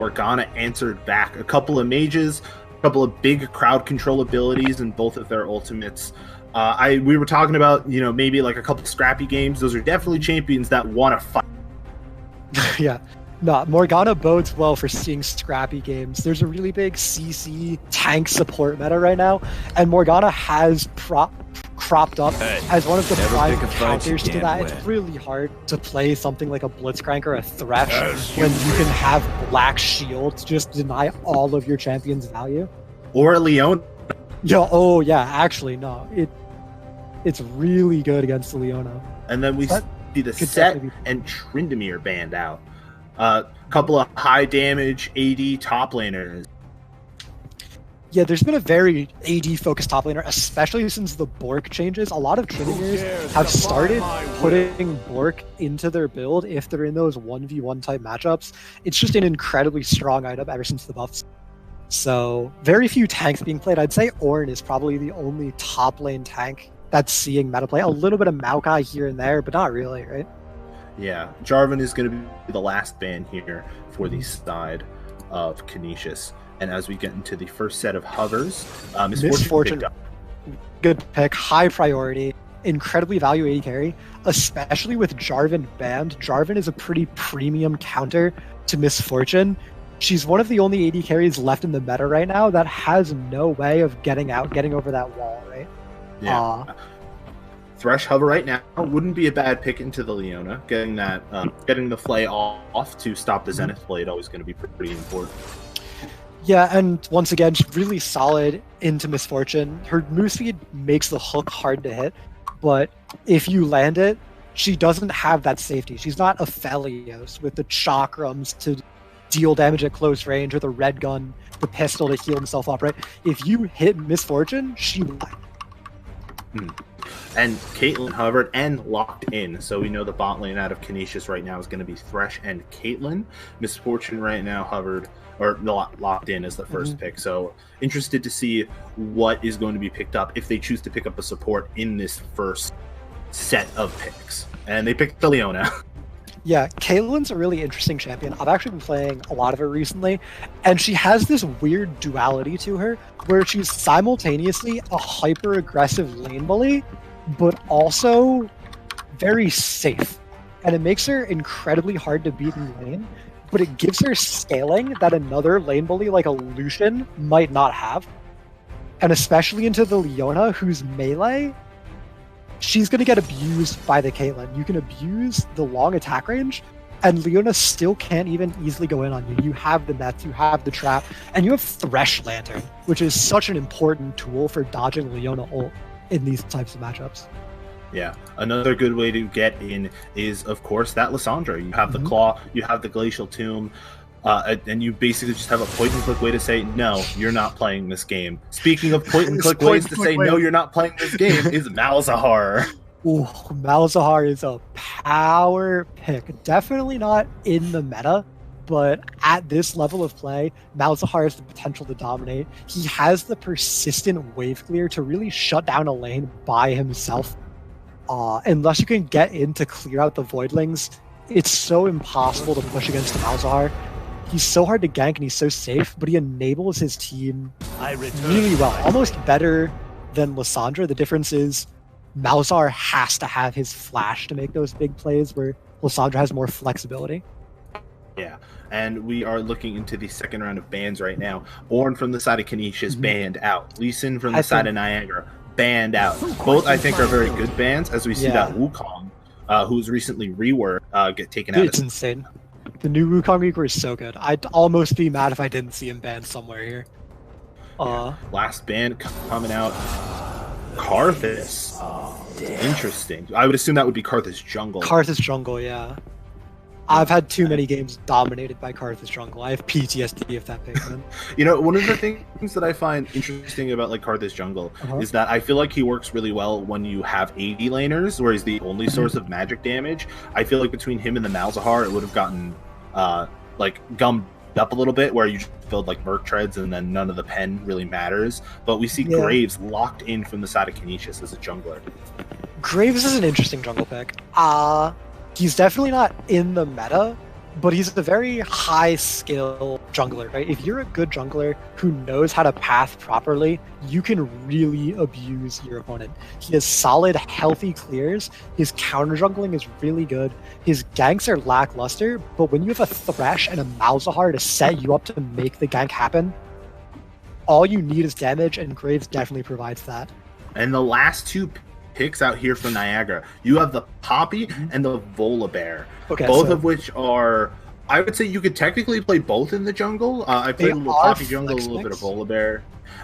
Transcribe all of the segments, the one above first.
Morgana answered back. A couple of mages, a couple of big crowd control abilities in both of their ultimates. We were talking about, maybe like a couple scrappy games. Those are definitely champions that want to fight. Yeah. No, Morgana bodes well for seeing scrappy games. There's a really big CC tank support meta right now, and Morgana has cropped up as one of the prime counters to that. It's really hard to play something like a Blitzcrank or a Thresh when you can have Black Shield to just deny all of your champion's value. Or a Leona. Yeah, actually, no. It's really good against the Leona. And then we see the Set and Tryndamere banned out. Couple of high damage AD top laners. Yeah, there's been a very AD focused top laner, especially since the Bork changes. A lot of Tryndameres have started putting Bork into their build if they're in those 1v1 type matchups. It's just an incredibly strong item ever since the buffs. So very few tanks being played. I'd say Ornn is probably the only top lane tank that's seeing meta play. A little bit of Maokai here and there, but not really, right? Yeah, Jarvan is going to be the last ban here for the side of Canisius. And as we get into the first set of hovers, Misfortune. Good pick, high priority, incredibly value AD carry, especially with Jarvan banned. Jarvan is a pretty premium counter to Misfortune. She's one of the only AD carries left in the meta right now that has no way of getting over that wall, right? Yeah. Thresh hover right now wouldn't be a bad pick into the Leona. Getting the flay off to stop the Zenith Blade always going to be pretty important. Yeah, and once again, she's really solid into Misfortune. Her move speed makes the hook hard to hit, but if you land it, she doesn't have that safety. She's not a Felios with the chakrams to deal damage at close range, or the red gun, the pistol to heal himself up, right? If you hit Misfortune, she will die. And Caitlyn hovered and locked in, so we know the bot lane out of Canisius right now is going to be Thresh and Caitlyn. Misfortune right now hovered, or locked in as the first pick, so interested to see what is going to be picked up if they choose to pick up a support in this first set of picks. And they picked the Leona. Yeah, Caitlyn's a really interesting champion. I've actually been playing a lot of her recently, and she has this weird duality to her where she's simultaneously a hyper-aggressive lane bully, but also very safe. And it makes her incredibly hard to beat in lane, but it gives her scaling that another lane bully like a Lucian might not have. And especially into the Leona, whose melee, she's going to get abused by the Caitlyn. You can abuse the long attack range, and Leona still can't even easily go in on you. You have the nets, you have the trap, and you have Thresh Lantern, which is such an important tool for dodging Leona ult in these types of matchups. Yeah, another good way to get in is, of course, that Lissandra. You have the Claw, you have the Glacial Tomb, and you basically just have a point-and-click way to say, no, you're not playing this game. Speaking of point-and-click ways to say, no, you're not playing this game, is Malzahar. Ooh, Malzahar is a power pick. Definitely not in the meta, but at this level of play, Malzahar has the potential to dominate. He has the persistent wave clear to really shut down a lane by himself. Unless you can get in to clear out the Voidlings, it's so impossible to push against Malzahar. He's so hard to gank and he's so safe, but he enables his team really well. Almost better than Lissandra. The difference is Malzahar has to have his flash to make those big plays, where Lissandra has more flexibility. Yeah, and we are looking into the second round of bans right now. Ornn from the side of Canisius banned out. Lee Sin from the side of Niagara banned out. Both, I think, are very good bans, as we see that Wukong, who's recently reworked, get taken out. It's insane. The new Wukong rework is so good. I'd almost be mad if I didn't see him banned somewhere here. Last ban coming out, Karthus. Interesting. I would assume that would be Karthus Jungle. Karthus Jungle, yeah. I've had too many games dominated by Karthus Jungle. I have PTSD if that picks him. One of the things that I find interesting about like Karthus Jungle is that I feel like he works really well when you have AD laners, where he's the only source of magic damage. I feel like between him and the Malzahar, it would have gotten like gummed up a little bit, where you just build like Merc Treads and then none of the pen really matters. But we see Graves locked in from the side of Canisius as a jungler. Graves is an interesting jungle pick. He's definitely not in the meta, but he's a very high skill jungler, right? If you're a good jungler who knows how to path properly, you can really abuse your opponent. He has solid, healthy clears. His counter jungling is really good. His ganks are lackluster, but when you have a Thresh and a Malzahar to set you up to make the gank happen, all you need is damage, and Graves definitely provides that. And the last two picks out here from Niagara, you have the Poppy and the Volibear, both of which are, I would say you could technically play both in the jungle. I played a little Poppy jungle, a little bit of Volibear.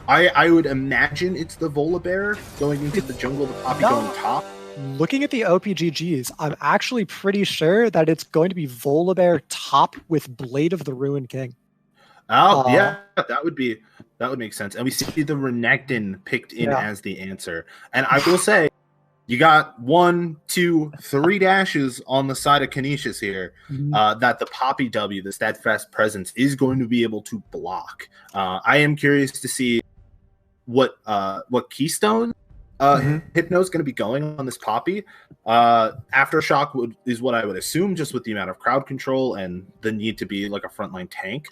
I would imagine it's the Volibear going into the jungle, the Poppy going top. Looking at the OPGGs, I'm actually pretty sure that it's going to be Volibear top with Blade of the Ruined King. Oh, yeah, that would make sense. And we see the Renekton picked in as the answer. And I will say, you got 1, 2, 3 dashes on the side of Canisius here that the Poppy W, the Steadfast Presence, is going to be able to block. I am curious to see what Keystone Hypno is going to be going on this Poppy. Aftershock is what I would assume, just with the amount of crowd control and the need to be like a frontline tank.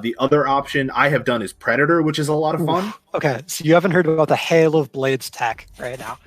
The other option I have done is Predator, which is a lot of fun. Okay, so you haven't heard about the Hail of Blades tech right now.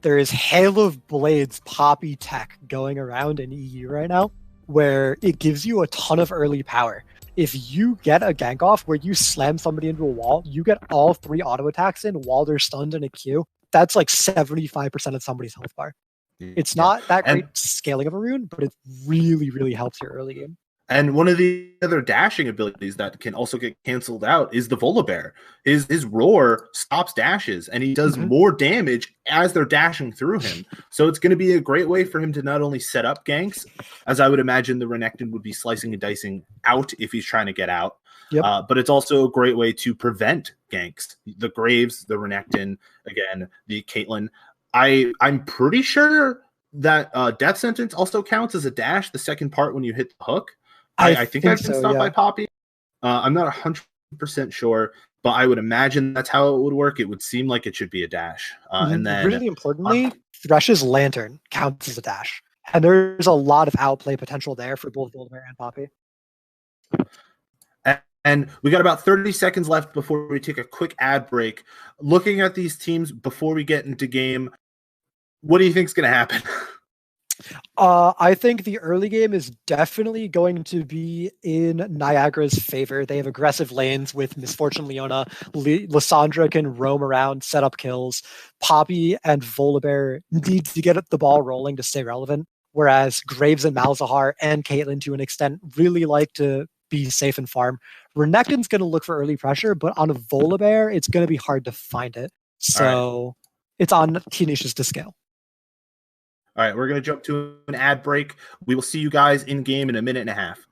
There is Hail of Blades Poppy tech going around in EU right now, where it gives you a ton of early power. If you get a gank off where you slam somebody into a wall, you get all 3 auto attacks in while they're stunned in a queue. That's like 75% of somebody's health bar. It's not that great scaling of a rune, but it really, really helps your early game. And one of the other dashing abilities that can also get canceled out is the Volibear. His roar stops dashes, and he does more damage as they're dashing through him. So it's going to be a great way for him to not only set up ganks, as I would imagine the Renekton would be slicing and dicing out if he's trying to get out. But it's also a great way to prevent ganks. The Graves, the Renekton, again, the Caitlyn. I'm pretty sure that Death Sentence also counts as a dash, the second part when you hit the hook. I think I've been stopped by Poppy. I'm not 100% sure, but I would imagine that's how it would work. It would seem like it should be a dash. And then, really importantly, Thresh's Lantern counts as a dash. And there's a lot of outplay potential there for both Volibear and Poppy. And we got about 30 seconds left before we take a quick ad break. Looking at these teams before we get into game, what do you think is going to happen? I think the early game is definitely going to be in Niagara's favor. They have aggressive lanes with Misfortune Leona. Lysandra can roam around, set up kills. Poppy and Volibear need to get the ball rolling to stay relevant, whereas Graves and Malzahar and Caitlyn, to an extent, really like to be safe and farm. Renekton's going to look for early pressure, but on a Volibear, it's going to be hard to find it. So it's on Canisius to scale. All right, we're going to jump to an ad break. We will see you guys in game in a minute and a half.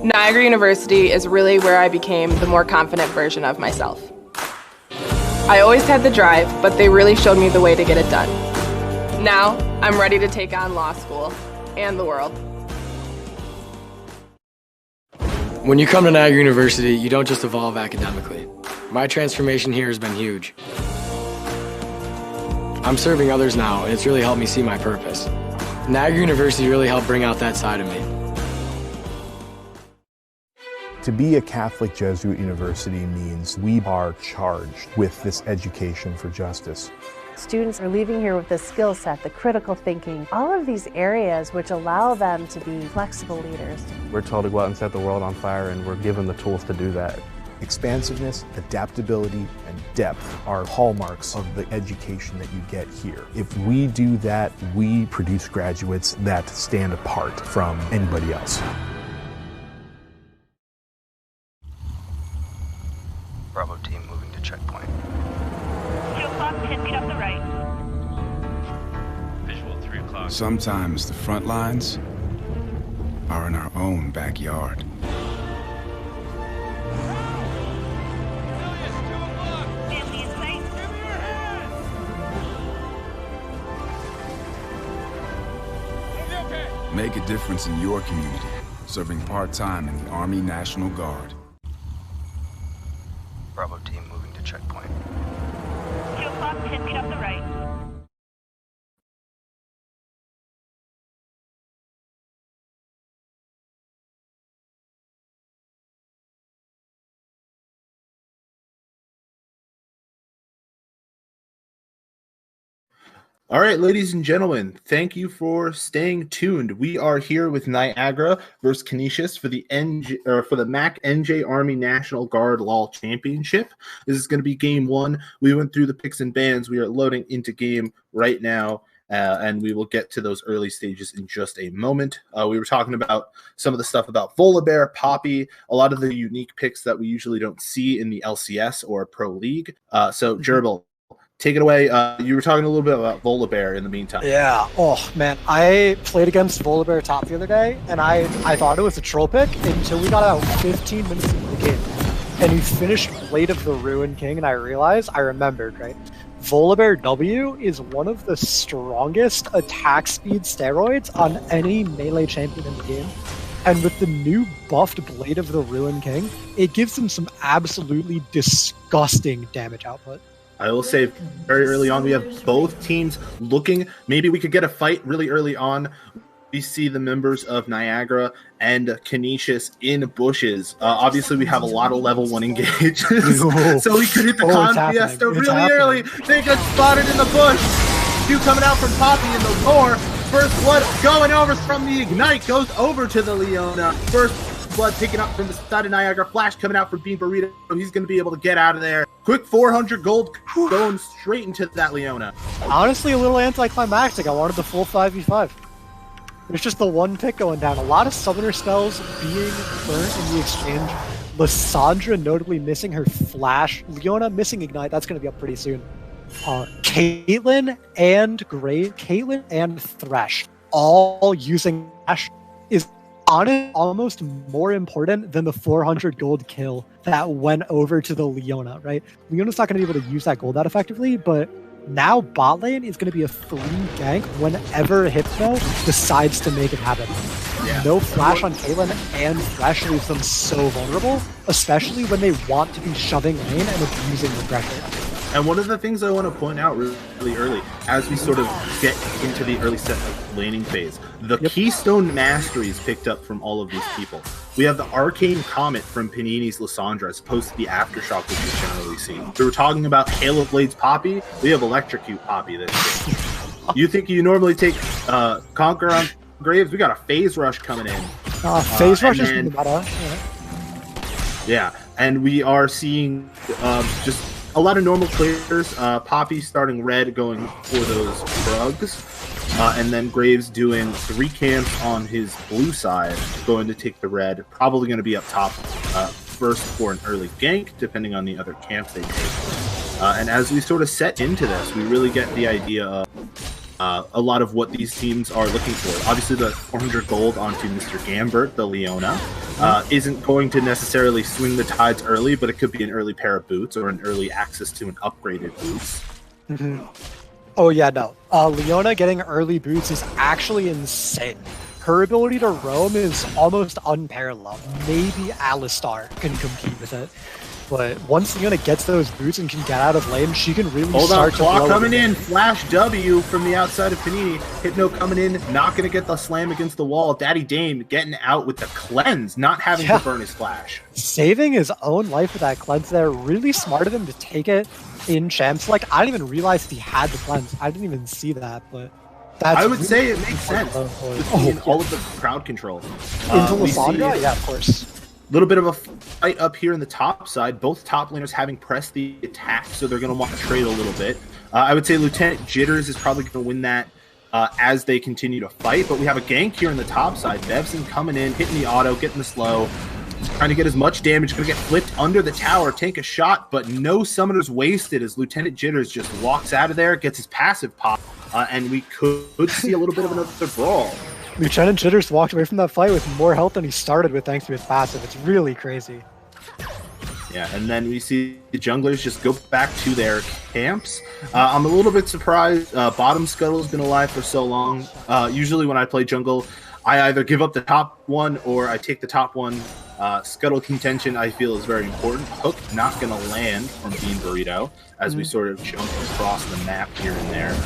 Niagara University is really where I became the more confident version of myself. I always had the drive, but they really showed me the way to get it done. Now, I'm ready to take on law school and the world. When you come to Niagara University, you don't just evolve academically. My transformation here has been huge. I'm serving others now, and it's really helped me see my purpose. Niagara University really helped bring out that side of me. To be a Catholic Jesuit university means we are charged with this education for justice. Students are leaving here with the skill set, the critical thinking, all of these areas which allow them to be flexible leaders. We're told to go out and set the world on fire, and we're given the tools to do that. Expansiveness, adaptability, and depth are hallmarks of the education that you get here. If we do that, we produce graduates that stand apart from anybody else. Bravo team moving to checkpoint. 2 o'clock, 10 feet up the right. Visual 3 o'clock. Sometimes the front lines are in our own backyard. Make a difference in your community, serving part-time in the Army National Guard. Bravo team moving to checkpoint. 2 o'clock, 10 feet up the right. All right, ladies and gentlemen, thank you for staying tuned. We are here with Niagara versus Canisius for the MAAC NJ Army National Guard LOL Championship. This is going to be game 1. We went through the picks and bans. We are loading into game right now, and we will get to those early stages in just a moment. We were talking about some of the stuff about Volibear, Poppy, a lot of the unique picks that we usually don't see in the LCS or Pro League. So, Gerbil, take it away. You were talking a little bit about Volibear in the meantime. Yeah. Oh, man. I played against Volibear top the other day, and I thought it was a troll pick until we got about 15 minutes into the game. And he finished Blade of the Ruin King, and I remembered, right? Volibear W is one of the strongest attack speed steroids on any melee champion in the game. And with the new buffed Blade of the Ruin King, it gives him some absolutely disgusting damage output. I will say very early on, we have both teams looking. Maybe we could get a fight really early on. We see the members of Niagara and Canisius in bushes. Obviously, we have a lot of level 1 engages. So we could hit the Con Fiesta really early. They get spotted in the bush. 2 coming out from Poppy in the lore. First blood going over from the Ignite. Goes over to the Leona. First blood taken up from the side of Niagara. Flash coming out from Bean Burrito. He's going to be able to get out of there. Quick 400 gold going straight into that Leona. Honestly, a little anticlimactic. I wanted the full 5v5. There's just the one pick going down. A lot of summoner spells being burnt in the exchange. Lysandra notably missing her Flash. Leona missing Ignite. That's going to be up pretty soon. Caitlyn and Thresh all using Flash is almost more important than the 400 gold kill that went over to the Leona, right? Leona's not going to be able to use that gold that effectively, but now bot lane is going to be a free gank whenever Hypno decides to make it happen. Yeah. No flash on Caitlyn and Thresh leaves them so vulnerable, especially when they want to be shoving lane and abusing the pressure. And one of the things I want to point out really early, as we sort of get into the early set of laning phase, the Keystone Masteries picked up from all of these people. We have the Arcane Comet from Panini's Lysandra, as opposed to the Aftershock, which we generally see. We were talking about Halo Blades Poppy. We have Electrocute Poppy this year. You think you normally take Conquer on Graves? We got a Phase Rush coming in. Phase Rush is in the meta. Yeah, and we are seeing just a lot of normal players. Poppy starting red, going for those drugs. And then Graves doing 3 camps on his blue side, going to take the red. Probably going to be up top first for an early gank, depending on the other camps they take. And as we sort of set into this, we really get the idea of a lot of what these teams are looking for. Obviously, the 400 gold onto Mr. Gambert, the Leona, isn't going to necessarily swing the tides early, but it could be an early pair of boots or an early access to an upgraded boots. Oh yeah, no. Leona getting early boots is actually insane. Her ability to roam is almost unparalleled. Maybe Alistar can compete with it. But once Leona gets those boots and can get out of lane, she can really start to blow. Claw coming in, Flash W from the outside of Panini. Hypno coming in, not going to get the slam against the wall. Daddy Dame getting out with the cleanse, not having to burn his Flash. Saving his own life with that cleanse there. Really smart of him to take it in champs. Like, I didn't even realize he had the cleanse. I didn't even see that, but that's I would say it makes sense. All of the crowd control. Into Lysandra? Yeah, of course. Little bit of a fight up here in the top side. Both top laners having pressed the attack, so they're going to want to trade a little bit. I would say Lieutenant Jitters is probably going to win that as they continue to fight, but we have a gank here in the top side. Bevson coming in, hitting the auto, getting the slow, trying to get as much damage. Going to get flipped under the tower, take a shot, but no summoners wasted as Lieutenant Jitters just walks out of there, gets his passive pop, and we could see a little bit of another brawl. Lieutenant Jitters walked away from that fight with more health than he started with thanks to his passive. It's really crazy. Yeah, and then we see the junglers just go back to their camps. I'm a little bit surprised Bottom Scuttle's been alive for so long. Usually when I play jungle, I either give up the top one or I take the top one. Scuttle contention, I feel, is very important. Hook not going to land from Bean Burrito as we sort of jump across the map here and there.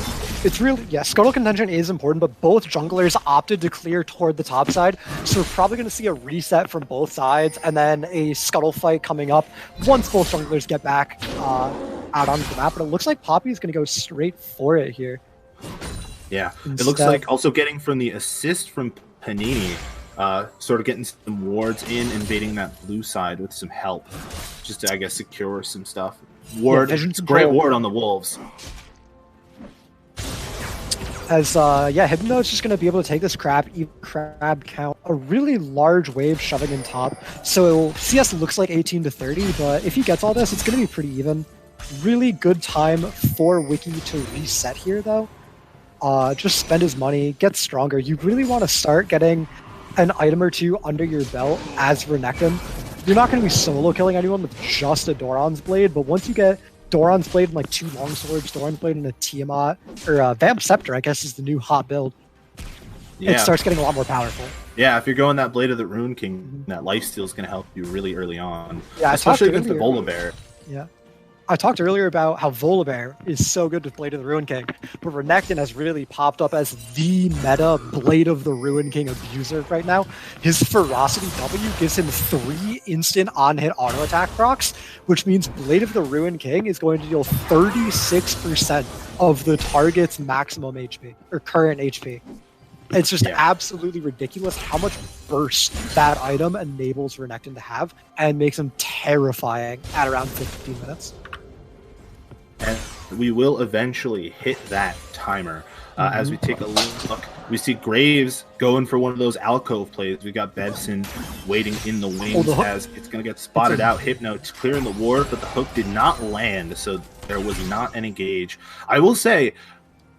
It's really, yeah, Scuttle contention is important, but both junglers opted to clear toward the top side, so we're probably going to see a reset from both sides, and then a Scuttle fight coming up once both junglers get back out onto the map. But it looks like Poppy is going to go straight for it here. Yeah, it looks like also getting from the assist from Panini, sort of getting some wards in, invading that blue side with some help, just to, I guess, secure some stuff. Ward, it's a great ward on the Wolves. As Hypno is just going to be able to take this crab count, a really large wave shoving in top. So CS looks like 18 to 30, but if he gets all this, it's going to be pretty even. Really good time for Wiki to reset here, though. Just spend his money, get stronger. You really want to start getting an item or two under your belt as Renekton. You're not going to be solo killing anyone with just a Doran's Blade, but once you get Doran's Blade and like 2 longswords, Doran's Blade and a Tiamat, or Vamp Scepter, I guess is the new hot build. Yeah. It starts getting a lot more powerful. Yeah, if you're going that Blade of the Rune King, that lifesteal is going to help you really early on. Yeah, especially against the Volibear. Yeah. I talked earlier about how Volibear is so good with Blade of the Ruin King, but Renekton has really popped up as the meta Blade of the Ruin King abuser right now. His Ferocity W gives him 3 instant on-hit auto attack procs, which means Blade of the Ruin King is going to deal 36% of the target's maximum HP, or current HP. It's just absolutely ridiculous how much burst that item enables Renekton to have, and makes him terrifying at around 15 minutes. And we will eventually hit that timer. As we take a look, we see Graves going for one of those alcove plays. We got Bevson waiting in the wings as it's going to get spotted out. Hypno clearing the ward, but the hook did not land, so there was not an engage. I will say,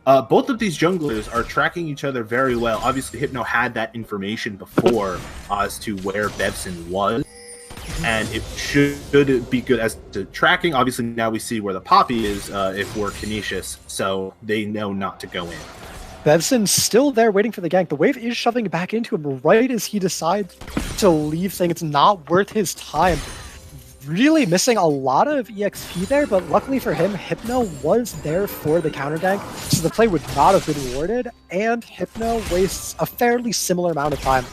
both of these junglers are tracking each other very well. Obviously, Hypno had that information before as to where Bevson was, and it should be good as to tracking. Obviously, now we see where the Poppy is if we're Canisius, so they know not to go in. Bevson's still there waiting for the gank. The wave is shoving back into him right as he decides to leave, saying it's not worth his time. Really missing a lot of EXP there, but luckily for him, Hypno was there for the counter gank, so the play would not have been rewarded, and Hypno wastes a fairly similar amount of time.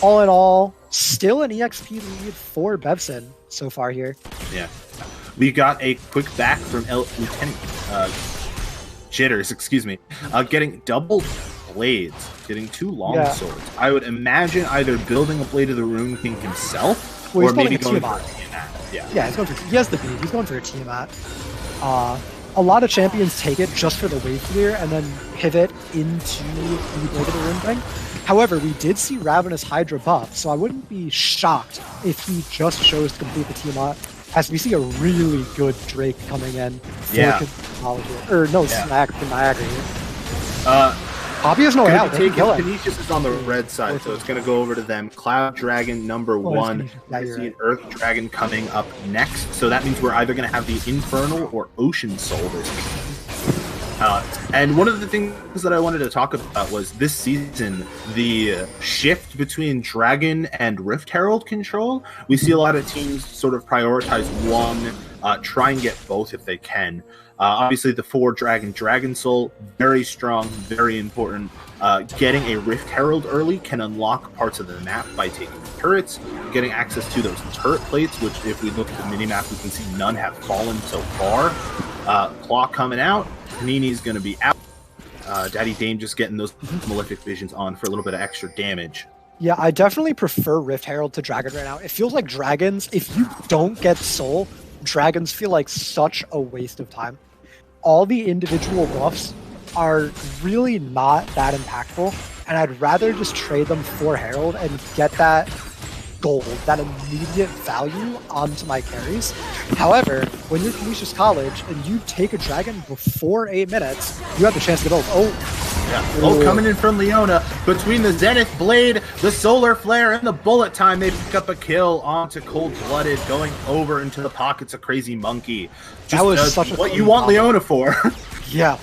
All in all, still an EXP lead for Bevson so far here. Yeah. We got a quick back from Lieutenant Jitters, excuse me, getting double blades, getting 2 long swords. I would imagine either building a Blade of the Rune King himself, or maybe going for a Tiamat. Yeah, he's going for, he has the beat. He's going for a Tiamat. A lot of champions take it just for the wave clear and then pivot into the Blade of the Rune King. However, we did see Ravenous Hydra buff, so I wouldn't be shocked if he just chose to complete the Tiamat, as we see a really good Drake coming in for Niagara here. Poppy has no out. Canisius is on the red side, so it's going to go over to them. Cloud Dragon number 1. I see an Earth Dragon coming up next, so that means we're either going to have the Infernal or Ocean Soul this week. And one of the things that I wanted to talk about was this season, the shift between Dragon and Rift Herald control. We see a lot of teams sort of prioritize one, try and get both if they can. Obviously, the 4 Dragon Soul, very strong, very important. Getting a Rift Herald early can unlock parts of the map by taking turrets, getting access to those turret plates, which if we look at the minimap, we can see none have fallen so far. Claw coming out, Panini's going to be out. Daddy Dame just getting those Malefic Visions on for a little bit of extra damage. Yeah, I definitely prefer Rift Herald to Dragon right now. It feels like Dragons, if you don't get Soul, Dragons feel like such a waste of time. All the individual buffs are really not that impactful, and I'd rather just trade them for Herald and get that gold, that immediate value onto my carries. However, when you're Canisius College and you take a dragon before 8 minutes, you have the chance to get coming in from Leona. Between the Zenith Blade, the Solar Flare, and the Bullet Time, they pick up a kill onto Cold Blooded, going over into the pockets of Crazy Monkey. That was such what you want Leona for. Yeah.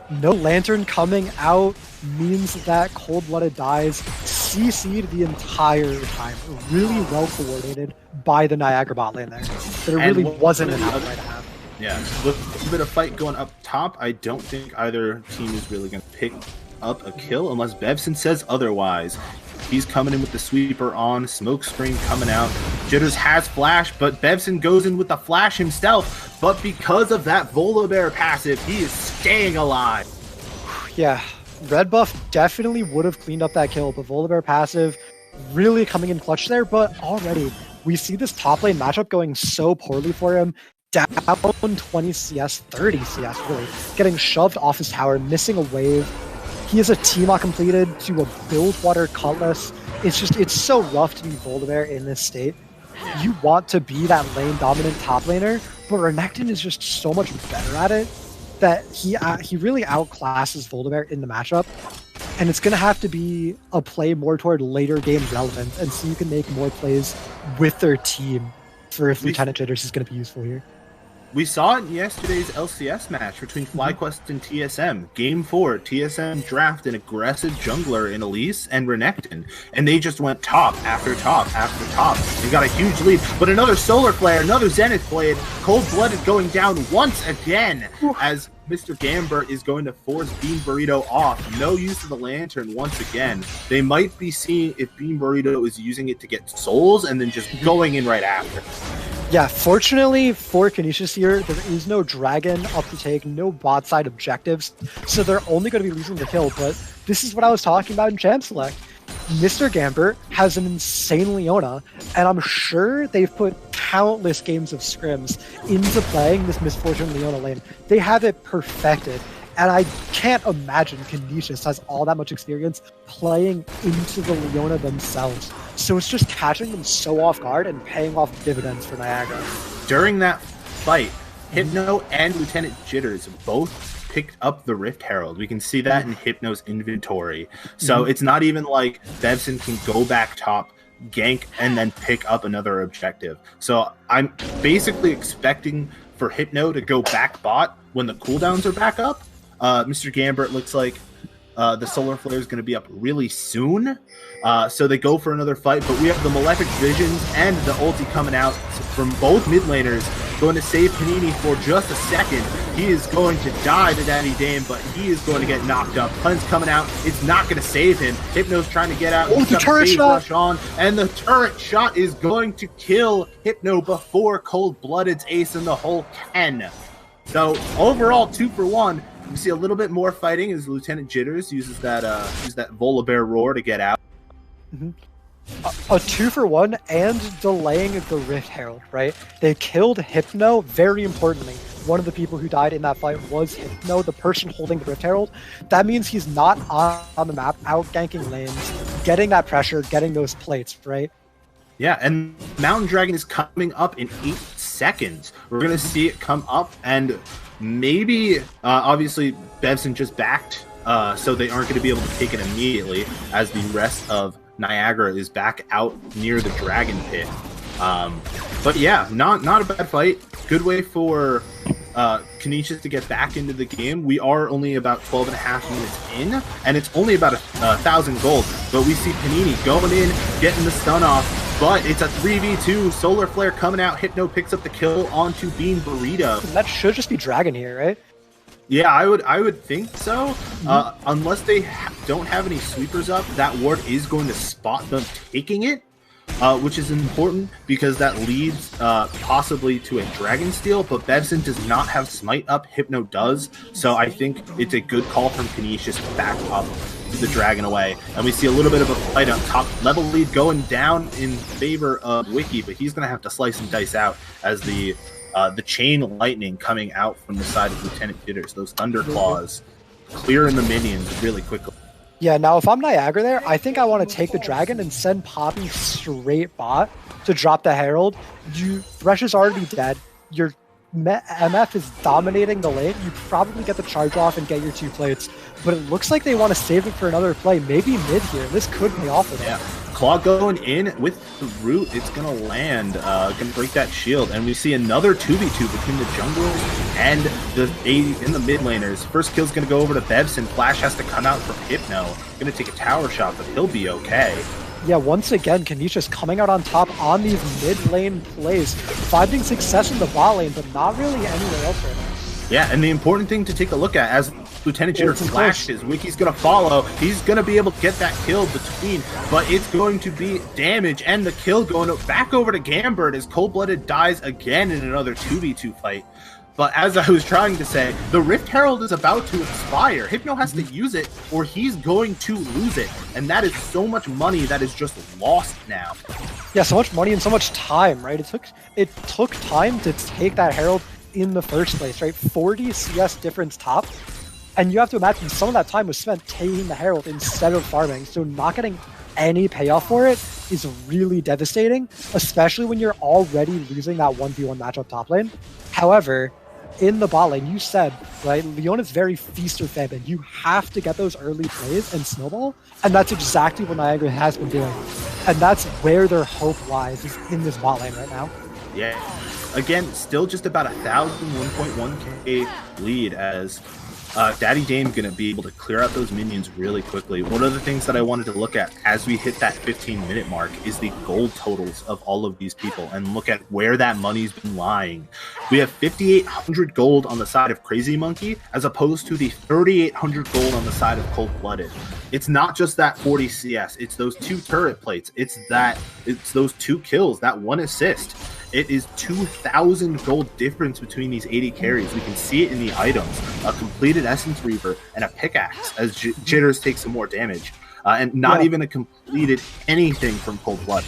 No Lantern coming out means that Cold Blooded dies. CC'd the entire time. Really well coordinated by the Niagara bot lane there. But it really wasn't an outright to have. Yeah, with a bit of fight going up top, I don't think either team is really going to pick up a kill unless Bevson says otherwise. He's coming in with the sweeper on, smoke screen coming out. Jitters has flash, but Bevson goes in with the flash himself. But because of that Volibear passive, he is staying alive. Yeah, red buff definitely would have cleaned up that kill, but Volibear passive really coming in clutch there. But already we see this top lane matchup going so poorly for him. Down 20 CS, 30 CS really, getting shoved off his tower, missing a wave. He has a T-Mac completed to a build water Cutlass. It's so rough to be Volibear in this state. You want to be that lane dominant top laner, but Renekton is just so much better at it that he really outclasses Volibear in the matchup. And it's going to have to be a play more toward later game relevance, and so you can make more plays with their team for if Lieutenant Jitters is going to be useful here. We saw it in yesterday's LCS match between FlyQuest and TSM. Game 4, TSM draft an aggressive jungler in Elise and Renekton, and they just went top after top after top and got a huge lead. But another Solar Flare, another Zenith Blade, Cold-Blooded going down once again as Mr. Gambert is going to force Bean Burrito off. No use of the Lantern once again. They might be seeing if Bean Burrito is using it to get souls and then just going in right after. Yeah, fortunately for Canisius here, there is no dragon up to take, no bot side objectives, so they're only going to be losing the kill, but this is what I was talking about in Champ Select. Mr. Gambert has an insane Leona, and I'm sure they've put countless games of scrims into playing this Misfortune Leona lane. They have it perfected, and I can't imagine Canisius has all that much experience playing into the Leona themselves. So it's just catching them so off guard and paying off dividends for Niagara. During that fight, Hypno and Lieutenant Jitters both picked up the Rift Herald. We can see that in Hypno's inventory. So it's not even like Bevson can go back top, gank, and then pick up another objective. So I'm basically expecting for Hypno to go back bot when the cooldowns are back up. Mr. Gambert looks like the Solar Flare is going to be up really soon. So they go for another fight, but we have the Malefic Visions and the ulti coming out from both mid laners, going to save Panini for just a second. He is going to die to Daddy Dame, but he is going to get knocked up. Cleanse coming out. It's not going to save him. Hypno's trying to get out. Oh, the turret shot! Rush on, and the turret shot is going to kill Hypno before Cold-Blooded's ace in the hole can. So overall, 2 for 1. We see a little bit more fighting as Lieutenant Jitters uses that Volibear roar to get out. A 2 for 1 and delaying the Rift Herald, right? They killed Hypno, very importantly. One of the people who died in that fight was Hypno, the person holding the Rift Herald. That means he's not on the map, out ganking lanes, getting that pressure, getting those plates, right? Yeah, and Mountain Dragon is coming up in 8 seconds. We're going to see it come up, and maybe, obviously, Bevson just backed, so they aren't going to be able to take it immediately, as the rest of Niagara is back out near the Dragon Pit. But yeah, not a bad fight. Good way for Canisius to get back into the game. We are only about 12.5 minutes in, and it's only about 1,000 gold. But we see Panini going in, getting the stun off. But it's a 3v2. Solar Flare coming out. Hypno picks up the kill onto Bean Burrito. That should just be Dragon here, right? Yeah, I would think so. Unless they don't have any sweepers up, that ward is going to spot them taking it, which is important because that leads possibly to a Dragon Steal, but Bevson does not have Smite up. Hypno does, so I think it's a good call from Canisius to back up the Dragon away. And we see a little bit of a fight up top. Level lead going down in favor of Wiki, but he's going to have to slice and dice out as the chain lightning coming out from the side of Lieutenant Jitters. Those Thunderclaws clearing the minions really quickly. Yeah, now if I'm Niagara there, I think I want to take the Dragon and send Poppy straight bot to drop the Herald. Thresh is already dead. Your MF is dominating the lane. You probably get the charge off and get your 2 plates. But it looks like they want to save it for another play. Maybe mid here. This could pay off for them. Yeah. Claw going in with the root. It's going to land. Going to break that shield. And we see another 2v2 between the junglers and the AD in the mid laners. First kill's going to go over to Bevson. Flash has to come out from Hypno. Going to take a tower shot, but he'll be okay. Yeah, once again, Canisius coming out on top on these mid-lane plays, finding success in the bot lane, but not really anywhere else right now. Yeah, and the important thing to take a look at as Lieutenant Jitters flashes, Wiki's going to follow. He's going to be able to get that kill between, but it's going to be damage, and the kill going back over to Gambert as Cold-Blooded dies again in another 2v2 fight. But as I was trying to say, the Rift Herald is about to expire. Hypno has to use it or he's going to lose it. And that is so much money that is just lost now. Yeah, so much money and so much time, right? It took time to take that Herald in the first place, right? 40 CS difference top. And you have to imagine some of that time was spent taking the Herald instead of farming. So not getting any payoff for it is really devastating, especially when you're already losing that 1v1 matchup top lane. However, in the bot lane, you said, right, Leon is very feast or famine. You have to get those early plays and snowball, and that's exactly what Niagara has been doing. And that's where their hope lies, is in this bot lane right now. Yeah. Again, still just about 1,1k lead as Daddy Dame going to be able to clear out those minions really quickly. One of the things that I wanted to look at as we hit that 15-minute mark is the gold totals of all of these people and look at where that money's been lying. We have 5,800 gold on the side of Crazy Monkey as opposed to the 3,800 gold on the side of Cold Blooded. It's not just that 40 CS, it's those 2 turret plates, it's those 2 kills, that 1 assist. It is 2,000 gold difference between these 80 carries. We can see it in the items. A completed Essence Reaver and a pickaxe as Jitters take some more damage. And not even a completed anything from Cold Blood.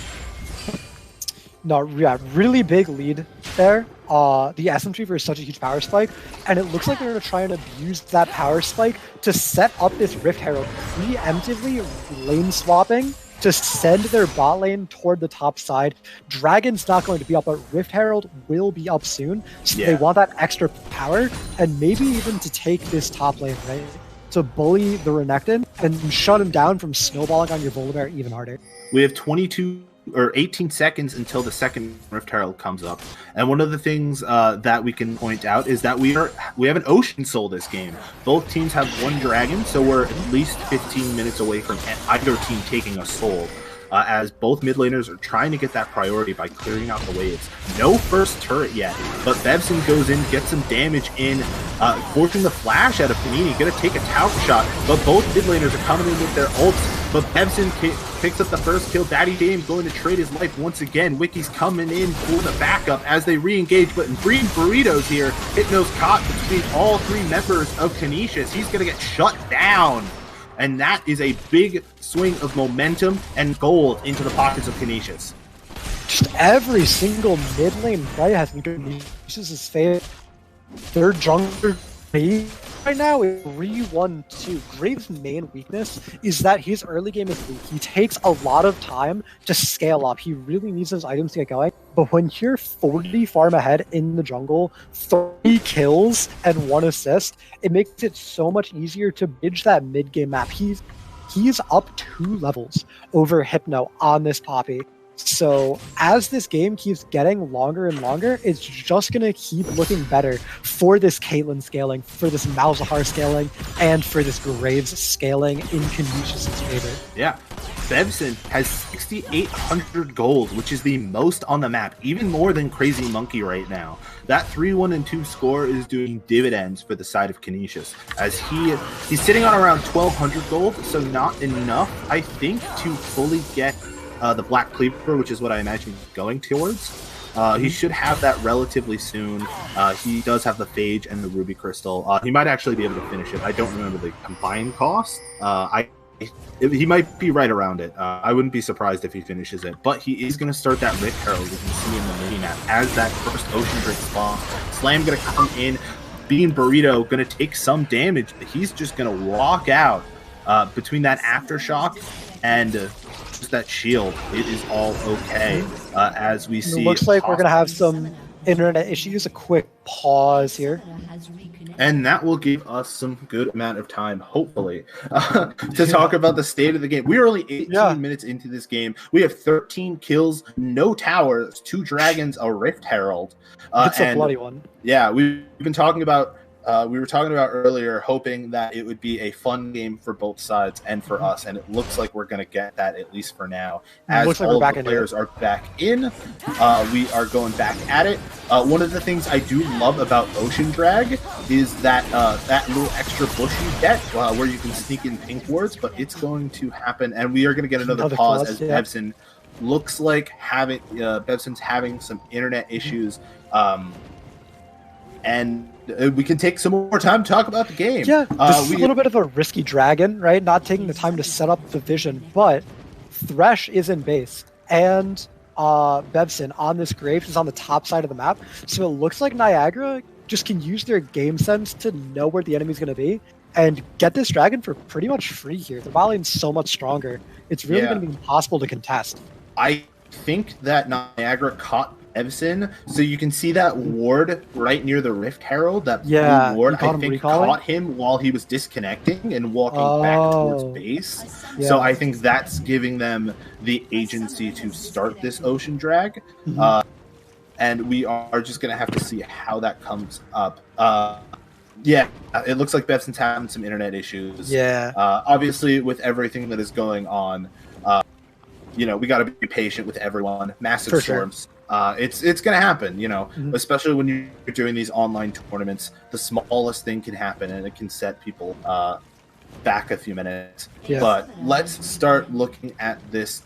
No, yeah, really big lead there. The Essence Reaver is such a huge power spike, and it looks like they're going to try and abuse that power spike to set up this Rift Herald, preemptively lane swapping to send their bot lane toward the top side. Dragon's not going to be up, but Rift Herald will be up soon, so they want that extra power, and maybe even to take this top lane, right? To bully the Renekton and shut him down from snowballing on your Volibear even harder. We have 22 or 18 seconds until the second Rift Herald comes up. And one of the things that we can point out is that we have an Ocean Soul this game. Both teams have 1 dragon, so we're at least 15 minutes away from either team taking a soul. As both mid laners are trying to get that priority by clearing out the waves. No first turret yet, but Bevson goes in, gets some damage in, forcing the flash out of Panini, gonna take a tower shot, but both mid laners are coming in with their ults, but Bevson picks up the first kill. Daddy Dame going to trade his life once again. Wiki's coming in for the backup as they re-engage, but in Green Burritos here, Hypno's caught between all 3 members of Canisius. He's gonna get shut down. And that is a big swing of momentum and gold into the pockets of Canisius. Just every single mid lane play has been good. Canisius' favorite. Their jungler right now is 3-1-2. Graves' main weakness is that his early game is weak. He takes a lot of time to scale up. He really needs those items to get going. But when you're 40 farm ahead in the jungle, 3 kills and 1 assist, it makes it so much easier to bridge that mid-game map. He's up 2 levels over Hypno on this Poppy. So as this game keeps getting longer and longer, it's just going to keep looking better for this Caitlyn scaling, for this Malzahar scaling, and for this Graves scaling in Canisius' favor. Yeah. Bevson has 6,800 gold, which is the most on the map, even more than Crazy Monkey right now. That 3-1-2 score is doing dividends for the side of Canisius, as he's sitting on around 1,200 gold, so not enough, I think, to fully get the Black Cleaver, which is what I imagine he's going towards. He should have that relatively soon. He does have the Phage and the Ruby Crystal. He might actually be able to finish it. I don't remember the combined cost. He might be right around it. I wouldn't be surprised if he finishes it. But he is going to start that Rift Herald, we can see in the mini-map, as that first Ocean Drink spawns. Slam going to come in. Bean Burrito going to take some damage. He's just going to walk out between that Aftershock and just that shield. It is all okay. As we see, it looks like we're going to have some internet issues. A quick pause here. And that will give us some good amount of time, hopefully, to talk about the state of the game. We are only 18 minutes into this game. We have 13 kills, no towers, 2 dragons, a Rift Herald. It's a bloody one. Yeah, we've been talking about we were talking about earlier, hoping that it would be a fun game for both sides and for us, and it looks like we're going to get that, at least for now. As looks like all we're of the players are back in, we are going back at it. One of the things I do love about Ocean Drag is that that little extra bush you get, where you can sneak in pink wards, but it's going to happen, and we are going to get another pause as Bevson looks like Bevson's having some internet issues. And we can take some more time to talk about the game. Yeah, this is a little bit of a risky dragon, right? Not taking the time to set up the vision, but Thresh is in base, and Bevson on this Graves is on the top side of the map, so it looks like Niagara just can use their game sense to know where the enemy's going to be and get this dragon for pretty much free here. The Valiant's so much stronger. It's really going to be impossible to contest. I think that Niagara caught Bevson, so you can see that ward right near the Rift Herald, that blue ward, I think caught him while he was disconnecting and walking back towards base. So I think that's giving them the agency to start this Ocean Drag. And we are just going to have to see how that comes up. Yeah, it looks like Bevson's having some internet issues. Obviously, with everything that is going on, you know, we got to be patient with everyone. Massive storms. It's going to happen, you know, especially when you're doing these online tournaments. The smallest thing can happen, and it can set people back a few minutes. But let's start looking at this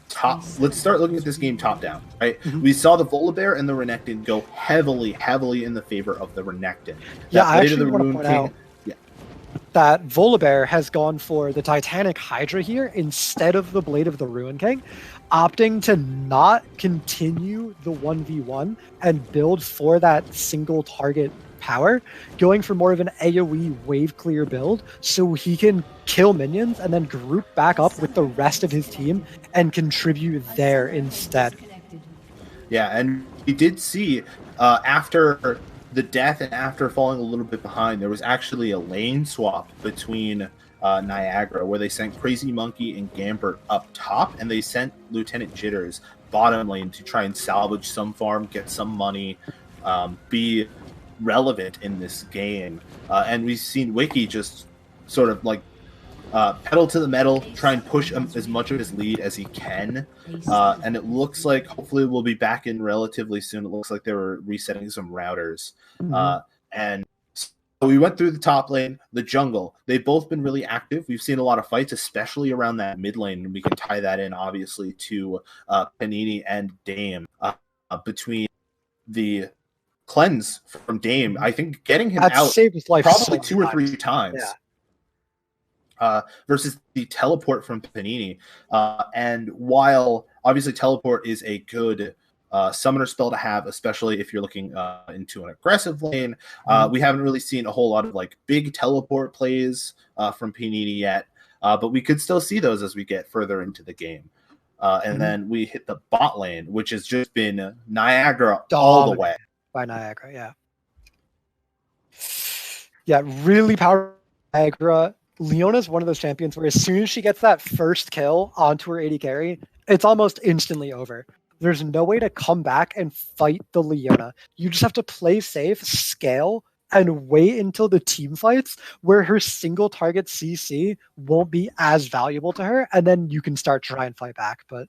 Let's start looking at this game top down, right? We saw the Volibear and the Renekton go heavily in the favor of the Renekton. I actually want to point out that Volibear has gone for the Titanic Hydra here instead of the Blade of the Ruin King, opting to not continue the 1v1 and build for that single target power, going for more of an AoE wave clear build so he can kill minions and then group back up with the rest of his team and contribute there instead. Yeah, and we did see after the death and after falling a little bit behind, there was actually a lane swap between Niagara, where they sent Crazy Monkey and Gambert up top, and they sent Lieutenant Jitters bottom lane to try and salvage some farm, get some money, be relevant in this game. And we've seen Wiki just sort of like pedal to the metal, try and push as much of his lead as he can. And it looks like hopefully we'll be back in relatively soon. It looks like they were resetting some routers. And so we went through the top lane, the jungle. They've both been really active. We've seen a lot of fights, especially around that mid lane. And we can tie that in, obviously, to Panini and Dame. Between the cleanse from Dame, I think getting him out saved his life probably two or three times. Versus the teleport from Panini. And while obviously teleport is a good summoner spell to have, especially if you're looking into an aggressive lane, we haven't really seen a whole lot of like big teleport plays from Panini yet, but we could still see those as we get further into the game. And then we hit the bot lane, which has just been Niagara all the way. By Niagara, really powerful Niagara. Leona's one of those champions where as soon as she gets that first kill onto her AD carry, it's almost instantly over. There's no way to come back and fight the Leona. You just have to play safe, scale, and wait until the team fights where her single target CC won't be as valuable to her, and then you can start trying and fight back. But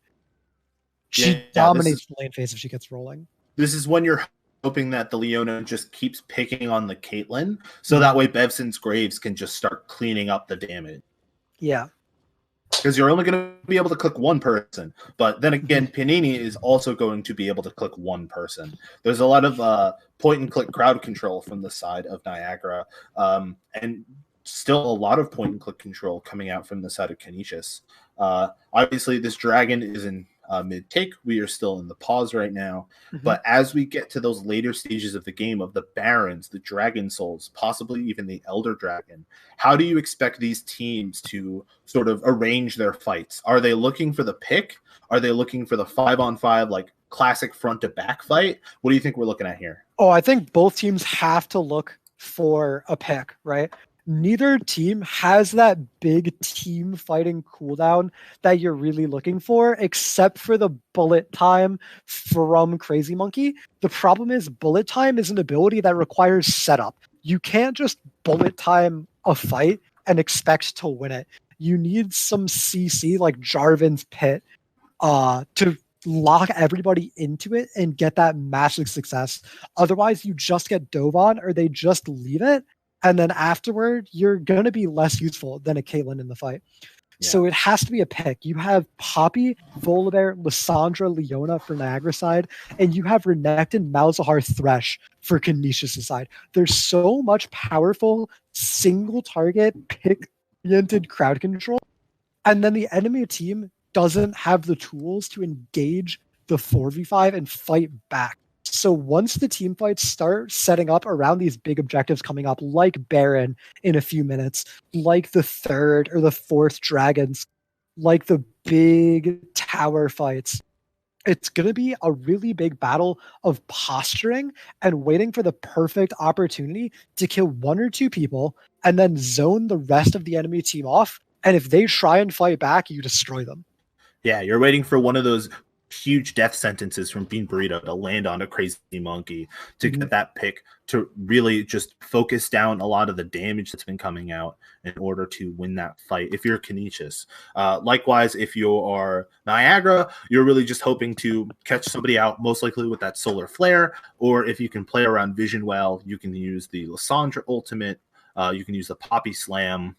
she dominates the lane phase if she gets rolling. This is when you're hoping that the Leona just keeps picking on the Caitlyn, so that way Bevson's Graves can just start cleaning up the damage. Yeah. Because you're only going to be able to click one person. But then again, Panini is also going to be able to click one person. There's a lot of point-and-click crowd control from the side of Niagara. And still a lot of point-and-click control coming out from the side of Canisius. Obviously, this dragon is in mid-take. We are still in the pause right now. But as we get to those later stages of the game, of the Barons, the Dragon Souls, possibly even the Elder Dragon, how do you expect these teams to sort of arrange their fights? Are they looking for the pick? Are they looking for the 5-on-5, like classic front-to-back fight? What do you think we're looking at here? Oh, I think both teams have to look for a pick, right? Neither team has that big team fighting cooldown that you're really looking for, except for the bullet time from Crazy Monkey. The problem is bullet time is an ability that requires setup. You can't just bullet time a fight and expect to win it. You need some CC like Jarvan's Pit to lock everybody into it and get that massive success. Otherwise, you just get dove on or they just leave it. And then afterward, you're going to be less useful than a Caitlyn in the fight. So it has to be a pick. You have Poppy, Volibear, Lysandra, Leona for Niagara side, and you have Renekton, Malzahar, Thresh for Canisius' side. There's so much powerful single target pick-oriented crowd control, and then the enemy team doesn't have the tools to engage the 4v5 and fight back. So once the team fights start setting up around these big objectives coming up, like Baron in a few minutes, like the third or the fourth dragons, like the big tower fights, it's going to be a really big battle of posturing and waiting for the perfect opportunity to kill one or two people and then zone the rest of the enemy team off. And if they try and fight back, you destroy them. Yeah, you're waiting for one of those huge death sentences from Bean Burrito to land on a crazy monkey to get that pick to really just focus down a lot of the damage that's been coming out in order to win that fight. If you're Canisius, likewise, if you are Niagara, you're really just hoping to catch somebody out, most likely with that solar flare, or if you can play around vision well, you can use the Lysandra ultimate, you can use the Poppy Slam,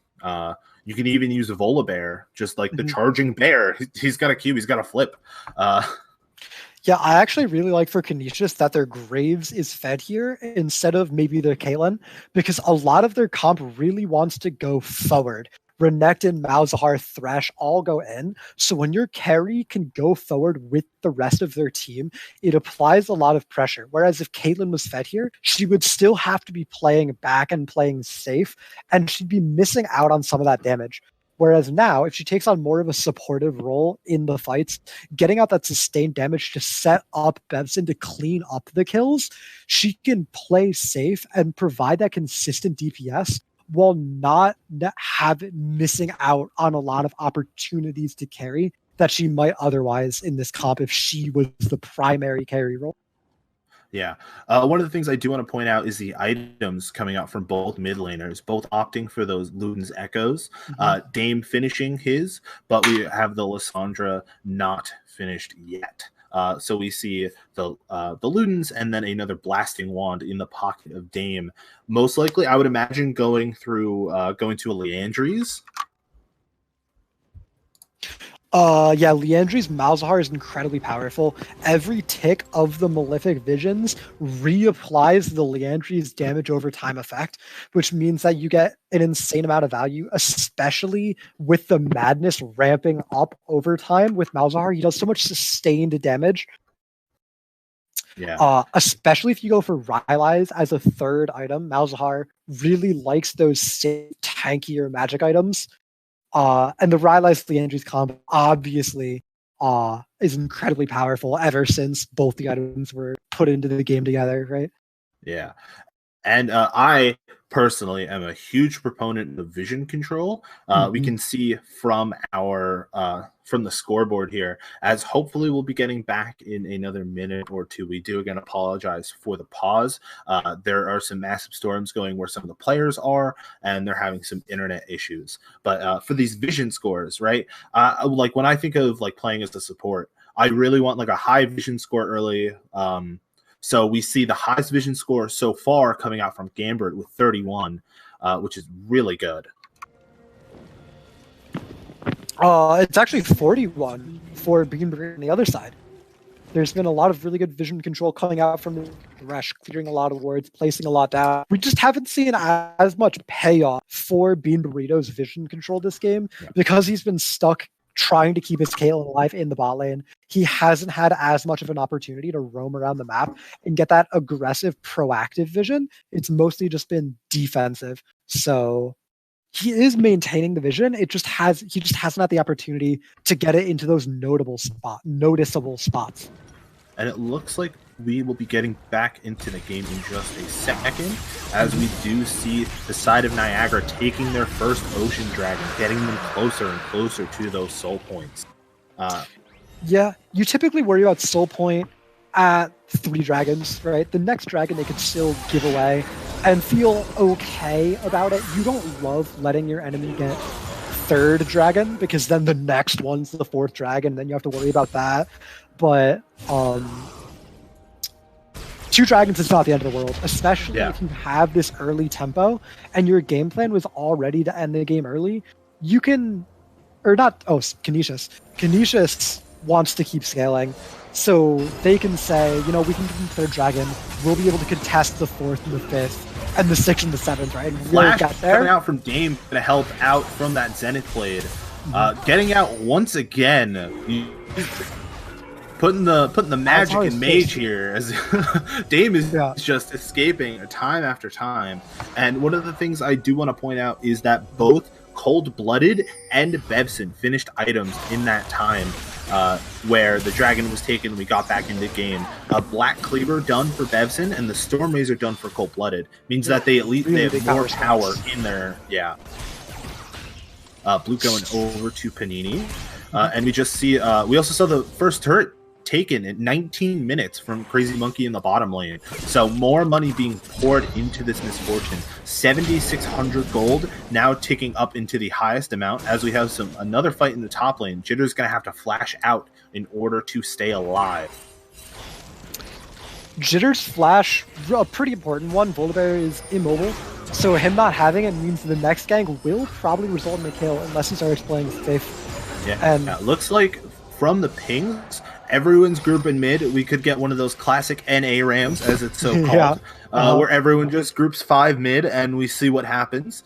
you can even use a Volibear, just like the charging bear. He's got a Q, he's got a flip. Yeah, I actually really like for Canisius that their Graves is fed here instead of maybe their Caitlyn, because a lot of their comp really wants to go forward. Renekton, Malzahar, Thresh all go in. So when your carry can go forward with the rest of their team, it applies a lot of pressure. Whereas if Caitlyn was fed here, she would still have to be playing back and playing safe, and she'd be missing out on some of that damage. Whereas now, if she takes on more of a supportive role in the fights, getting out that sustained damage to set up Bevson to clean up the kills, she can play safe and provide that consistent DPS while not missing out on a lot of opportunities to carry that she might otherwise in this comp if she was the primary carry role. Yeah. One of the things I do want to point out is the items coming out from both mid laners, both opting for those Luden's Echoes. Dame finishing his, but we have the Lysandra not finished yet. So we see the Ludens and then another blasting wand in the pocket of Dame. Most likely, I would imagine going to a Leandry's. Yeah, Leandry's Malzahar is incredibly powerful. Every tick of the Malefic Visions reapplies the Leandry's damage over time effect, which means that you get an insane amount of value, especially with the madness ramping up over time with Malzahar. He does so much sustained damage. Yeah. Especially if you go for Rylai's as a third item. Malzahar really likes those tankier magic items. And the Rylai's Leandry's combo obviously is incredibly powerful ever since both the items were put into the game together, right? Yeah. And I personally am a huge proponent of vision control. We can see from our from the scoreboard here, as hopefully we'll be getting back in another minute or two. We do again apologize for the pause. There are some massive storms going where some of the players are, and they're having some internet issues. But for these vision scores, right? Like when I think of like playing as a support, I really want like a high vision score early. So we see the highest vision score so far coming out from Gambert with 31, which is really good. It's actually 41 for Beanberg on the other side. There's been a lot of really good vision control coming out from the Rush, clearing a lot of wards, placing a lot down. We just haven't seen as much payoff for Bean Burrito's vision control this game because he's been stuck trying to keep his Caitlyn alive in the bot lane. He hasn't had as much of an opportunity to roam around the map and get that aggressive, proactive vision. It's mostly just been defensive. So he is maintaining the vision. He just hasn't had the opportunity to get it into those noticeable spots. And it looks like we will be getting back into the game in just a second, as we do see the side of Niagara taking their first Ocean Dragon, getting them closer and closer to those soul points. Yeah, you typically worry about soul point at 3 dragons, right? The next dragon they could still give away and feel okay about it. You don't love letting your enemy get 3rd dragon, because then the next one's the 4th dragon, and then you have to worry about that. But 2 dragons is not the end of the world, especially if you have this early tempo and your game plan was already to end the game early. You can or not, oh, Canisius. Canisius wants to keep scaling, so they can say, you know, we can give them their dragon, we'll be able to contest the 4th and the 5th, and the 6th and the 7th, right? And really Flash get there. coming out from Dame to help out from that Zenith Blade. Getting out once again, putting the magic in Mage here, as Dame is just escaping time after time. And one of the things I do want to point out is that both Cold-Blooded and Bevson finished items in that time where the dragon was taken, we got back into game. Black Cleaver done for Bevson and the Storm Razor done for Cold-Blooded. Means that they at least they have more power in their, Blue going over to Panini. And we just see, we also saw the first turret taken in 19 minutes from Crazy Monkey in the bottom lane. So more money being poured into this Misfortune. 7,600 gold now ticking up into the highest amount as we have another fight in the top lane. Jitter's going to have to flash out in order to stay alive. Jitter's flash, a pretty important one. Volibear is immobile, so him not having it means the next gang will probably result in a kill unless he starts playing safe. Yeah, it looks like from the pings, everyone's group in mid, we could get one of those classic NA rams, as it's so called, where everyone just groups 5 mid and we see what happens.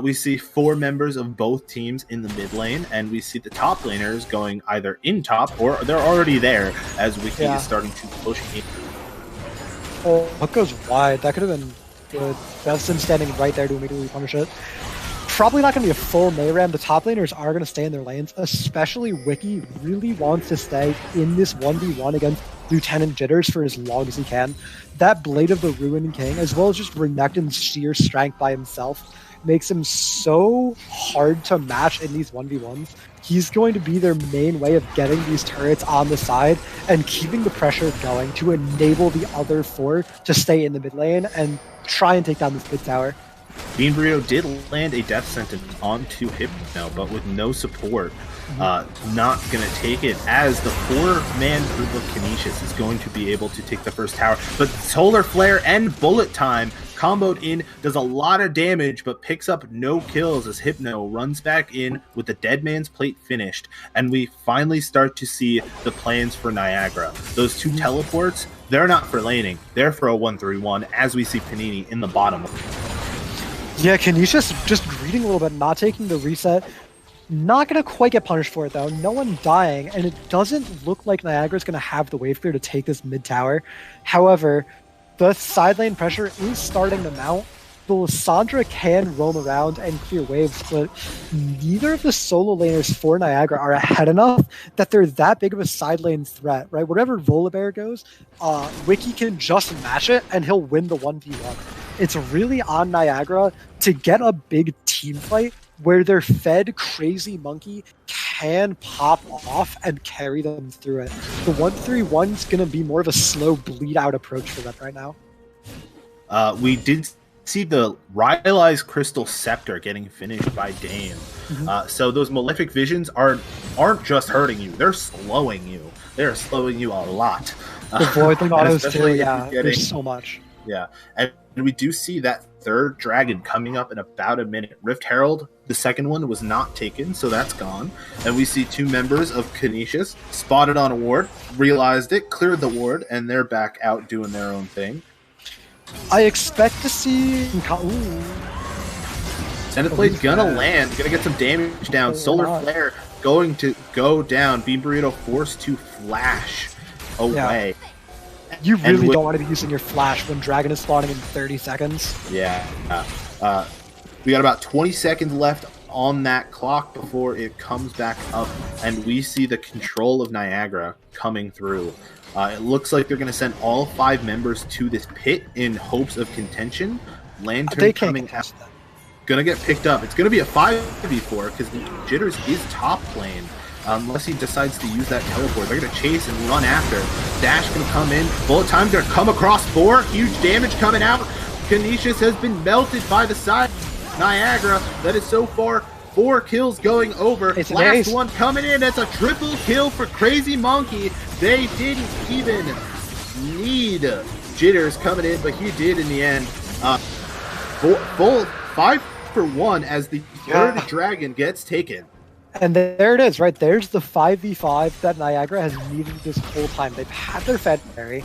We see 4 members of both teams in the mid lane, and we see the top laners going either in top or they're already there as Wiki is starting to push in. Oh, hook goes wide. That could have been good. Bevson standing right there to immediately punish it. Probably not going to be a full Mayram. The top laners are going to stay in their lanes, especially Wiki really wants to stay in this 1v1 against Lieutenant Jitters for as long as he can. That Blade of the Ruined King, as well as just Renekton's sheer strength by himself, makes him so hard to match in these 1v1s. He's going to be their main way of getting these turrets on the side and keeping the pressure going to enable the other 4 to stay in the mid lane and try and take down this mid tower. Bean Burrito did land a death sentence onto Hypno, but with no support. Not going to take it, as the 4-man group of Canisius is going to be able to take the first tower. But Solar Flare and Bullet Time comboed in, does a lot of damage, but picks up no kills as Hypno runs back in with the Dead Man's Plate finished. And we finally start to see the plans for Niagara. Those 2 teleports, they're not for laning. They're for a 1-3-1, as we see Panini in the bottom. Yeah, Canisius just greeting a little bit, not taking the reset. Not going to quite get punished for it, though. No one dying, and it doesn't look like Niagara's going to have the wave clear to take this mid tower. However, the side lane pressure is starting to mount. The Lissandra can roam around and clear waves, but neither of the solo laners for Niagara are ahead enough that they're that big of a side lane threat, right? Wherever Volibear goes, Wiki can just match it, and he'll win the 1v1. It's really on Niagara to get a big team fight where their fed Crazy Monkey can pop off and carry them through it. The 1-3-1 is going to be more of a slow bleed out approach for them right now. We did see the Rylai's Crystal Scepter getting finished by Dame. So those Malefic Visions aren't just hurting you, they're slowing you. They're slowing you a lot. The Voidling autos too, there's so much. Yeah, and we do see that 3rd dragon coming up in about a minute. Rift Herald, the 2nd one, was not taken, so that's gone. And we see 2 members of Canisius spotted on a ward, realized it, cleared the ward, and they're back out doing their own thing. I expect to see... Zenith Blade's gonna land, gonna get some damage down. Solar Flare going to go down. Bean Burrito forced to flash away. Yeah. You really don't want to be using your flash when Dragon is spawning in 30 seconds. Yeah. We got about 20 seconds left on that clock before it comes back up, and we see the control of Niagara coming through. It looks like they're going to send all 5 members to this pit in hopes of contention. Lantern coming out. Going to get picked up. It's going to be a 5v4 because Jitters is top lane. Unless he decides to use that teleport. They're going to chase and run after. Dash going to come in. Bullet time going to come across 4. Huge damage coming out. Canisius has been melted by the side. Niagara, that is so far 4 kills going over. Last one coming in. That's a triple kill for Crazy Monkey. They didn't even need Jitters coming in, but he did in the end. Full 5 for 1 as the 3rd dragon gets taken. And there it is, right? There's the 5v5 that Niagara has needed this whole time. They've had their Fed carry.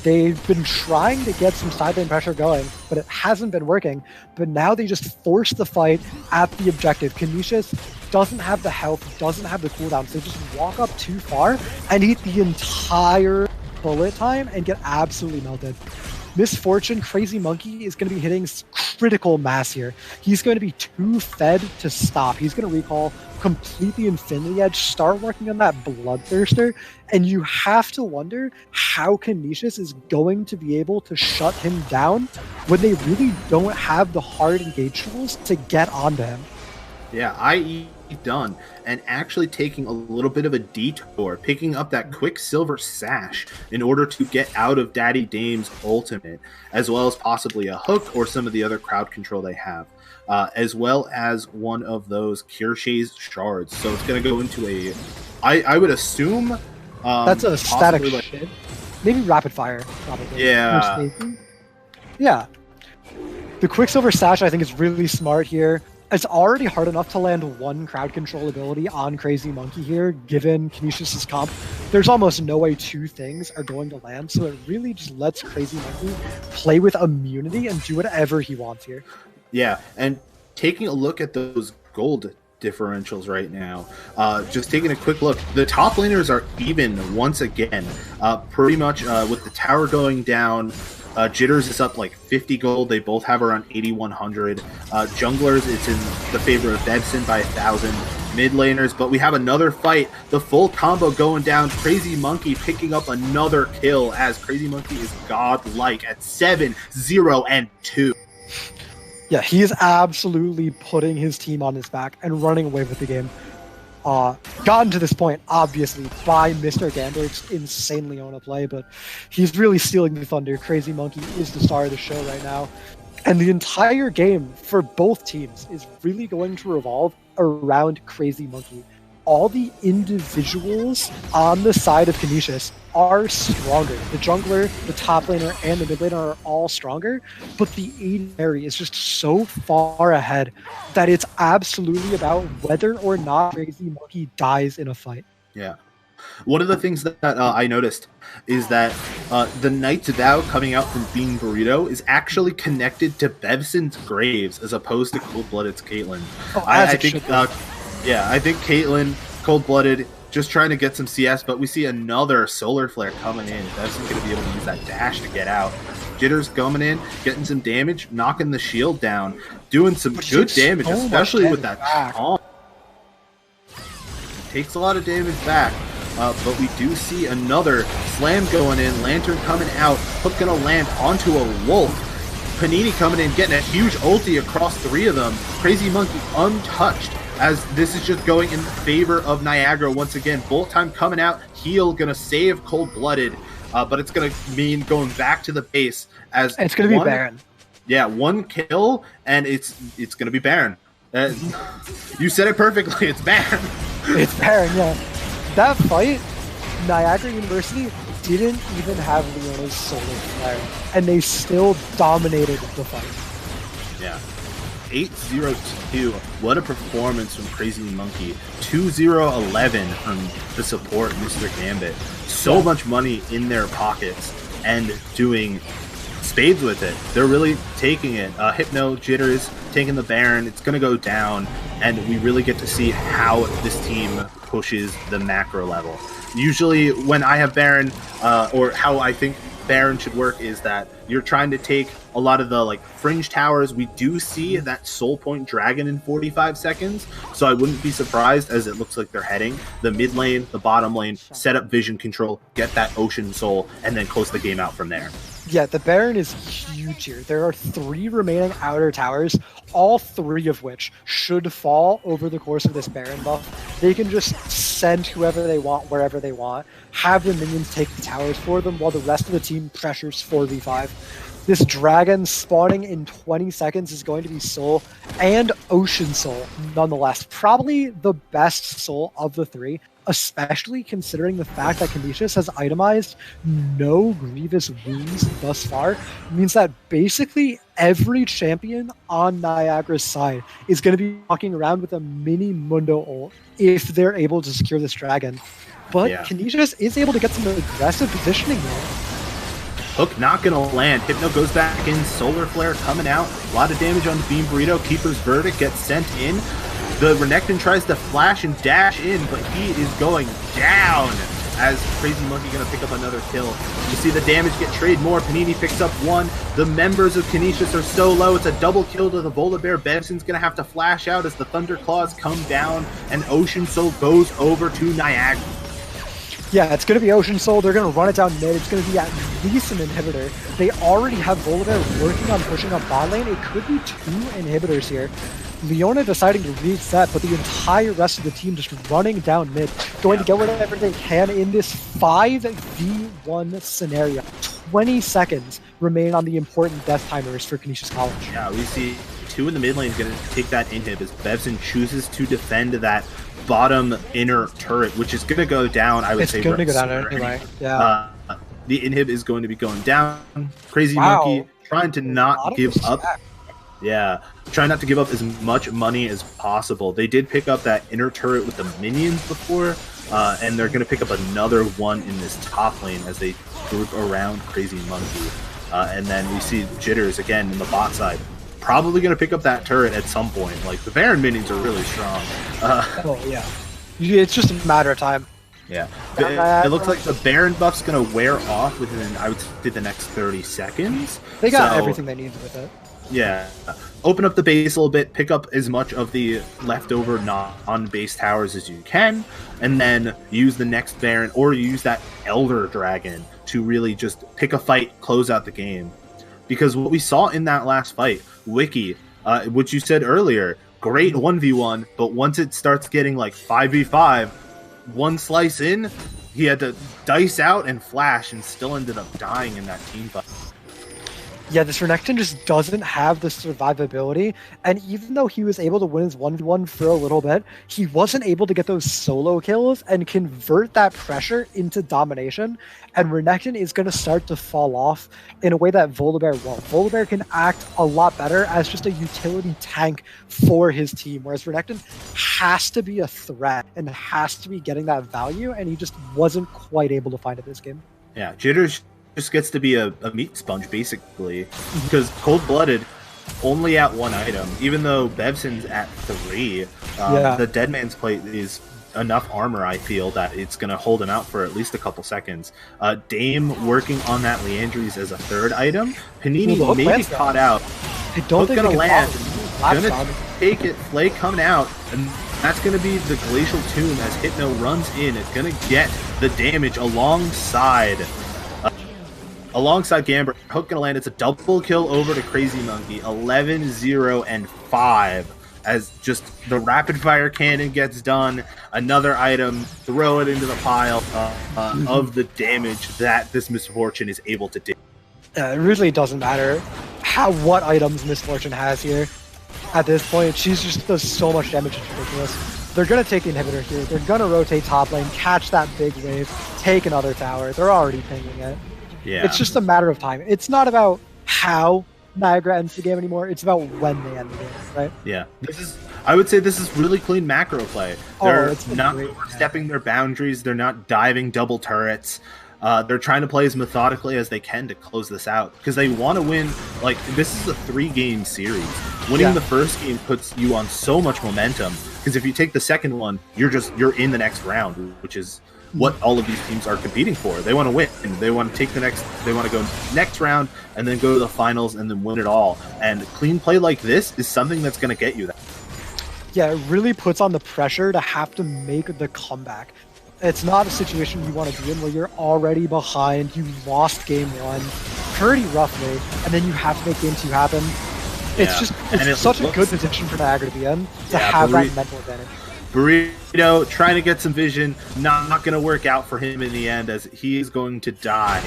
They've been trying to get some side lane pressure going, but it hasn't been working. But now they just force the fight at the objective. Canisius doesn't have the health, doesn't have the cooldowns. So they just walk up too far and eat the entire bullet time and get absolutely melted. Misfortune, Crazy Monkey is going to be hitting critical mass here. He's going to be too fed to stop. He's going to recall, complete the Infinity Edge, start working on that Bloodthirster, and you have to wonder how Canisius is going to be able to shut him down when they really don't have the hard engage tools to get onto him. Yeah, i.e. done, and actually taking a little bit of a detour, picking up that Quicksilver Sash in order to get out of Daddy Dame's ultimate, as well as possibly a hook or some of the other crowd control they have, as well as one of those Kirche's shards. So it's going to go into a, I would assume... that's a static shit. Maybe rapid fire, probably. Yeah. Yeah. The Quicksilver Sash, I think, is really smart here. It's already hard enough to land one crowd control ability on Crazy Monkey here, given Canisius' comp. There's almost no way two things are going to land, so it really just lets Crazy Monkey play with immunity and do whatever he wants here. Yeah, and taking a look at those gold differentials right now, just taking a quick look, the top laners are even once again, pretty much with the tower going down. Jitters is up like 50 gold. They both have around 8,100. Junglers, it's in the favor of Bebson by 1,000. Mid laners, but we have another fight. The full combo going down. Crazy Monkey picking up another kill as Crazy Monkey is godlike at 7-0-2. Yeah, he is absolutely putting his team on his back and running away with the game. Gotten to this point, obviously, by Mr. Gambert's insanely on a play, but he's really stealing the thunder. Crazy Monkey is the star of the show right now. And the entire game for both teams is really going to revolve around Crazy Monkey. All the individuals on the side of Canisius are stronger. The jungler, the top laner, and the mid laner are all stronger, but the AD carry is just so far ahead that it's absolutely about whether or not Crazy Monkey dies in a fight. Yeah. One of the things that I noticed is that the Knight's Vow coming out from Bean Burrito is actually connected to Bevson's Graves as opposed to Cold-Blooded's Caitlyn. Oh, I think I think Caitlyn, Cold-Blooded, just trying to get some CS, but we see another Solar Flare coming in. Bevson's going to be able to use that dash to get out. Jitters coming in, getting some damage, knocking the shield down, doing some good damage, especially with that taunt. Takes a lot of damage back, but we do see another slam going in, Lantern coming out, hook going to land onto a wolf. Panini coming in, getting a huge ulti across three of them. Crazy Monkey untouched, as this is just going in favor of Niagara once again. Bolt time coming out, heal gonna save Cold-Blooded, but it's gonna mean going back to the base as it's gonna be Baron. Yeah, one kill and it's gonna be Baron. You said it perfectly. It's Baron. It's Baron. Yeah, that fight, Niagara University didn't even have Leona's Solar Flare, and they still dominated the fight. Yeah. 8-0-2. What a performance from Crazy Monkey. 2-0-11 from the support, Mr. Gambit. So much money in their pockets and doing spades with it. They're really taking it. Hypno, Jitters, taking the Baron. It's going to go down, and we really get to see how this team pushes the macro level. Usually when I have Baron, or how I think Baron should work, is that you're trying to take a lot of the like fringe towers. We do see that Soul Point Dragon in 45 seconds, so I wouldn't be surprised, as it looks like they're heading the mid lane, the bottom lane, set up vision control, get that Ocean Soul, and then close the game out from there. Yeah, the Baron is huge here. There are 3 remaining outer towers, all 3 of which should fall over the course of this Baron buff. They can just send whoever they want, wherever they want, have the minions take the towers for them, while the rest of the team pressures 4v5. This Dragon spawning in 20 seconds is going to be Soul and Ocean Soul, nonetheless. Probably the best Soul of the 3. Especially considering the fact that Canisius has itemized no grievous wounds thus far, means that basically every champion on Niagara's side is going to be walking around with a mini Mundo ult if they're able to secure this dragon. But Canisius is able to get some aggressive positioning here. Hook not going to land. Hypno goes back in. Solar Flare coming out. A lot of damage on the Beam Burrito. Keeper's Verdict gets sent in. The Renekton tries to flash and dash in, but he is going down as Crazy Monkey going to pick up another kill. You see the damage get traded more. Panini picks up one. The members of Canisius are so low. It's a double kill to the Volibear. Bevson's going to have to flash out as the Thunderclaws come down, and Ocean Soul goes over to Niagara. Yeah, it's going to be Ocean Soul. They're going to run it down mid. It's going to be at least an inhibitor. They already have Volibear working on pushing up bot lane. It could be 2 inhibitors here. Leona deciding to reset, but the entire rest of the team just running down mid, going to get whatever they can in this 5v1 scenario. 20 seconds remain on the important death timers for Canisius College. Yeah, we see 2 in the mid lane is going to take that inhib as Bevson chooses to defend that bottom inner turret, which is going to go down, I would say. It's going to go down anyway, yeah. The inhib is going to be going down. Crazy Monkey trying to not give up. Yeah, try not to give up as much money as possible. They did pick up that inner turret with the minions before, and they're going to pick up another one in this top lane as they group around Crazy Monkey. And then we see Jitters again in the bot side. Probably going to pick up that turret at some point. Like, the Baron minions are really strong. Oh, yeah. It's just a matter of time. Yeah. It looks like the Baron buff's going to wear off within, I would say, the next 30 seconds. They got everything they need with it. Yeah. Open up the base a little bit, pick up as much of the leftover non-base towers as you can, and then use the next Baron or use that Elder Dragon to really just pick a fight, close out the game. Because what we saw in that last fight, Wiki, which you said earlier, great 1v1, but once it starts getting like 5v5, one slice in, he had to dice out and flash and still ended up dying in that team fight. Yeah, this Renekton just doesn't have the survivability, and even though he was able to win his 1v1 for a little bit, he wasn't able to get those solo kills and convert that pressure into domination, and Renekton is going to start to fall off in a way that Volibear won't. Volibear can act a lot better as just a utility tank for his team, whereas Renekton has to be a threat and has to be getting that value, and he just wasn't quite able to find it this game. Yeah, Jitters just gets to be a meat sponge, basically, because Cold-Blooded only at 1 item, even though Bevson's at 3. The Dead Man's Plate is enough armor, I feel, that it's going to hold him out for at least a couple seconds. Dame working on that Leandries as a 3rd item. Panini maybe caught out. I don't think going to land. Going to take it. Flay coming out, and that's going to be the Glacial Tomb as Hypno runs in. It's going to get the damage alongside Gambler. Hook gonna land. It's a double kill over to Crazy Monkey. 11, 0, and 5 as just the rapid fire cannon gets done. Another item, throw it into the pile of the damage that this Misfortune is able to do. It really doesn't matter what items Misfortune has here. At this point, she's just does so much damage, it's ridiculous. They're gonna take the inhibitor here. They're gonna rotate top lane, catch that big wave, take another tower. They're already pinging it. Yeah. It's just a matter of time. It's not about how Niagara ends the game anymore. It's about when they end the game, right? Yeah. I would say this is really clean macro play. They're not overstepping their boundaries. They're not diving double turrets. They're trying to play as methodically as they can to close this out because they want to win. Like, this is a 3-game series. Winning the first game puts you on so much momentum because if you take the second one, you're in the next round, which is what all of these teams are competing for. They want to win. They want to take they want to go next round and then go to the finals and then win it all. And clean play like this is something that's going to get you that. Yeah, it really puts on the pressure to have to make the comeback. It's not a situation you want to be in where you're already behind, you lost game 1 pretty roughly, and then you have to make game 2 happen. It's such a good position for Niagara to be in to have that mental advantage. Burrito trying to get some vision, not going to work out for him in the end as he is going to die.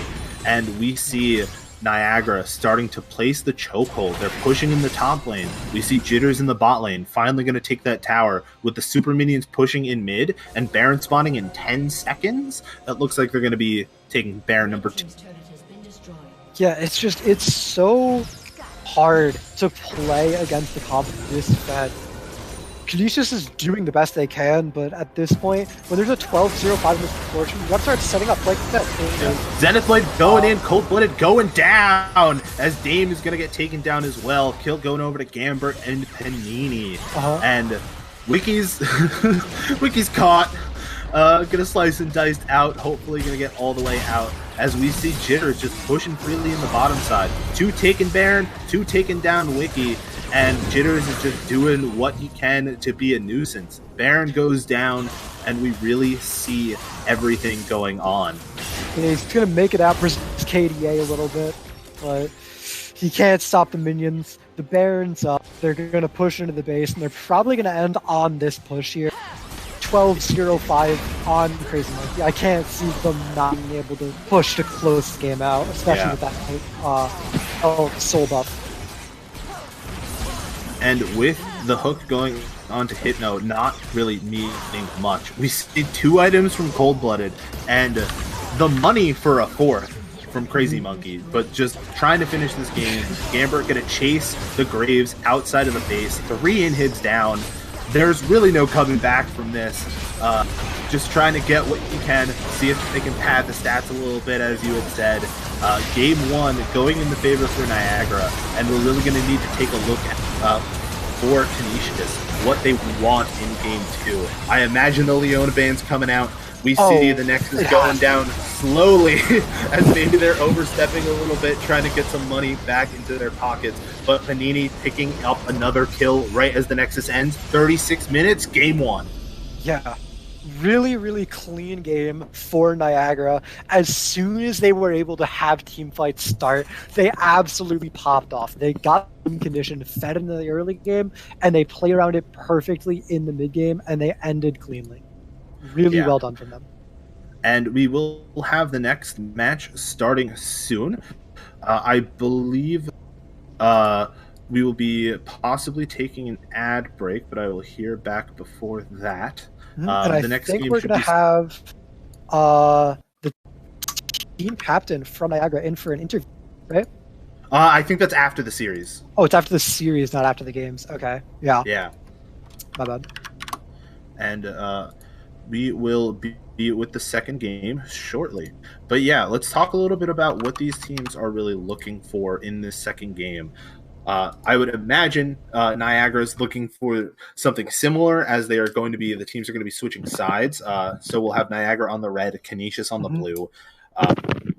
And we see Niagara starting to place the chokehold. They're pushing in the top lane. We see Jitters in the bot lane, finally going to take that tower with the super minions pushing in mid and Baron spawning in 10 seconds. That looks like they're going to be taking Baron number 2. Yeah, it's so hard to play against the comp this bad. Canisius is doing the best they can, but at this point, when there's a 12-0-5 misfortune, you gotta start setting up like that. Zenith Blade going in, Cold-Blooded going down, as Dame is gonna get taken down as well. Kill going over to Gambert and Panini. And Wiki's Wiki's caught. Gonna slice and diced out, hopefully gonna get all the way out, as we see Jitters just pushing freely in the bottom side. 2 taken Baron, 2 taken down Wiki, and Jitters is just doing what he can to be a nuisance. Baron goes down, and we really see everything going on. Yeah, he's gonna make it out for his KDA a little bit, but he can't stop the minions. The Baron's up, they're gonna push into the base, and they're probably gonna end on this push here. 12-0-5 on Crazy Monkey. I can't see them not being able to push to close the game out, especially with that soul buff. And with the hook going on to Hypno not really meaning much, we see 2 items from Cold-Blooded and the money for a 4th from Crazy Monkey, but just trying to finish this game. Gambert gonna chase the Graves outside of the base, 3 inhibs down. There's really no coming back from this. Just trying to get what you can, see if they can pad the stats a little bit, as you had said. Game 1 going in the favor for Niagara, and we're really going to need to take a look at for Canisius what they want in Game 2. I imagine the Leona band's coming out. We see the Nexus going down slowly as maybe they're overstepping a little bit, trying to get some money back into their pockets. But Panini picking up another kill right as the Nexus ends. 36 minutes, Game 1. Yeah. Really, really clean game for Niagara. As soon as they were able to have team fights start, they absolutely popped off. They got in condition, fed in the early game, and they play around it perfectly in the mid game, and they ended cleanly. Really well done from them. And we will have the next match starting soon. I believe we will be possibly taking an ad break, but I will hear back before that. And I think we're going to have the team captain from Niagara in for an interview, right? I think that's after the series. Oh, it's after the series, not after the games. Okay. Yeah. Yeah. My bad. And we will be with the second game shortly. But yeah, let's talk a little bit about what these teams are really looking for in this second game. I would imagine Niagara's looking for something similar, as they are going to be, the teams are going to be switching sides. So we'll have Niagara on the red, Canisius on the blue.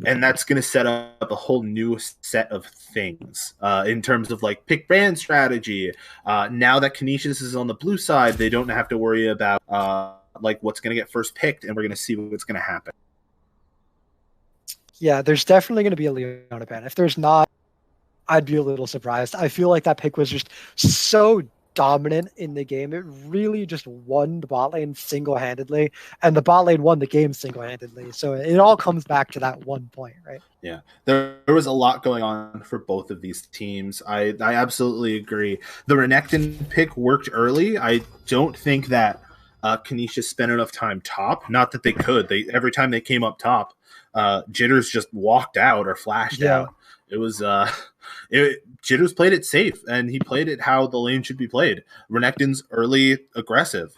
And that's going to set up a whole new set of things in terms of like pick brand strategy. Now that Canisius is on the blue side, they don't have to worry about like what's going to get first picked, and we're going to see what's going to happen. Yeah, there's definitely going to be a Leona ban. If there's not, I'd be a little surprised. I feel like that pick was just so dominant in the game. It really just won the bot lane single-handedly, and the bot lane won the game single-handedly. So it all comes back to that one point, right? Yeah, there was a lot going on for both of these teams. I absolutely agree. The Renekton pick worked early. I don't think that Canisius spent enough time top. Not that they could. Every time they came up top, Jitters just walked out or flashed out. It was Jitters played it safe, and he played it how the lane should be played. Renekton's early aggressive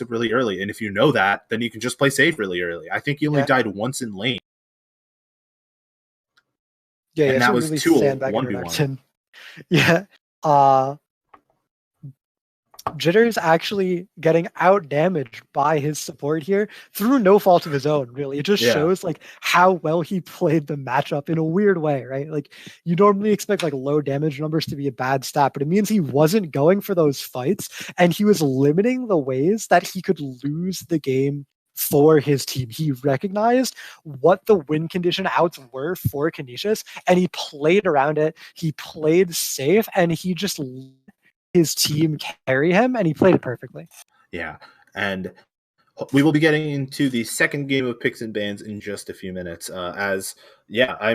really early, and if you know that, then you can just play safe really early. I think he only died once in lane. Yeah, and that was really 2-1v1. Yeah. Jitters actually getting out damaged by his support here through no fault of his own, really. It just shows like how well he played the matchup in a weird way, right? Like you normally expect like low damage numbers to be a bad stat, but it means he wasn't going for those fights, and he was limiting the ways that he could lose the game for his team. He recognized what the win condition outs were for Canisius, and he played around it. He played safe, and he just his team carry him, and he played it perfectly. Yeah, and we will be getting into the second game of picks and bans in just a few minutes. I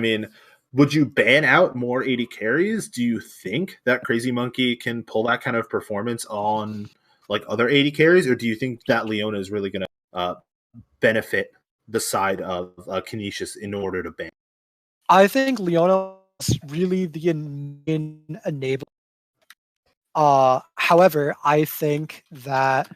mean, would you ban out more 80 carries? Do you think that Crazy Monkey can pull that kind of performance on like other 80 carries, or do you think that Leona is really going to benefit the side of Canisius in order to ban? I think Leona really the main enabler. However, I think that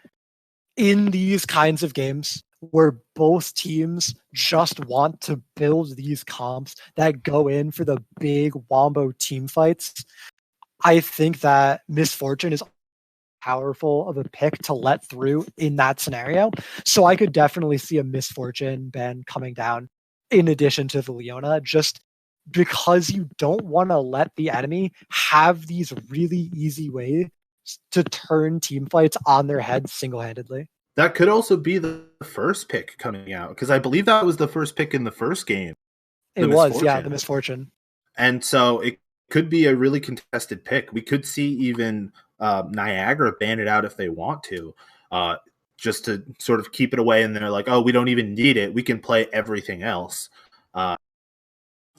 in these kinds of games where both teams just want to build these comps that go in for the big wombo team fights, I think that Misfortune is powerful of a pick to let through in that scenario. So I could definitely see a Misfortune ban coming down in addition to the Leona, just because you don't want to let the enemy have these really easy ways to turn team fights on their heads single-handedly. That could also be the first pick coming out, because I believe that was the first pick in the first game. It was, yeah, the Misfortune. And so it could be a really contested pick. We could see even Niagara ban it out if they want to, just to sort of keep it away. And they're like, oh, we don't even need it. We can play everything else.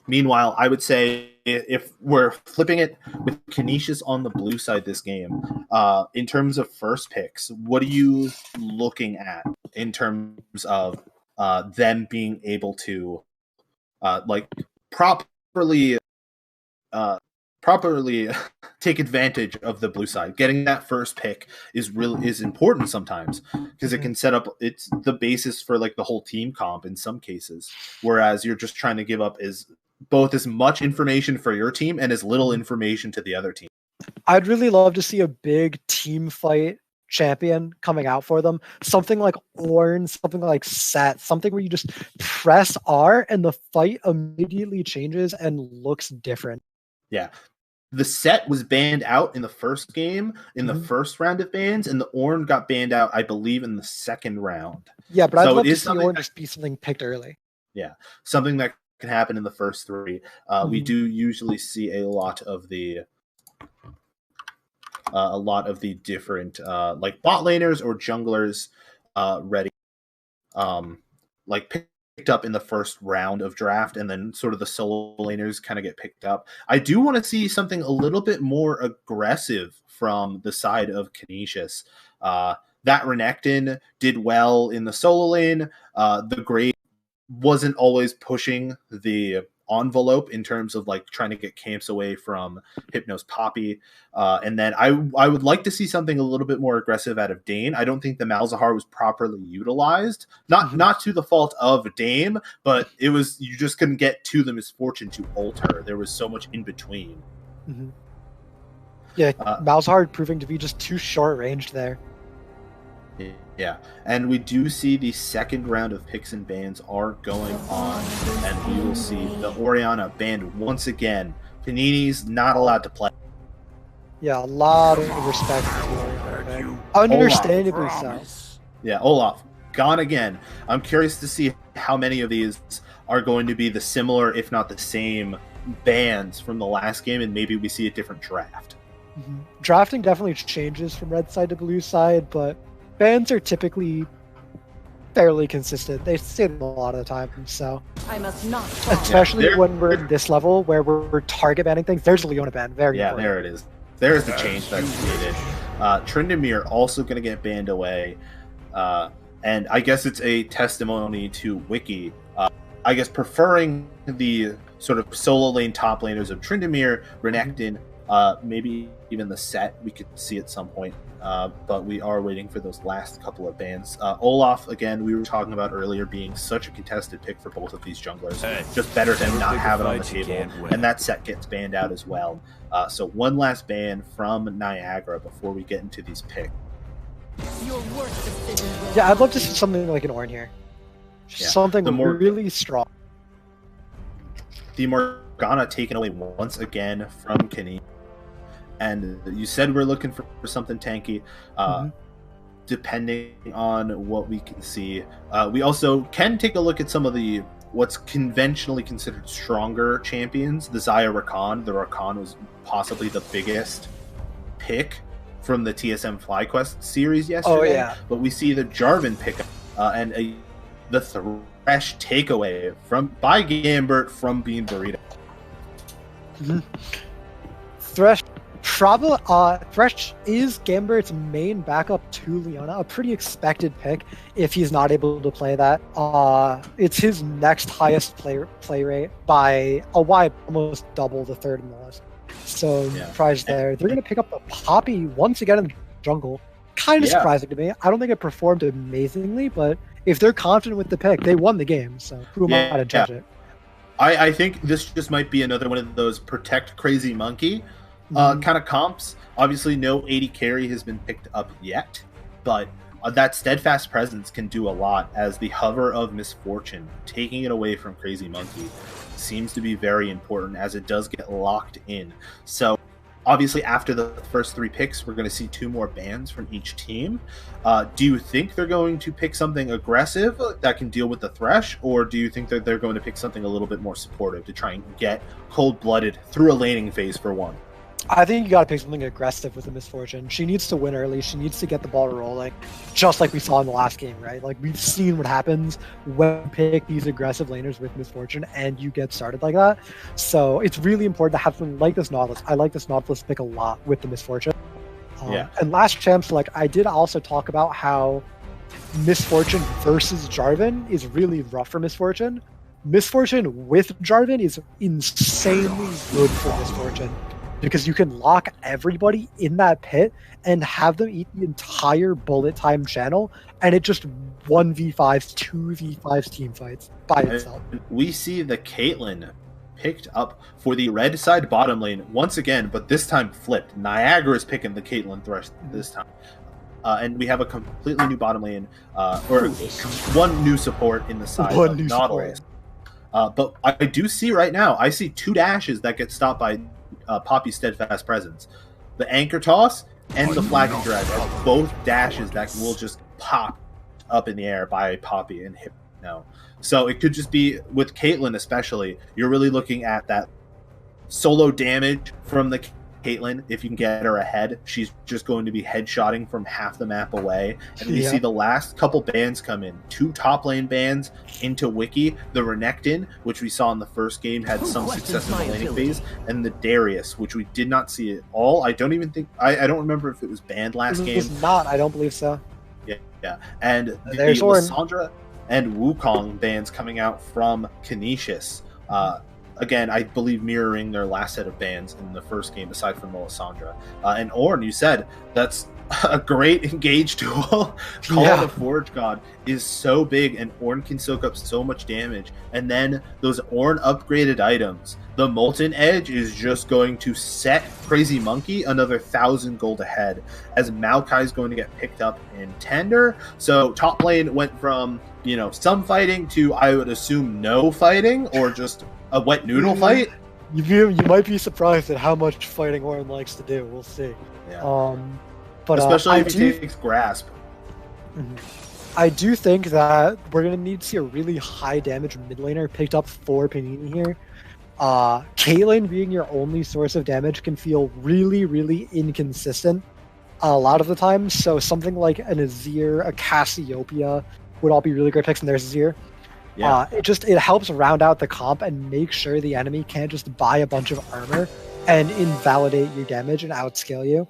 Meanwhile, I would say if we're flipping it with Canisius on the blue side this game, in terms of first picks, what are you looking at in terms of them being able to properly take advantage of the blue side? Getting that first pick is important sometimes, because it can set up, it's the basis for like the whole team comp in some cases, whereas you're just trying to give up both as much information for your team and as little information to the other team. I'd really love to see a big team fight champion coming out for them. Something like Ornn, something like Set, something where you just press R and the fight immediately changes and looks different. Yeah. The Set was banned out in the first game, in the first round of bans, and the Ornn got banned out, I believe, in the second round. Yeah, but I'd love to see Ornn just be something picked early. Yeah, something that can happen in the first three. We do usually see a lot of the different like bot laners or junglers ready, like picked up in the first round of draft, and then sort of the solo laners kind of get picked up. I do want to see something a little bit more aggressive from the side of Canisius. That Renekton did well in the solo lane. The Great wasn't always pushing the envelope in terms of like trying to get camps away from Hypno's Poppy. And then I would like to see something a little bit more aggressive out of Dane. I don't think the Malzahar was properly utilized. Not to the fault of Dame, but it was, you just couldn't get to the Misfortune to ult her. There was so much in between. Yeah, Malzahar proving to be just too short ranged there. Yeah, and we do see the second round of picks and bans are going on, and we will see the Orianna banned once again. Panini's not allowed to play. Yeah, a lot of respect for Orianna. Understandably so. Yeah, Olaf, gone again. I'm curious to see how many of these are going to be the similar, if not the same, bans from the last game, and maybe we see a different draft. Drafting definitely changes from red side to blue side, but bans are typically fairly consistent. They stay them a lot of the time, so I must not. Especially when we're at this level where we're target banning things. There's a Leona ban. Very important. There it is. There's the change that's needed. Tryndamere also going to get banned away, and I guess it's a testimony to Wiki. I guess preferring the sort of solo lane top laners of Tryndamere, Renekton, maybe even the Set we could see at some point. But we are waiting for those last couple of bans. Olaf, again, we were talking about earlier, being such a contested pick for both of these junglers. Just better to not have it on the table. And that Set gets banned out as well. So one last ban from Niagara before we get into these picks. Yeah, I'd love to see something like an Ornn here. Something really strong. The Morgana taken away once again from Kenny. And you said we're looking for something tanky. Depending on what we can see, we also can take a look at some of the what's conventionally considered stronger champions. The Xayah Rakan. The Rakan was possibly the biggest pick from the TSM FlyQuest series yesterday. Oh yeah. But we see the Jarvan pick up and the Thresh takeaway by Gambert from Bean Burrito. Thresh Thresh is Gambert's main backup to Leona, a pretty expected pick if he's not able to play that. It's his next highest play rate by a wide, almost double the third in the list. So surprised there. They're going to pick up the Poppy once again in the jungle. Kind of surprising to me. I don't think it performed amazingly, but if they're confident with the pick, they won the game. So who am I to judge it? I think this just might be another one of those protect Crazy Monkey kind of comps. Obviously, no 80 carry has been picked up yet, but that steadfast presence can do a lot, as the hover of misfortune, taking it away from Crazy Monkey, seems to be very important, as it does get locked in. So obviously, after the first 3 picks, we're going to see 2 more bans from each team. Do you think they're going to pick something aggressive that can deal with the Thresh, or do you think that they're going to pick something a little bit more supportive to try and get cold-blooded through a laning phase for one? I think you got to pick something aggressive with the Misfortune. She needs to win early. She needs to get the ball rolling, just like we saw in the last game, right? Like, we've seen what happens when you pick these aggressive laners with Misfortune and you get started like that. So it's really important to have something like this Nautilus. I like this Nautilus pick a lot with the Misfortune. And last champs, like, I did also talk about how Misfortune versus Jarvan is really rough for Misfortune. Misfortune with Jarvan is insanely good for Misfortune, because you can lock everybody in that pit and have them eat the entire bullet time channel, and it just 1v5s, 2v5s team fights by itself. We see the Caitlyn picked up for the red side bottom lane once again, but this time flipped. Niagara is picking the Caitlyn Thresh this time. And we have a completely new bottom lane, or one new support in the side of Nautilus. But I do see right now, I see 2 dashes that get stopped by Poppy's steadfast presence. The anchor toss and the flag and drag are both dashes that will just pop up in the air by Poppy and hit now. So it could just be, with Caitlyn especially, you're really looking at that solo damage from the Caitlyn. If you can get her ahead, she's just going to be headshotting from half the map away. And we see the last couple bans come in. 2 top lane bans into Wiki. The Renekton, which we saw in the first game, had some success in the laning phase. And the Darius, which we did not see at all. I don't even think... I don't remember if it was banned last game. It was not. I don't believe so. Yeah. And the Lissandra and Wukong bans coming out from Canisius. Again, I believe mirroring their last set of bans in the first game, aside from Melisandre. And Ornn, you said, that's a great engage tool. Call of the Forge God is so big, and Ornn can soak up so much damage. And then those Ornn upgraded items, the Molten Edge is just going to set Crazy Monkey another 1,000 gold ahead, as Maokai is going to get picked up in Tender. So top lane went from, some fighting to, I would assume, no fighting, or just a wet noodle fight. You might be surprised at how much fighting Ornn likes to do. We'll see. But especially if he takes grasp. I do think that we're gonna need to see a really high damage mid laner picked up for Panini here. Caitlyn being your only source of damage can feel really, really inconsistent a lot of the time. So something like an Azir, a Cassiopeia would all be really great picks, and there's Azir. It helps round out the comp and make sure the enemy can't just buy a bunch of armor and invalidate your damage and outscale you.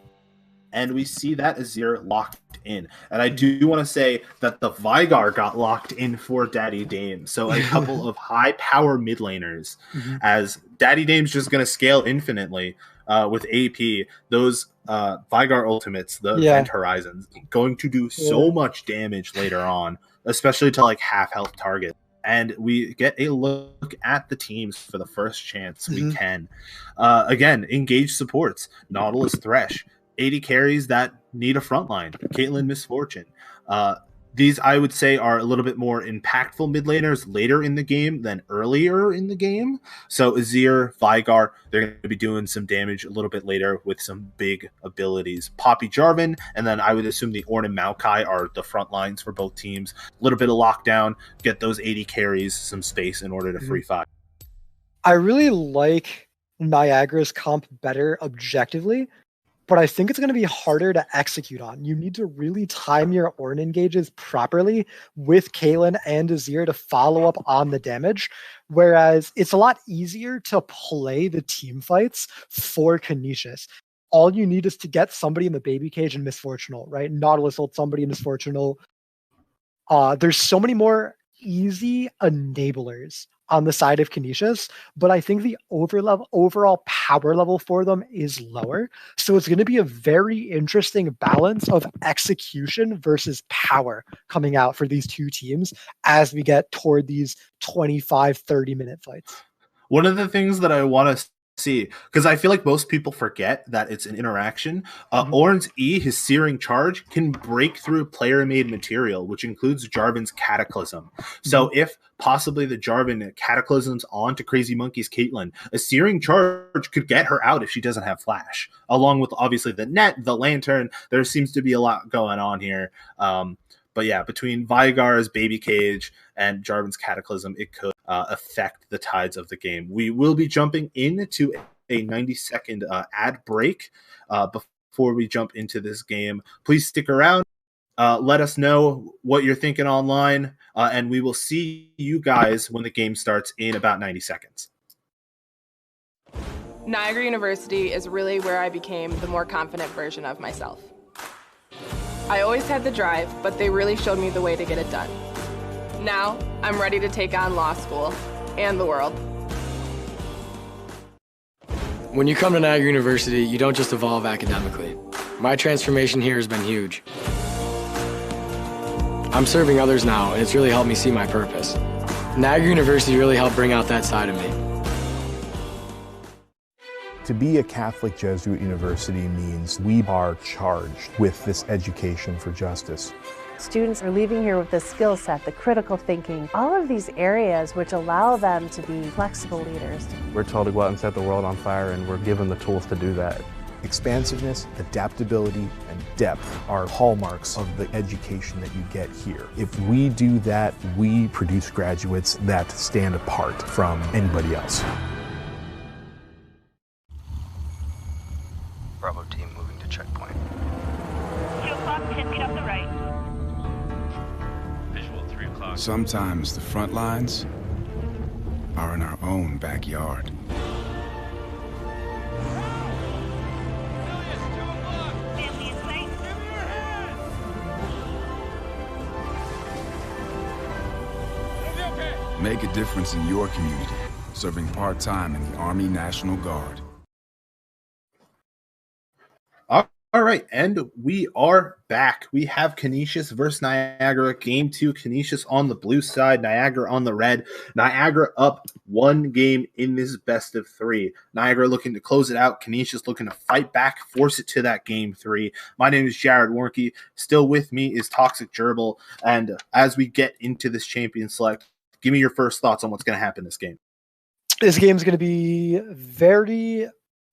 And we see that Azir locked in. And I do want to say that the Veigar got locked in for Daddy Dame. So a couple of high power mid laners, as Daddy Dame's just going to scale infinitely with AP. Those Veigar ultimates, the Event Horizons, going to do so much damage later on, especially to like half health targets. And we get a look at the teams for the first chance we can. Again, engage supports. Nautilus Thresh. 80 carries that need a frontline. Caitlyn Misfortune. These, I would say, are a little bit more impactful mid laners later in the game than earlier in the game. So Azir, Veigar, they're going to be doing some damage a little bit later with some big abilities. Poppy, Jarvan, and then I would assume the Ornn and Maokai are the front lines for both teams. A little bit of lockdown, get those 80 carries some space in order to free fight. I really like Niagara's comp better objectively, but I think it's going to be harder to execute on. You need to really time your Ornn engages properly with Caitlyn and Azir to follow up on the damage, whereas it's a lot easier to play the team fights for Canisius. all you need is to get somebody in the baby cage and misfortunal, right? Nautilus ult somebody in misfortunal. There's so many more easy enablers on the side of Canisius, but I think the overall power level for them is lower. So it's going to be a very interesting balance of execution versus power coming out for these two teams as we get toward these 25, 30-minute fights. One of the things that I want to see, because I feel like most people forget that it's an interaction. Orin's E, his Searing Charge, can break through player-made material, which includes Jarvan's Cataclysm. So if possibly the Jarvan Cataclysms onto Crazy Monkey's Caitlyn, a Searing Charge could get her out if she doesn't have Flash. Along with, obviously, the net, the Lantern, there seems to be a lot going on here. But yeah, between Veigar's Baby Cage and Jarvan's Cataclysm, it could affect the tides of the game. We will be jumping into a 90-second ad break before we jump into this game. Please stick around. Let us know what you're thinking online, and we will see you guys when the game starts in about 90 seconds. Niagara University is really where I became the more confident version of myself. I always had the drive, but they really showed me the way to get it done. Now, I'm ready to take on law school and the world. When you come to Niagara University, you don't just evolve academically. My transformation here has been huge. I'm serving others now, and it's really helped me see my purpose. Niagara University really helped bring out that side of me. To be a Catholic Jesuit university means we are charged with this education for justice. Students are leaving here with the skill set, the critical thinking, all of these areas which allow them to be flexible leaders. We're told to go out and set the world on fire, and we're given the tools to do that. Expansiveness, adaptability, and depth are hallmarks of the education that you get here. If we do that, we produce graduates that stand apart from anybody else. Bravo team moving to checkpoint. 2 o'clock, 10 feet up the right. Visual 3 o'clock. Sometimes the front lines are in our own backyard. Family in sight. Make a difference in your community, serving part-time in the Army National Guard. All right, and we are back. We have Canisius versus Niagara. Game 2, Canisius on the blue side, Niagara on the red. Niagara up 1 game in this best of 3. Niagara looking to close it out. Canisius looking to fight back, force it to that game 3. My name is Jared Warnke. Still with me is Toxic Gerbil. And as we get into this champion select, give me your first thoughts on what's going to happen this game. This game's going to be very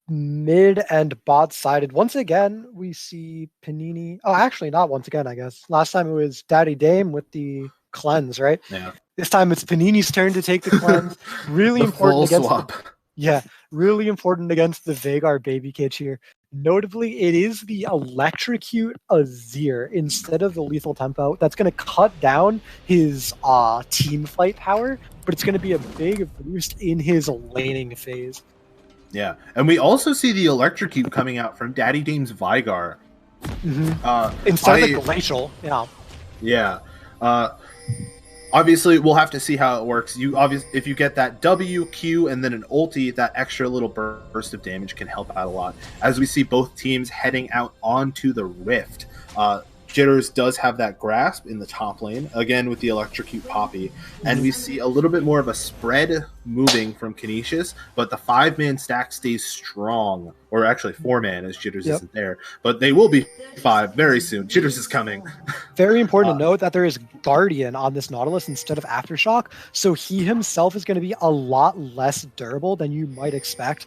mid and bot sided. Once again, we see Panini. Oh, actually, not once again, I guess. Last time it was Daddy Dame with the cleanse, right? Yeah. This time it's Panini's turn to take the cleanse. Really The important full against swap. really important against the Veigar baby cage here. Notably, it is the Electrocute Azir instead of the Lethal Tempo. That's going to cut down his team fight power, but it's going to be a big boost in his laning phase. Yeah, and we also see the Electrocute coming out from Daddy Dame's Veigar. Instead of the Glacial, Yeah. Obviously, we'll have to see how it works. If you get that W, Q, and then an ulti, that extra little burst of damage can help out a lot. As we see both teams heading out onto the Rift. Jitters does have that grasp in the top lane, again with the Electrocute Poppy. And we see a little bit more of a spread moving from Canisius, but the 5-man stack stays strong. Or actually 4-man, as Jitters isn't there. But they will be 5 very soon. Jitters is coming. Very important to note that there is Guardian on this Nautilus instead of Aftershock, so he himself is going to be a lot less durable than you might expect.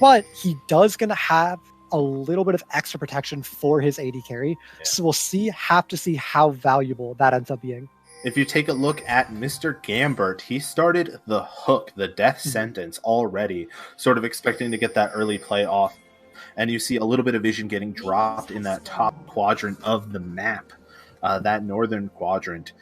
But he does going to have a little bit of extra protection for his AD carry. So we'll have to see how valuable that ends up being. If you take a look at Mr. Gambert, he started the hook, the death sentence already, sort of expecting to get that early play off. And you see a little bit of vision getting dropped in that top quadrant of the map, that northern quadrant,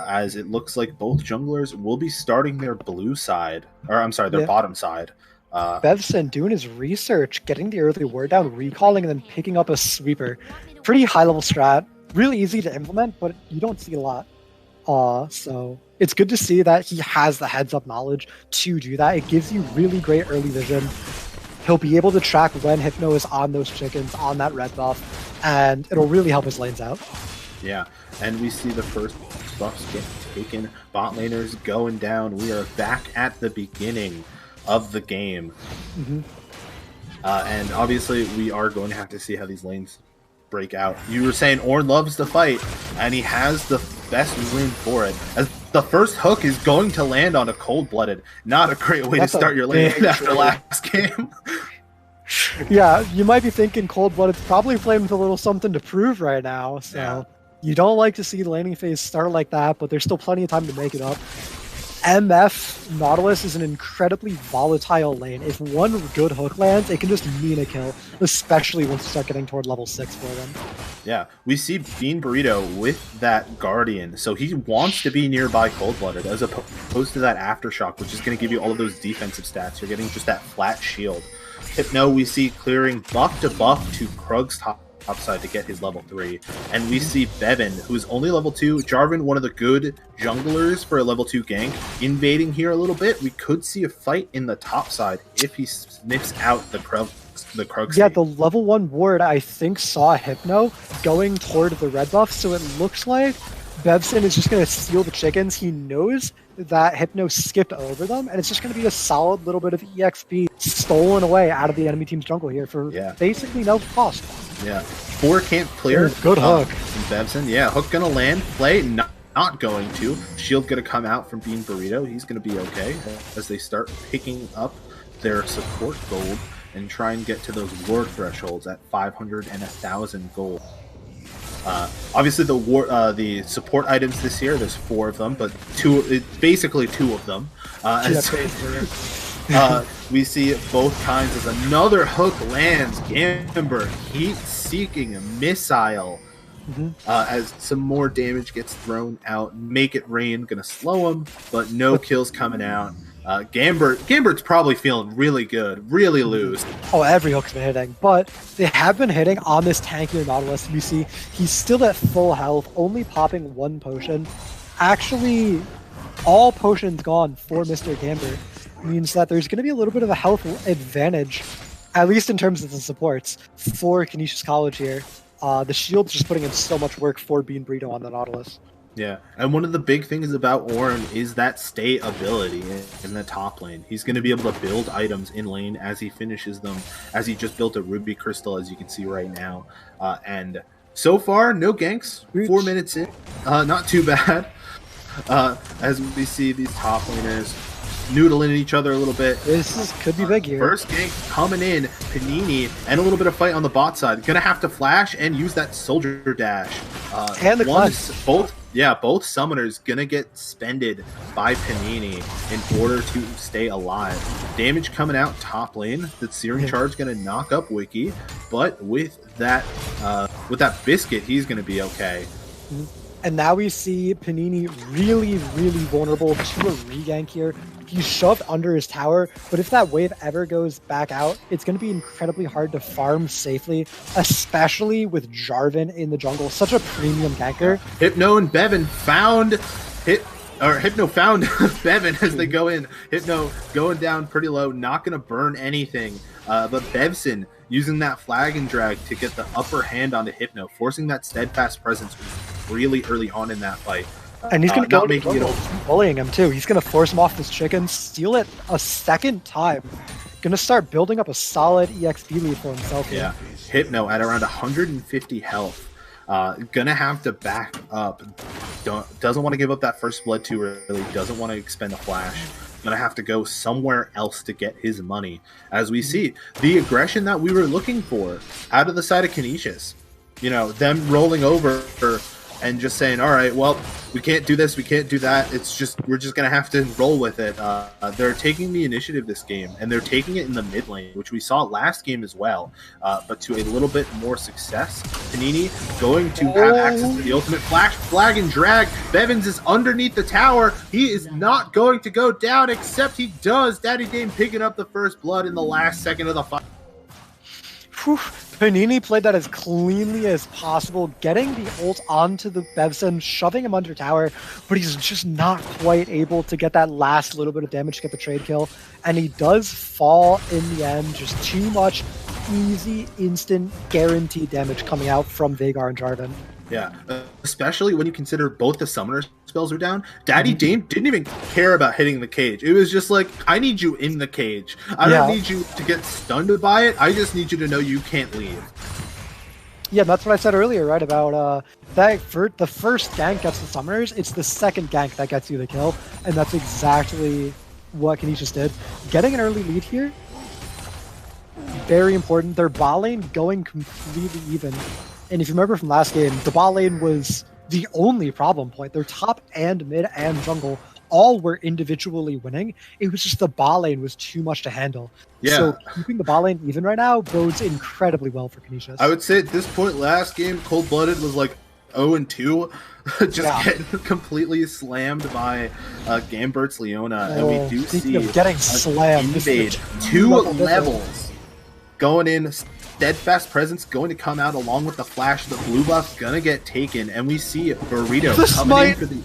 as it looks like both junglers will be starting their blue side, or I'm sorry, their bottom side. Bevson doing his research, getting the early word down, recalling, and then picking up a sweeper. Pretty high-level strat. Really easy to implement, but you don't see a lot. So it's good to see that he has the heads-up knowledge to do that. It gives you really great early vision. He'll be able to track when Hypno is on those chickens, on that red buff, and it'll really help his lanes out. Yeah, and we see the first buffs get taken. Bot laners going down. We are back at the beginning of the game. And obviously we are going to have to see how these lanes break out. You were saying Ornn loves to fight, and he has the best win for it, as the first hook is going to land on a cold-blooded. Not a great way to start your lane after last game. Yeah, you might be thinking cold-blooded's probably playing with a little something to prove right now, so you don't like to see the laning phase start like that, but there's still plenty of time to make it up. MF Nautilus is an incredibly volatile lane. If one good hook lands, it can just mean a kill, especially once you start getting toward level 6 for them. Yeah, we see Bean Burrito with that Guardian, so he wants to be nearby Cold-Blooded, as opposed to that Aftershock, which is going to give you all of those defensive stats. You're getting just that flat shield. Hypno, we see clearing buff to Krug's top side to get his level 3, and we see Bevan, who's only level 2. Jarvan, one of the good junglers for a level 2 gank, invading here a little bit. We could see a fight in the top side if he sniffs out the Krug. Yeah, the level 1 ward I think saw Hypno going toward the red buff, so it looks like Bevson is just going to steal the chickens. He knows that Hypno skipped over them, and it's just going to be a solid little bit of EXP stolen away out of the enemy team's jungle here for basically no cost. Yeah, 4 can't clear. Good hook. Bevson, yeah, hook gonna land. Play not going to. Shield gonna come out from Bean Burrito. He's gonna be okay as they start picking up their support gold and try and get to those ward thresholds at 500 and 1,000 gold. Obviously, the support items this year, there's 4 of them, but basically 2 of them. We see both kinds as another hook lands. Gamber heat-seeking missile as some more damage gets thrown out. Make it rain, gonna slow him, but no kills coming out. Gambert's probably feeling really good, really loose. Oh, every hook's been hitting, but they have been hitting on this tankier Nautilus. We see he's still at full health, only popping 1 potion. Actually, all potions gone for Mr. Gamber. Means that there's going to be a little bit of a health advantage, at least in terms of the supports, for Canisius College here. The shield's just putting in so much work for Bean Burrito on the Nautilus. Yeah, and one of the big things about Ornn is that stay ability in the top lane. He's going to be able to build items in lane as he finishes them, as he just built a Ruby Crystal, as you can see right now. And so far, no ganks, 4 minutes in, not too bad. As we see these top laners noodling each other a little bit. Could be big here. First gank coming in, Panini, and a little bit of fight on the bot side. Gonna have to flash and use that soldier dash. And the clutch. Both summoners gonna get spended by Panini in order to stay alive. Damage coming out top lane. The Searing Charge gonna knock up Wiki, but with that biscuit, he's gonna be okay. And now we see Panini really, really vulnerable to a regank here. He's shoved under his tower, but if that wave ever goes back out, it's going to be incredibly hard to farm safely, especially with Jarvan in the jungle, such a premium ganker. Hypno and Bevan Hypno found Bevan as they go in. Hypno going down pretty low, not going to burn anything. But Bevson using that flag and drag to get the upper hand onto Hypno, forcing that steadfast presence really early on in that fight. And he's going to go making it bullying him too. He's going to force him off this chicken, steal it a second time. Going to start building up a solid EXP lead for himself here. Yeah, Hypno at around 150 health. Gonna have to back up. Doesn't want to give up that first blood too early. Doesn't want to expend a flash. Gonna have to go somewhere else to get his money. As we see the aggression that we were looking for out of the side of Canisius. You know, them rolling over and just saying, all right, well, we can't do this, we can't do that. We're just gonna have to roll with it. They're taking the initiative this game, and they're taking it in the mid lane, which we saw last game as well, but to a little bit more success. Panini going to have access to the ultimate flash, flag, and drag. Bevins is underneath the tower. He is not going to go down, except he does. Daddy Dame picking up the first blood in the last second of the fight. Panini played that as cleanly as possible, getting the ult onto the Bevson, shoving him under tower, but he's just not quite able to get that last little bit of damage to get the trade kill, and he does fall in the end. Just too much easy, instant, guaranteed damage coming out from Veigar and Jarvan. Yeah, especially when you consider both the summoner spells were down. Daddy Dame didn't even care about hitting the cage. It was just like, I need you in the cage. I don't need you to get stunned by it. I just need you to know you can't leave. Yeah, that's what I said earlier, right? About the first gank gets the summoners. It's the second gank that gets you the kill, and that's exactly what Canisius did. Getting an early lead here, very important. Their bot lane going completely even. And if you remember from last game, the bot lane was the only problem point. Their top and mid and jungle all were individually winning. It was just the bot lane was too much to handle. Yeah. So keeping the bot lane even right now bodes incredibly well for Canisius. I would say at this point last game, Cold Blooded was like 0-2, just getting completely slammed by Gambert's Leona. And we do see getting slammed. Invade 2 levels going in. Steadfast Presence going to come out along with the flash. The blue buff gonna get taken, and we see Burrito coming in for the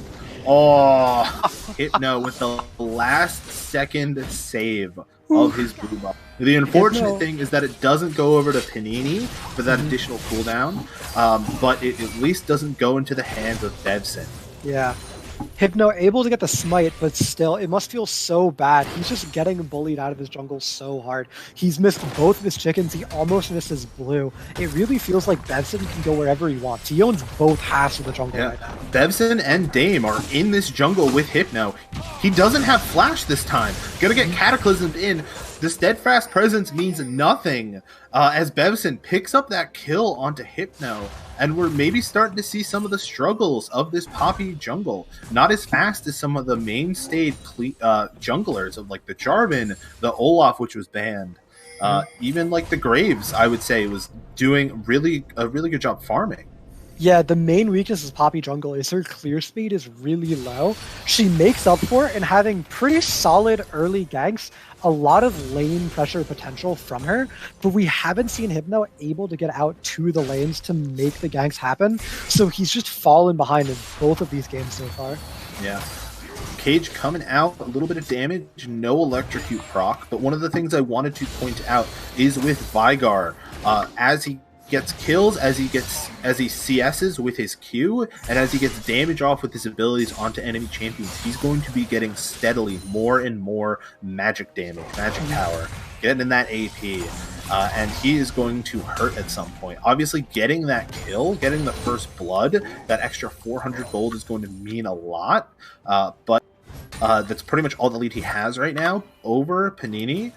Hypno with the last second save of his blue buff. The unfortunate thing is that it doesn't go over to Panini for that additional cooldown, but it at least doesn't go into the hands of Bevson. Yeah. Hypno able to get the smite, but still, it must feel so bad. He's just getting bullied out of his jungle so hard. He's missed both of his chickens. He almost missed his blue. It really feels like Bevson can go wherever he wants. He owns both halves of the jungle right now. Bevson and Dame are in this jungle with Hypno. He doesn't have flash this time. Gonna get cataclysmed in. The Steadfast Presence means nothing as Bevson picks up that kill onto Hypno, and we're maybe starting to see some of the struggles of this Poppy jungle. Not as fast as some of the mainstay junglers of like the Jarvan, the Olaf, which was banned. Even like the Graves, I would say, was doing a really good job farming. Yeah, the main weakness is Poppy jungle is her clear speed is really low. She makes up for it in having pretty solid early ganks, a lot of lane pressure potential from her, but we haven't seen Hypno able to get out to the lanes to make the ganks happen, so he's just fallen behind in both of these games so far. Yeah. Cage coming out, a little bit of damage, no electrocute proc, but one of the things I wanted to point out is with Veigar, as he gets kills, as he CS's with his Q, and as he gets damage off with his abilities onto enemy champions, he's going to be getting steadily more and more magic damage, magic power, getting in that AP, and he is going to hurt at some point. Obviously, getting that kill, getting the first blood, that extra 400 gold is going to mean a lot, but that's pretty much all the lead he has right now over Panini.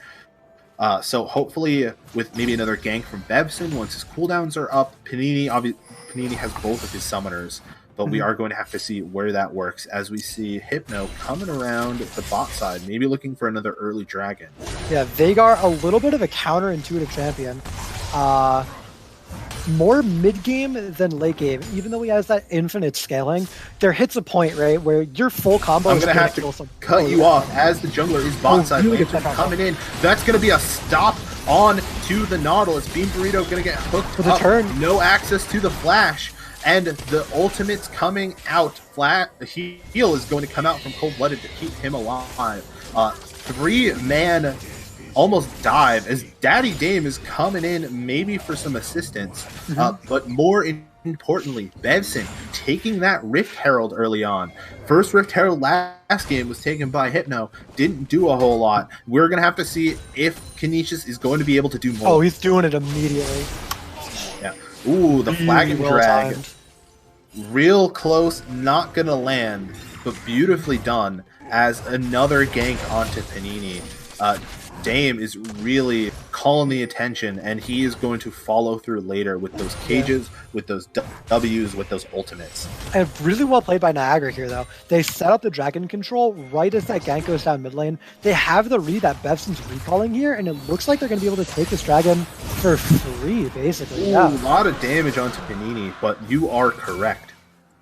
So hopefully with maybe another gank from Bevson once his cooldowns are up, Panini has both of his summoners, but we are going to have to see where that works as we see Hypno coming around the bot side, maybe looking for another early dragon. Yeah, Veigar, a little bit of a counterintuitive champion. More mid-game than late game, even though he has that infinite scaling, there hits a point, right, where your full combo is going to have to cut you off as the jungler is bot side coming in. That's going to be a stop on to the Nautilus. Beam Burrito going to get hooked for the turn. No access to the flash, and the ultimate's coming out. Heal is going to come out from Cold Blooded to keep him alive. 3-man almost dive as Daddy Dame is coming in maybe for some assistance, but more importantly, Bevson taking that Rift Herald early on. First Rift Herald last game was taken by Hypno, didn't do a whole lot. We're going to have to see if Canisius is going to be able to do more. Oh, he's doing it immediately. Yeah. Ooh, the flag and drag. Real close, not going to land, but beautifully done as another gank onto Panini. Dame is really calling the attention, and he is going to follow through later with those cages, with those W's, with those ultimates. And really well played by Niagara here, though. They set up the dragon control right as that gank goes down mid lane. They have the read that Bevson's recalling here, and it looks like they're going to be able to take this dragon for free, basically. Ooh, a lot of damage onto Panini, but you are correct.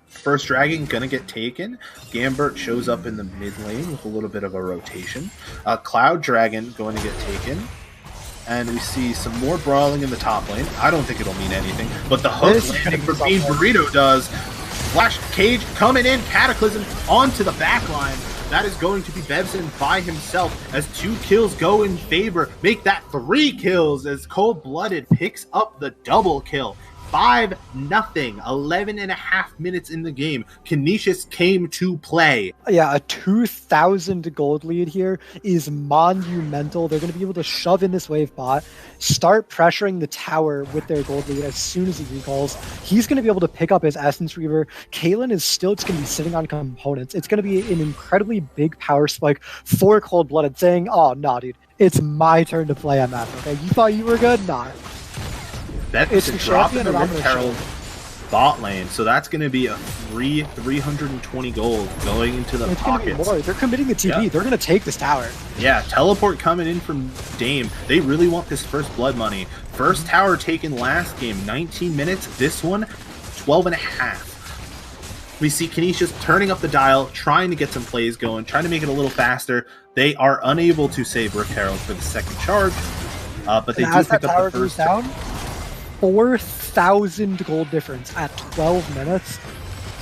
First dragon gonna get taken. Gambert shows up in the mid lane with a little bit of a rotation. Cloud Dragon going to get taken. And we see some more brawling in the top lane. I don't think it'll mean anything, but the hook landing for Bean Burrito does. Flash Cage coming in, Cataclysm onto the back line. That is going to be Bevson by himself as 2 kills go in favor. Make that 3 kills as Cold Blooded picks up the double kill. 5-0, 11.5 minutes in the game. Canisius came to play. Yeah, a 2,000 gold lead here is monumental. They're going to be able to shove in this wave bot, start pressuring the tower with their gold lead as soon as he recalls. He's going to be able to pick up his Essence Reaver. Caitlyn is still just going to be sitting on components. It's going to be an incredibly big power spike for Cold Blooded, saying, oh, nah, dude, it's my turn to play MF, okay? You thought you were good? Nah. That's a drop in the Rift Herald bot lane, so that's going to be a free 320 gold going into the pockets. They're committing the TP. Yeah. They're going to take this tower. Yeah, teleport coming in from Dame. They really want this first blood money. First tower taken last game, 19 minutes. This one, 12.5. We see Canisius turning up the dial, trying to get some plays going, trying to make it a little faster. They are unable to save Rift Herald for the second charge, but they do pick up the first down. 4,000 gold difference at 12 minutes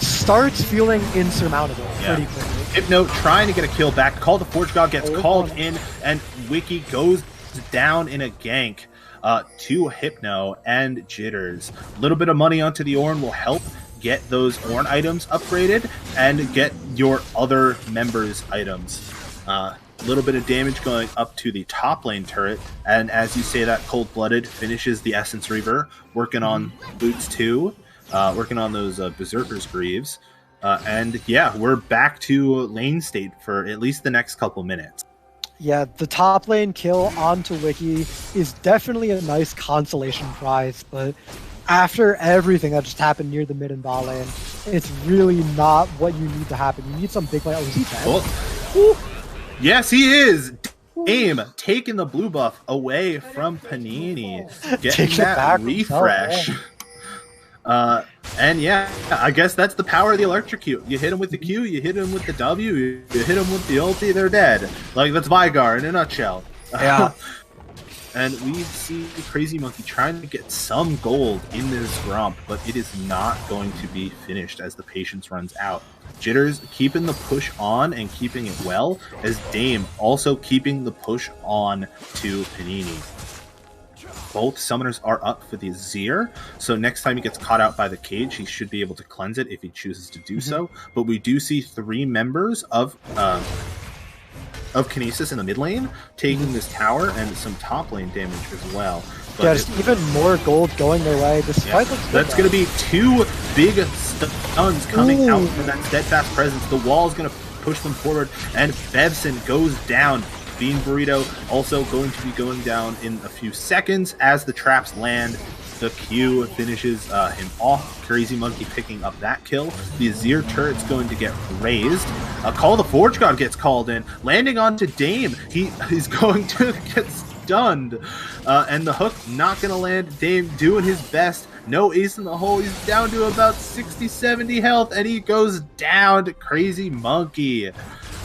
starts feeling insurmountable pretty quickly. Hypno trying to get a kill back. Call the Forge God gets called in, and Wiki goes down in a gank to Hypno and Jitters. A little bit of money onto the Ornn will help get those Ornn items upgraded and get your other members' items. Little bit of damage going up to the top lane turret, and as you say that, Cold Blooded finishes the Essence Reaver, working on boots too, working on those Berserker's Greaves, and yeah, we're back to lane state for at least the next couple minutes. Yeah, the top lane kill onto Wiki is definitely a nice consolation prize, but after everything that just happened near the mid and bot lane, it's really not what you need to happen. You need some big play. Oh, is he dead? Oh. Yes, he is. Dame taking the blue buff away from Panini, getting that refresh. And yeah, I guess that's the power of the electrocute. You hit him with the Q, you hit him with the W, you hit him with the ulti, they're dead. Like, that's Vygar in a nutshell. Yeah. And we see Crazy Monkey trying to get some gold in this Gromp, but it is not going to be finished as the patience runs out. Jitters keeping the push on and keeping it well, as Dame also keeping the push on to Panini. Both summoners are up for the Azir, so next time he gets caught out by the cage, he should be able to cleanse it if he chooses to do so. But we do see 3 members of Canisius in the mid lane taking this tower and some top lane damage as well. But yeah, just even more gold going their way. This fight looks good. That's going to be 2 big stuns coming out from that steadfast presence. The wall is going to push them forward, and Bevson goes down. Bean Burrito also going to be going down in a few seconds as the traps land. The Q finishes him off. Crazy Monkey picking up that kill. The Azir turret's going to get raised. Call the Forge God gets called in, landing onto Dame. He is going to get stunned. And the hook not going to land. Dame doing his best. No ace in the hole. He's down to about 60-70 health, and he goes down to Crazy Monkey.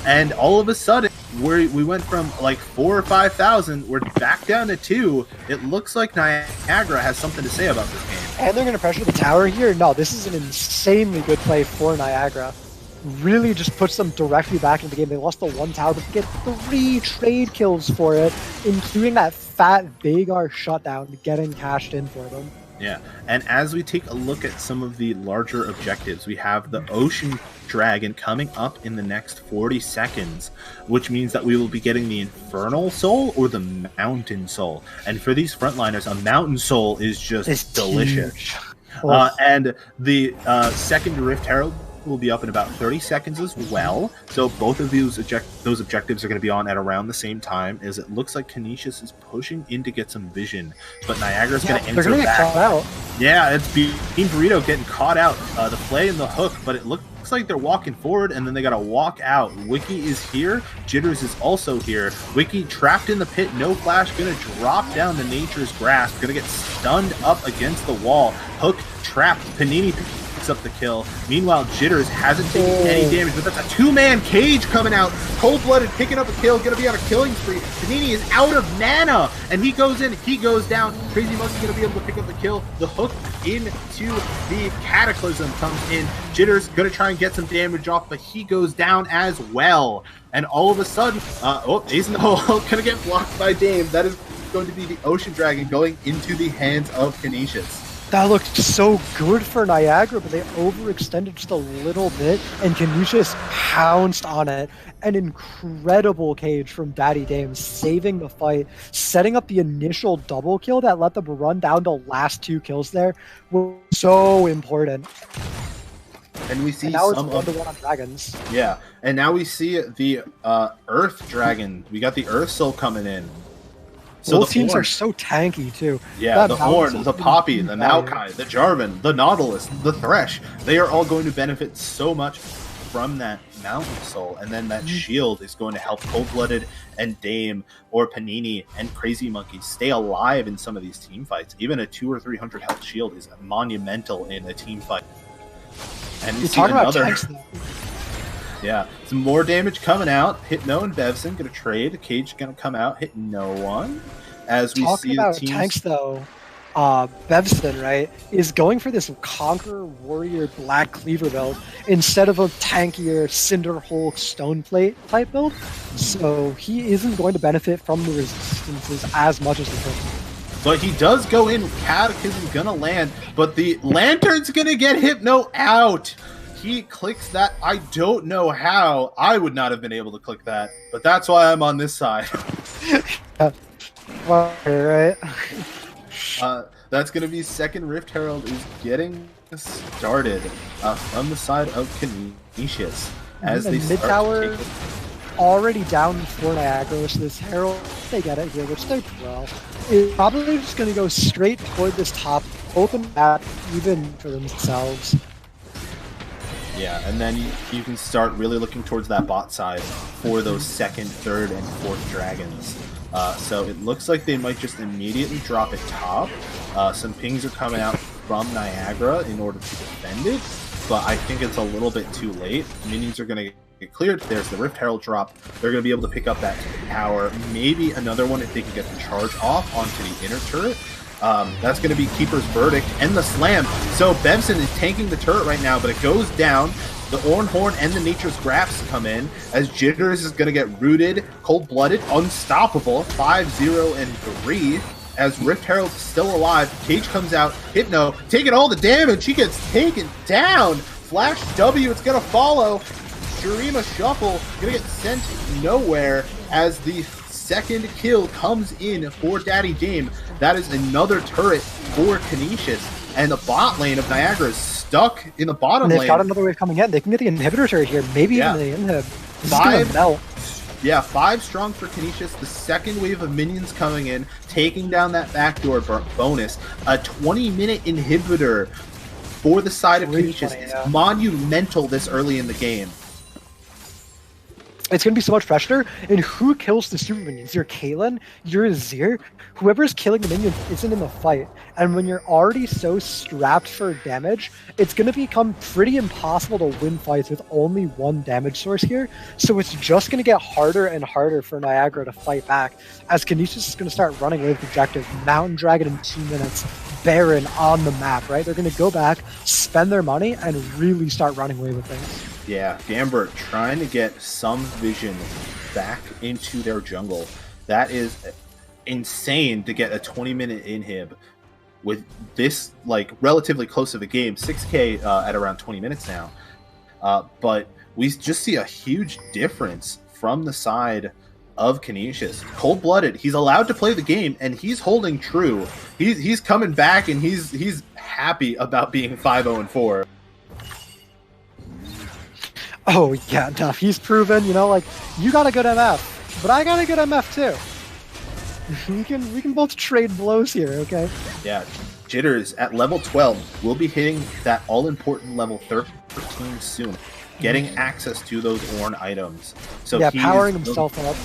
And all of a sudden, we went from like 4,000 or 5,000, we're back down to 2. It looks like Niagara has something to say about this game. And they're going to pressure the tower here? No, this is an insanely good play for Niagara. Really just puts them directly back into the game. They lost the 1 tower, but they get 3 trade kills for it, including that fat Vagar shutdown getting cashed in for them. Yeah, and as we take a look at some of the larger objectives, we have the Ocean Dragon coming up in the next 40 seconds, which means that we will be getting the Infernal Soul or the Mountain Soul. And for these frontliners, a Mountain Soul is just delicious. And the second Rift Herald will be up in about 30 seconds as well. So both of those objectives are going to be on at around the same time, as it looks like Canisius is pushing in to get some vision, but Niagara's going to enter they're gonna back. get caught out. Yeah, it's Bean Burrito getting caught out. The play and the hook, but it looks like they're walking forward, and then they got to walk out. Wiki is here. Jitters is also here. Wiki trapped in the pit. No flash. Going to drop down to Nature's Grasp. Going to get stunned up against the wall. Hook trapped. Panini picks up the kill. Meanwhile, Jitters hasn't taken any damage, but that's a two-man cage coming out. Cold-blooded picking up a kill. Going to be on a killing spree. Panini is out of mana, and he goes in. He goes down. Crazy Monkey going to be able to pick up the kill. The hook into the Cataclysm comes in. Jitters going to try and get some damage off, but he goes down as well. And all of a sudden, Ace in the hole going to get blocked by Dame. That is going to be the Ocean Dragon going into the hands of Canisius. That looked so good for Niagara, but they overextended just a little bit, and Canisius pounced on it. An incredible cage from Daddy Dame, saving the fight, setting up the initial double kill that let them run down the last 2 kills there was so important. And we see now some it's 1-to-1 on dragons. Yeah, and now we see the Earth Dragon. We got the Earth Soul coming in. So both teams are so tanky too. Yeah, the Horn, the Poppy, the Maokai, the Jarvan, the Nautilus, the Thresh. They are all going to benefit so much from that Mountain Soul. And then that shield is going to help Cold-Blooded and Dame or Panini and Crazy Monkey stay alive in some of these team fights. Even a 200 or 300 health shield is monumental in a team fight. And you see another... Tanks, yeah, some more damage coming out. Hypno and Bevson going to trade. Cage going to come out, hit no one. As we see about the teams... tanks, though, Bevson, right, is going for this Conqueror Warrior Black Cleaver build instead of a tankier Cinder Hulk Stoneplate type build. So he isn't going to benefit from the resistances as much as the person. But he does go in. Cataclysm going to land, but the Lantern's going to get Hypno out. He clicks that. I don't know how. I would not have been able to click that, but that's why I'm on this side. Well, right. That's going to be second Rift Herald is getting started from the side of Canisius. As they mid tower already down for Niagara, so this Herald, they get it here, which they do well. It's probably just going to go straight toward this top, open map, even for themselves. Yeah, and then you can start really looking towards that bot side for those second, third, and fourth dragons. So it looks like they might just immediately drop it top. Some pings are coming out from Niagara in order to defend it, but I think it's a little bit too late. Minions are going to get cleared. There's the Rift Herald drop. They're going to be able to pick up that tower. Maybe another one if they can get the charge off onto the inner turret. That's going to be Keeper's Verdict and the Slam. So Bevson is tanking the turret right now, but it goes down. The Horn and the Nature's Grasp come in as Jitters is going to get rooted, Cold-Blooded, Unstoppable, 5-0 and 3. As Rift Herald is still alive, Cage comes out, Hypno taking all the damage. He gets taken down. Flash W, it's going to follow. Shurima Shuffle going to get sent nowhere as the second kill comes in for Daddy Dame. That is another turret for Canisius. And the bot lane of Niagara is stuck in the bottom lane. They've got another wave coming in. They can get the inhibitor turret here. Maybe even the inhib. Five strong for Canisius. The second wave of minions coming in, taking down that backdoor bonus. A 20-minute inhibitor for the side of Canisius is monumental this early in the game. It's going to be so much pressure, and who kills the super minions? Your Kaelin, your Azir, whoever's killing the minions isn't in the fight. And when you're already so strapped for damage, it's going to become pretty impossible to win fights with only one damage source here. So it's just going to get harder and harder for Niagara to fight back, as Canisius is going to start running away with the objective. Mountain Dragon in 2 minutes, Baron on the map, right? They're going to go back, spend their money, and really start running away with things. Yeah, Gambert trying to get some vision back into their jungle. That is insane to get a 20-minute inhib with this, like, relatively close of a game. 6K at around 20 minutes now. But we just see a huge difference from the side of Canisius. Cold-blooded, he's allowed to play the game, and he's holding true. He's coming back, and he's happy about being 5-0-4. Oh yeah, no, he's proven, you know, like, you got a good MF, but I got a good MF too. We can both trade blows here, okay? Yeah, Jitters at level 12 will be hitting that all-important level 13 soon, getting access to those Ornn items. So yeah, powering himself up.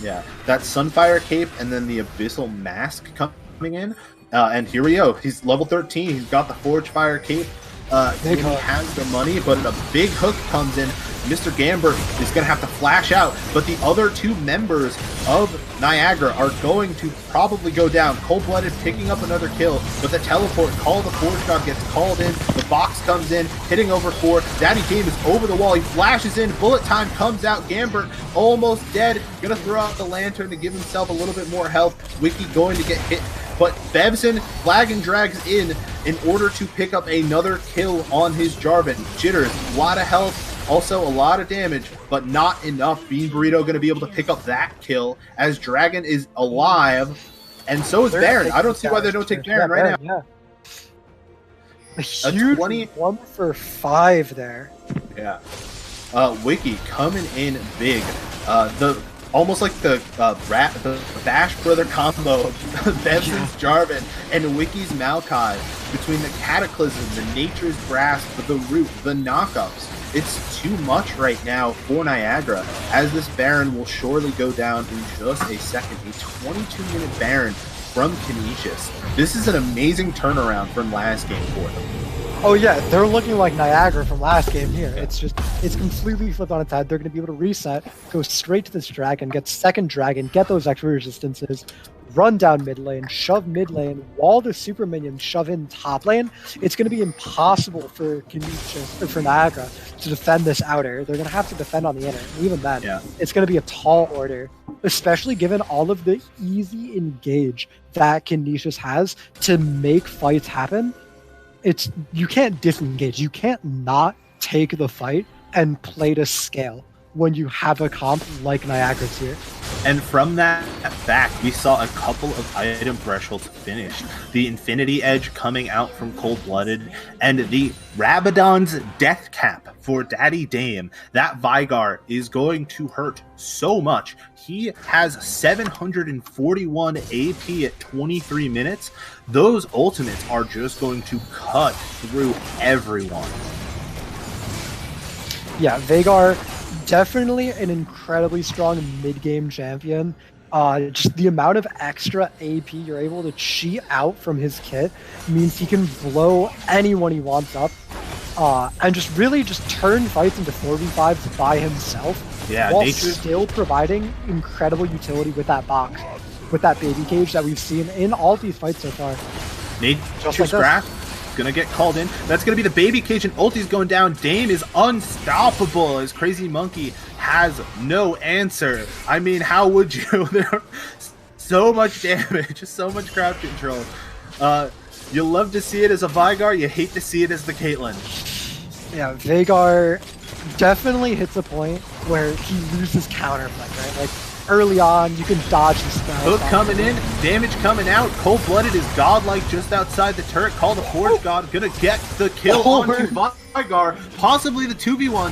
Yeah, that Sunfire Cape and then the Abyssal Mask coming in. And here we go. He's level 13. He's got the Forge Fire Cape. He has the money, but a big hook comes in. Mr. Gambert is going to have to flash out, but the other two members of Niagara are going to probably go down. Cold-Blooded picking up another kill, but the teleport, Call of the Forge God, gets called in. The box comes in, hitting over 4. Daddy Game is over the wall. He flashes in. Bullet time comes out. Gambert almost dead. Going to throw out the lantern to give himself a little bit more health. Wiki going to get hit, but Bevson flag and drags in order to pick up another kill on his Jarvan. Jitters, a lot of health, also a lot of damage, but not enough. Bean Burrito going to be able to pick up that kill as Dragon is alive, and so is Baron. I don't see why they don't take Baron right now. A huge 1 for 5 there. Yeah. Wiki coming in big. Almost like the Bash Brother combo of Bevson's Jarvan and Wiki's Maokai, between the Cataclysm, the Nature's Grasp, the Root, the knockups. It's too much right now for Niagara, as this Baron will surely go down in just a second. A 22-minute Baron from Canisius. This is an amazing turnaround from last game for them. Oh yeah, they're looking like Niagara from last game here. It's completely flipped on its head. They're going to be able to reset, go straight to this Dragon, get second Dragon, get those extra resistances, run down mid lane, shove mid lane, wall the super minions, shove in top lane. It's going to be impossible for Canisius, or for Niagara to defend this outer. They're going to have to defend on the inner. And even then, it's going to be a tall order, especially given all of the easy engage that Canisius has to make fights happen. You can't disengage. You can't not take the fight and play to scale when you have a comp like Niagara's here. And from that fact, we saw a couple of item thresholds finished. The Infinity Edge coming out from Cold-Blooded, and the Rabadon's Death Cap for Daddy Dame. That Vigar is going to hurt so much. He has 741 AP at 23 minutes. Those ultimates are just going to cut through everyone. Yeah, Vagar, definitely an incredibly strong mid-game champion. Just the amount of extra AP you're able to cheat out from his kit means he can blow anyone he wants up, and just really just turn fights into 4v5s by himself, while still providing incredible utility with that box, with that baby cage that we've seen in all these fights so far. Nature's Grasp gonna get called in. That's gonna be the baby cage, and ulti's going down. Dame is unstoppable as Crazy Monkey has no answer. I mean, how would you? There so much damage, so much crowd control. You love to see it as a Vigar, you hate to see it as the Caitlyn. Yeah, Vagar definitely hits a point where he loses counterplay, right? Like, early on, you can dodge the spell. Hook coming in, damage coming out. Cold-Blooded is godlike just outside the turret. Call the Forge God, gonna get the kill onto Vigar, possibly the 2v1,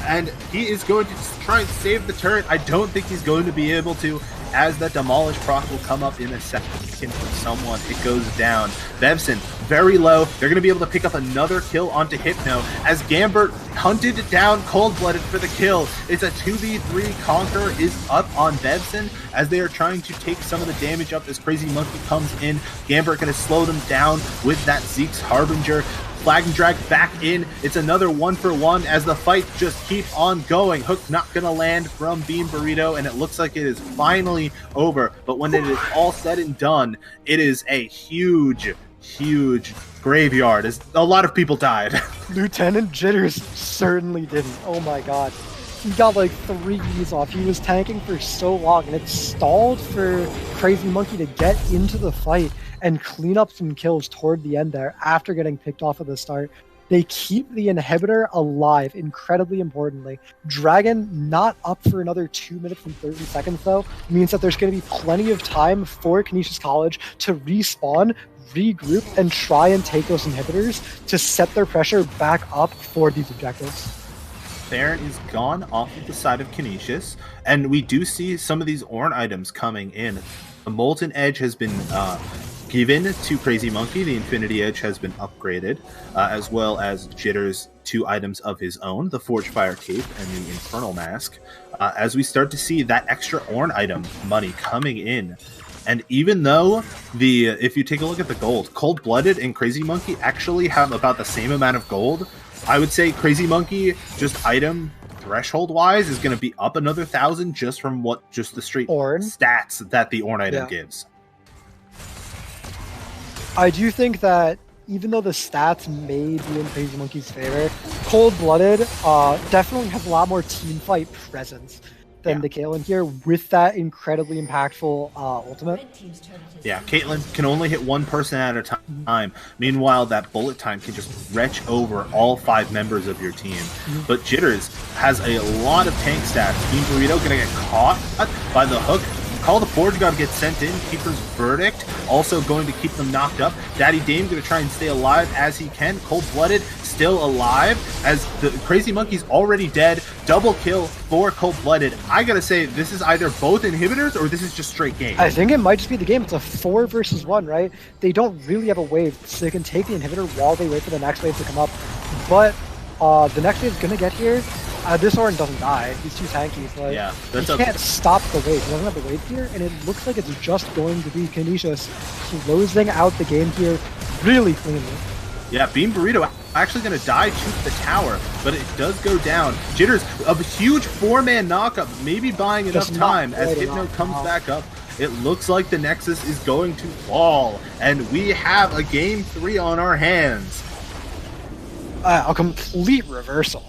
and he is going to try and save the turret. I don't think he's going to be able to, as that Demolish proc will come up in a second from someone. It goes down. Bevson, very low. They're going to be able to pick up another kill onto Hypno, as Gambert hunted down Cold-Blooded for the kill. It's a 2v3. Conqueror is up on Bevson, as they are trying to take some of the damage up as Crazy Monkey comes in. Gambert going to slow them down with that Zeke's Harbinger. Flag and drag back in. It's another 1-for-1 as the fight just keeps on going. Hook not going to land from Bean Burrito, and it looks like it is finally over. But when it is all said and done, it is a huge, huge graveyard, as a lot of people died. Lieutenant Jitters certainly didn't. Oh my god. He got like 3 E's off. He was tanking for so long, and it stalled for Crazy Monkey to get into the fight and clean up some kills toward the end there after getting picked off at the start. They keep the inhibitor alive, incredibly importantly. Dragon not up for another 2 minutes and 30 seconds, though, means that there's going to be plenty of time for Canisius College to respawn, regroup, and try and take those inhibitors to set their pressure back up for these objectives. Baron is gone off of the side of Canisius, and we do see some of these Ornn items coming in. The Molten Edge has been given to Crazy Monkey. The Infinity Edge has been upgraded, as well as Jitter's 2 items of his own, the Forge Fire Cape and the Infernal Mask, as we start to see that extra Ornn item money coming in. And even though if you take a look at the gold, Cold Blooded and Crazy Monkey actually have about the same amount of gold, I would say Crazy Monkey, just item threshold wise, is going to be up another 1,000 just from what just the straight Ornn stats that the Ornn item gives. I do think that even though the stats may be in Crazy Monkey's favor, Cold Blooded definitely has a lot more team fight presence than the Caitlyn here with that incredibly impactful ultimate. Yeah, Caitlyn can only hit one person at a time. Meanwhile, that bullet time can just retch over all 5 members of your team. But Jitters has a lot of tank stats. Bean Burrito gonna get caught by the hook. Call the Forge God gets sent in. Keeper's Verdict also going to keep them knocked up. Daddy Dame going to try and stay alive as he can. Cold Blooded still alive as the Crazy Monkey's already dead. Double kill for Cold Blooded. I gotta say, this is either both inhibitors or this is just straight game. I think it might just be the game. It's a 4 versus 1, right? They don't really have a wave, so they can take the inhibitor while they wait for the next wave to come up. But the next wave is going to get here. This Ornn doesn't die. He's too tanky. Like, yeah, he can't stop the wave. He doesn't have the wave here, and it looks like it's just going to be Canisius closing out the game here really cleanly. Yeah, Bean Burrito actually going to die to the tower, but it does go down. Jitters, a huge 4-man knockup, maybe buying enough time as Hypno comes back up. It looks like the Nexus is going to fall, and we have a Game 3 on our hands. A complete reversal.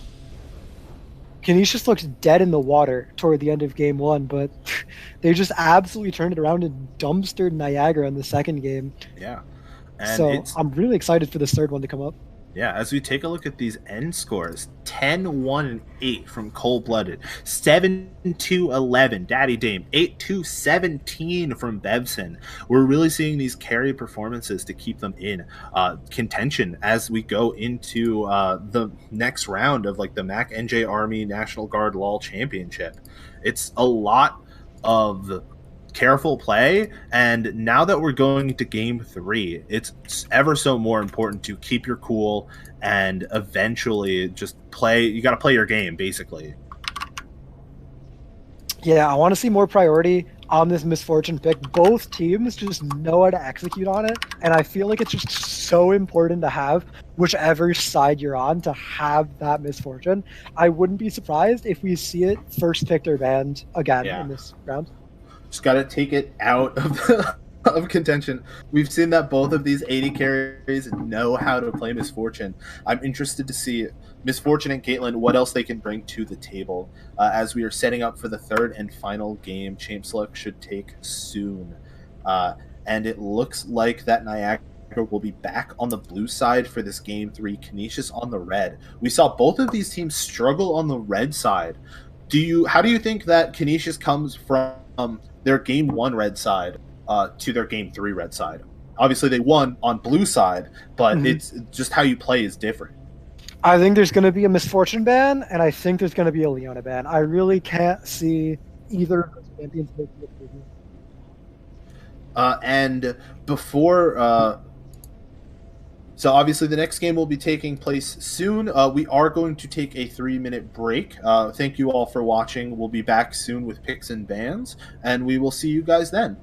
Canisius looked dead in the water toward the end of Game 1, but they just absolutely turned it around and dumpstered Niagara in the second game. Yeah. And so I'm really excited for this third one to come up. Yeah, as we take a look at these end scores, 10-1-8 from Cold Blooded, 7-11 Daddy Dame, 8-17 from Bevson. We're really seeing these carry performances to keep them in contention as we go into the next round of like the MAAC NJ Army National Guard LOL Championship. It's a lot of careful play, and now that we're going into Game 3, it's ever so more important to keep your cool and eventually just play. You got to play your game, basically. Yeah, I want to see more priority on this Misfortune pick. Both teams just know how to execute on it, and I feel like it's just so important to have whichever side you're on to have that Misfortune. I wouldn't be surprised if we see it first picked or banned again in this round. Just got to take it out of contention. We've seen that both of these 80 carries know how to play Misfortune. I'm interested to see Misfortune and Caitlyn, what else they can bring to the table as we are setting up for the third and final game. Champ Select should take soon. And it looks like that Niagara will be back on the blue side for this Game 3. Canisius on the red. We saw both of these teams struggle on the red side. How do you think that Canisius comes from their Game 1 red side to their Game 3 red side? Obviously, they won on blue side, but it's just how you play is different. I think there's going to be a Misfortune ban, and I think there's going to be a Leona ban. I really can't see either of those champions making a decision. And before... So obviously the next game will be taking place soon. We are going to take a 3-minute break. Thank you all for watching. We'll be back soon with picks and bans, and we will see you guys then.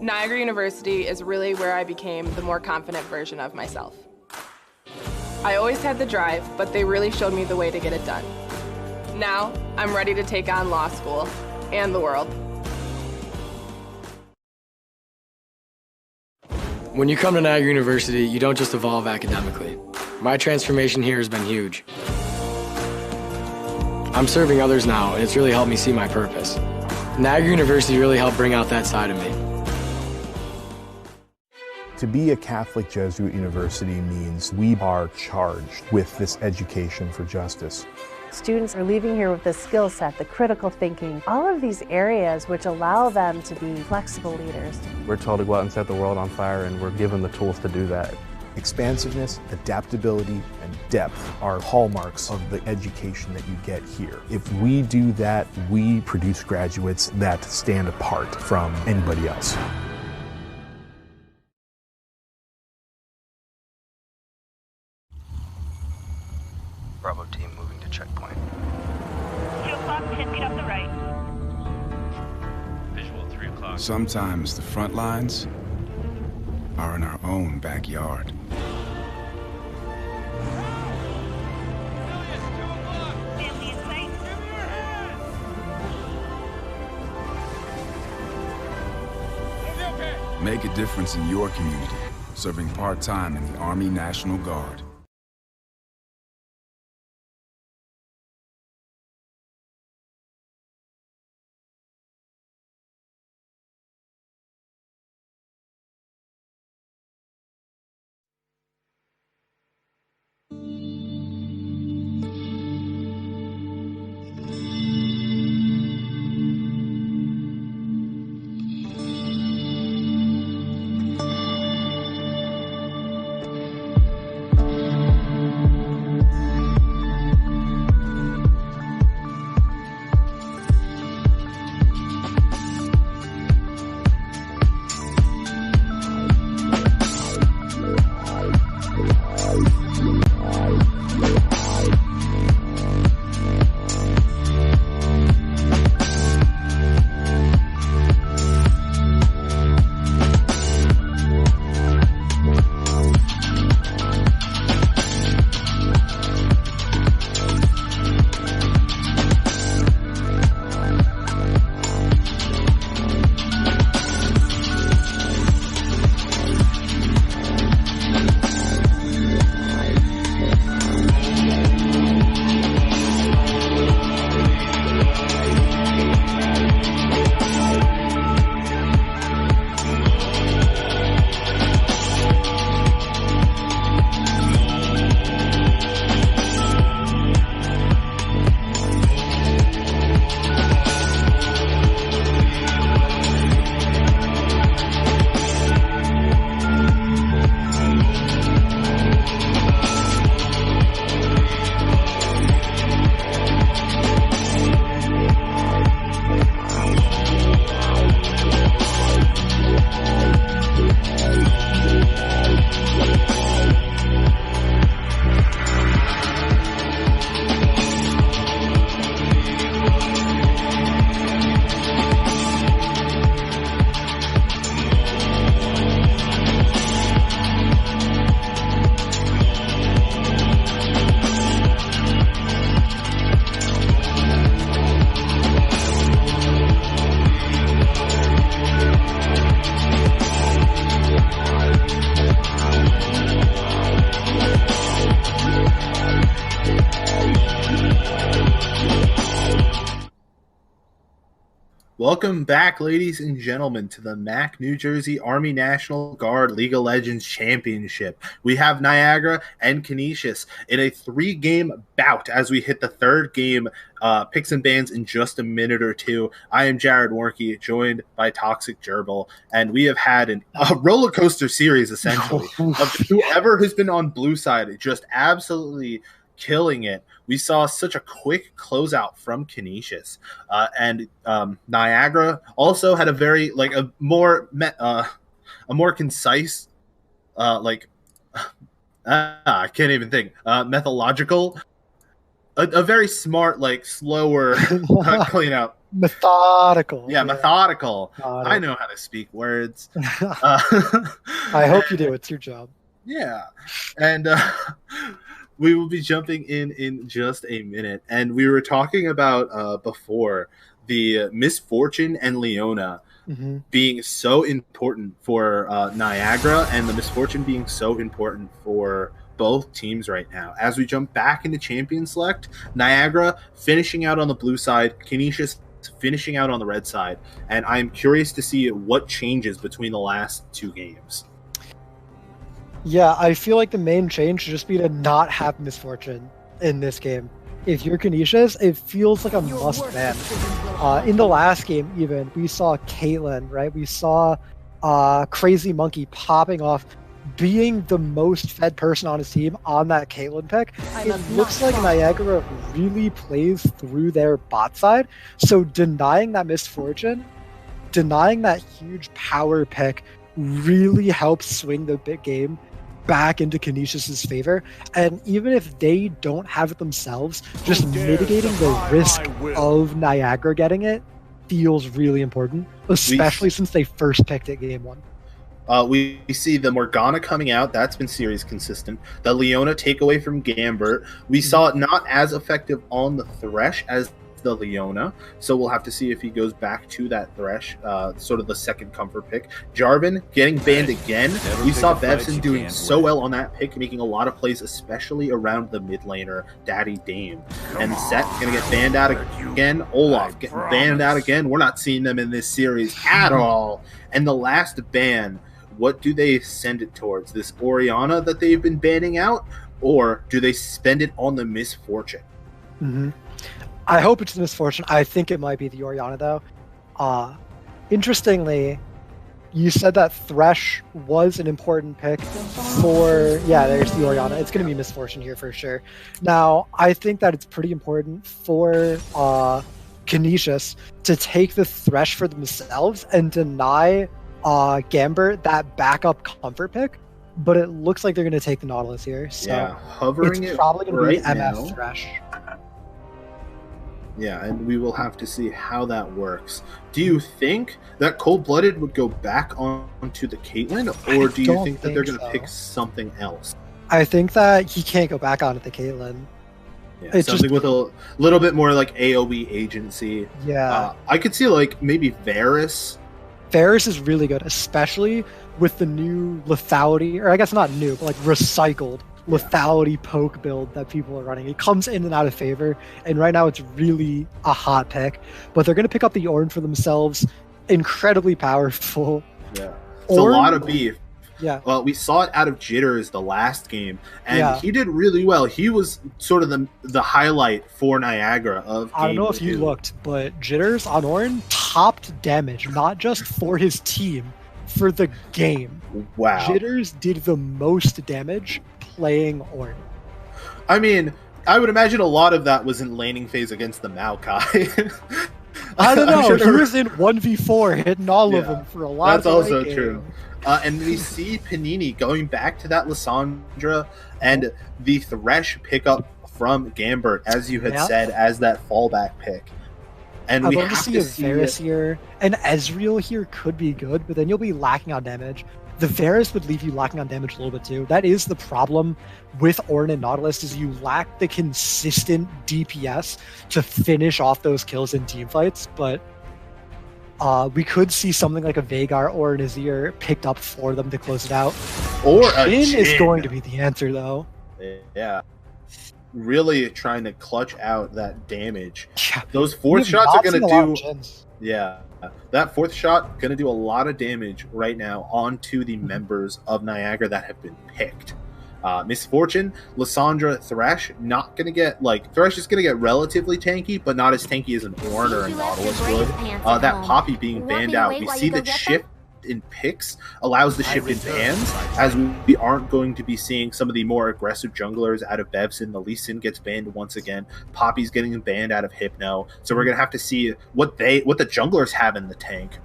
Niagara University is really where I became the more confident version of myself. I always had the drive, but they really showed me the way to get it done. Now, I'm ready to take on law school and the world. When you come to Niagara University, you don't just evolve academically. My transformation here has been huge. I'm serving others now, and it's really helped me see my purpose. Niagara University really helped bring out that side of me. To be a Catholic Jesuit university means we are charged with this education for justice. Students are leaving here with the skill set, the critical thinking, all of these areas which allow them to be flexible leaders. We're told to go out and set the world on fire, and we're given the tools to do that. Expansiveness, adaptability, and depth are hallmarks of the education that you get here. If we do that, we produce graduates that stand apart from anybody else. Bravo team moving to checkpoint. 2 o'clock, 10 feet up the right. Visual 3 o'clock. Sometimes the front lines are in our own backyard. Family in sight. Make a difference in your community, serving part-time in the Army National Guard. Welcome back, ladies and gentlemen, to the MAAC New Jersey Army National Guard League of Legends Championship. We have Niagara and Canisius in a 3-game bout as we hit the 3rd game, picks and bans in just a minute or two. I am Jared Warnke, joined by Toxic Gerbil, and we have had a roller coaster series, essentially, of whoever has been on blue side just absolutely killing it. We saw such a quick closeout from Canisius, and Niagara also had a very a more concise, I can't even think, methodological, a very smart, slower clean out. Methodical. Yeah, methodical. I know how to speak words. I hope you do. It's your job. Yeah, and we will be jumping in just a minute. And we were talking about before the Misfortune and Leona being so important for Niagara, and the Misfortune being so important for both teams right now. As we jump back into Champion Select, Niagara finishing out on the blue side, Canisius finishing out on the red side. And I'm curious to see what changes between the last 2 games. Yeah, I feel like the main change should just be to not have Misfortune in this game. If you're Canisius, it feels like a must-win. In the last game, even, we saw Caitlyn, right? We saw Crazy Monkey popping off being the most fed person on his team on that Caitlyn pick, it looks like Niagara really plays through their bot side. So denying that misfortune, denying that huge power pick really helps swing the big game back into Canisius' favor. And even if they don't have it themselves, just mitigating the risk of Niagara getting it feels really important, especially since they first picked it game 1. We see the Morgana coming out. That's been series consistent. The Leona takeaway from Gambert. We saw it not as effective on the Thresh as the Leona, so we'll have to see if he goes back to that Thresh, sort of the second comfort pick. Jarvan getting banned again. We saw Bevson doing so well on that pick, making a lot of plays, especially around the mid laner, Daddy Dame. And Set gonna get banned out again. Olaf getting banned out again. We're not seeing them in this series at all. And the last ban, what do they send it towards? This Orianna that they've been banning out? Or do they spend it on the Misfortune? I hope it's the Misfortune. I think it might be the Orianna, though. Interestingly, you said that Thresh was an important pick for... Yeah, there's the Orianna. It's going to be Misfortune here for sure. Now, I think that it's pretty important for Canisius to take the Thresh for themselves and deny Gambert that backup comfort pick, but it looks like they're going to take the Nautilus here. So yeah, hovering it's probably going right to be MF now. Thresh. Yeah, and we will have to see how that works. Do you think that Cold-Blooded would go back onto the Caitlyn, or do you think that they're going to pick something else? I think that he can't go back onto the Caitlyn. Yeah, it's something with a little bit more like AoE agency. Yeah. I could see like maybe Varus. Varus is really good, especially with the new lethality, or I guess not new, but like recycled lethality poke build that people are running. It comes in and out of favor, and right now it's really a hot pick. But they're going to pick up the Ornn for themselves. Incredibly powerful. Yeah, it's a lot of beef. Yeah. Well, we saw it out of Jitters the last game, and he did really well. He was sort of the highlight for Niagara of I don't know if you looked, but Jitters on Ornn topped damage, not just for his team, for the game. Wow. Jitters did the most damage playing Ornn. I mean, I would imagine a lot of that was in laning phase against the Maokai. I don't know. He was in 1v4 hitting all of them for a lot That's of also game. true. And we see Panini going back to that Lissandra and the Thresh pickup from Gambert, as you had said, as that fallback pick. And I'd we love have to see a Varus here. And Ezreal here could be good, but then you'll be lacking on damage. The Varus would leave you lacking on damage a little bit too. That is the problem with Ornn and Nautilus, is you lack the consistent DPS to finish off those kills in teamfights, but we could see something like a Veigar or an Azir picked up for them to close it out. Or a Jhin is Jhin. going to be the answer, though. Yeah. Really trying to clutch out that damage. Yeah. Those fourth shots are going to do... Jhins. Yeah. That fourth shot going to do a lot of damage right now onto the members of Niagara that have been picked. Misfortune, Lissandra, Thresh, not going to get, like, Thresh is going to get relatively tanky, but not as tanky as an Ornn or a Nautilus would. That Poppy being banned out. We see that shift in picks allows the shift in bans, as we aren't going to be seeing some of the more aggressive junglers out of Bevson. The Lee Sin gets banned once again. Poppy's getting banned out of Hypno. So we're going to have to see what the junglers have in the tank.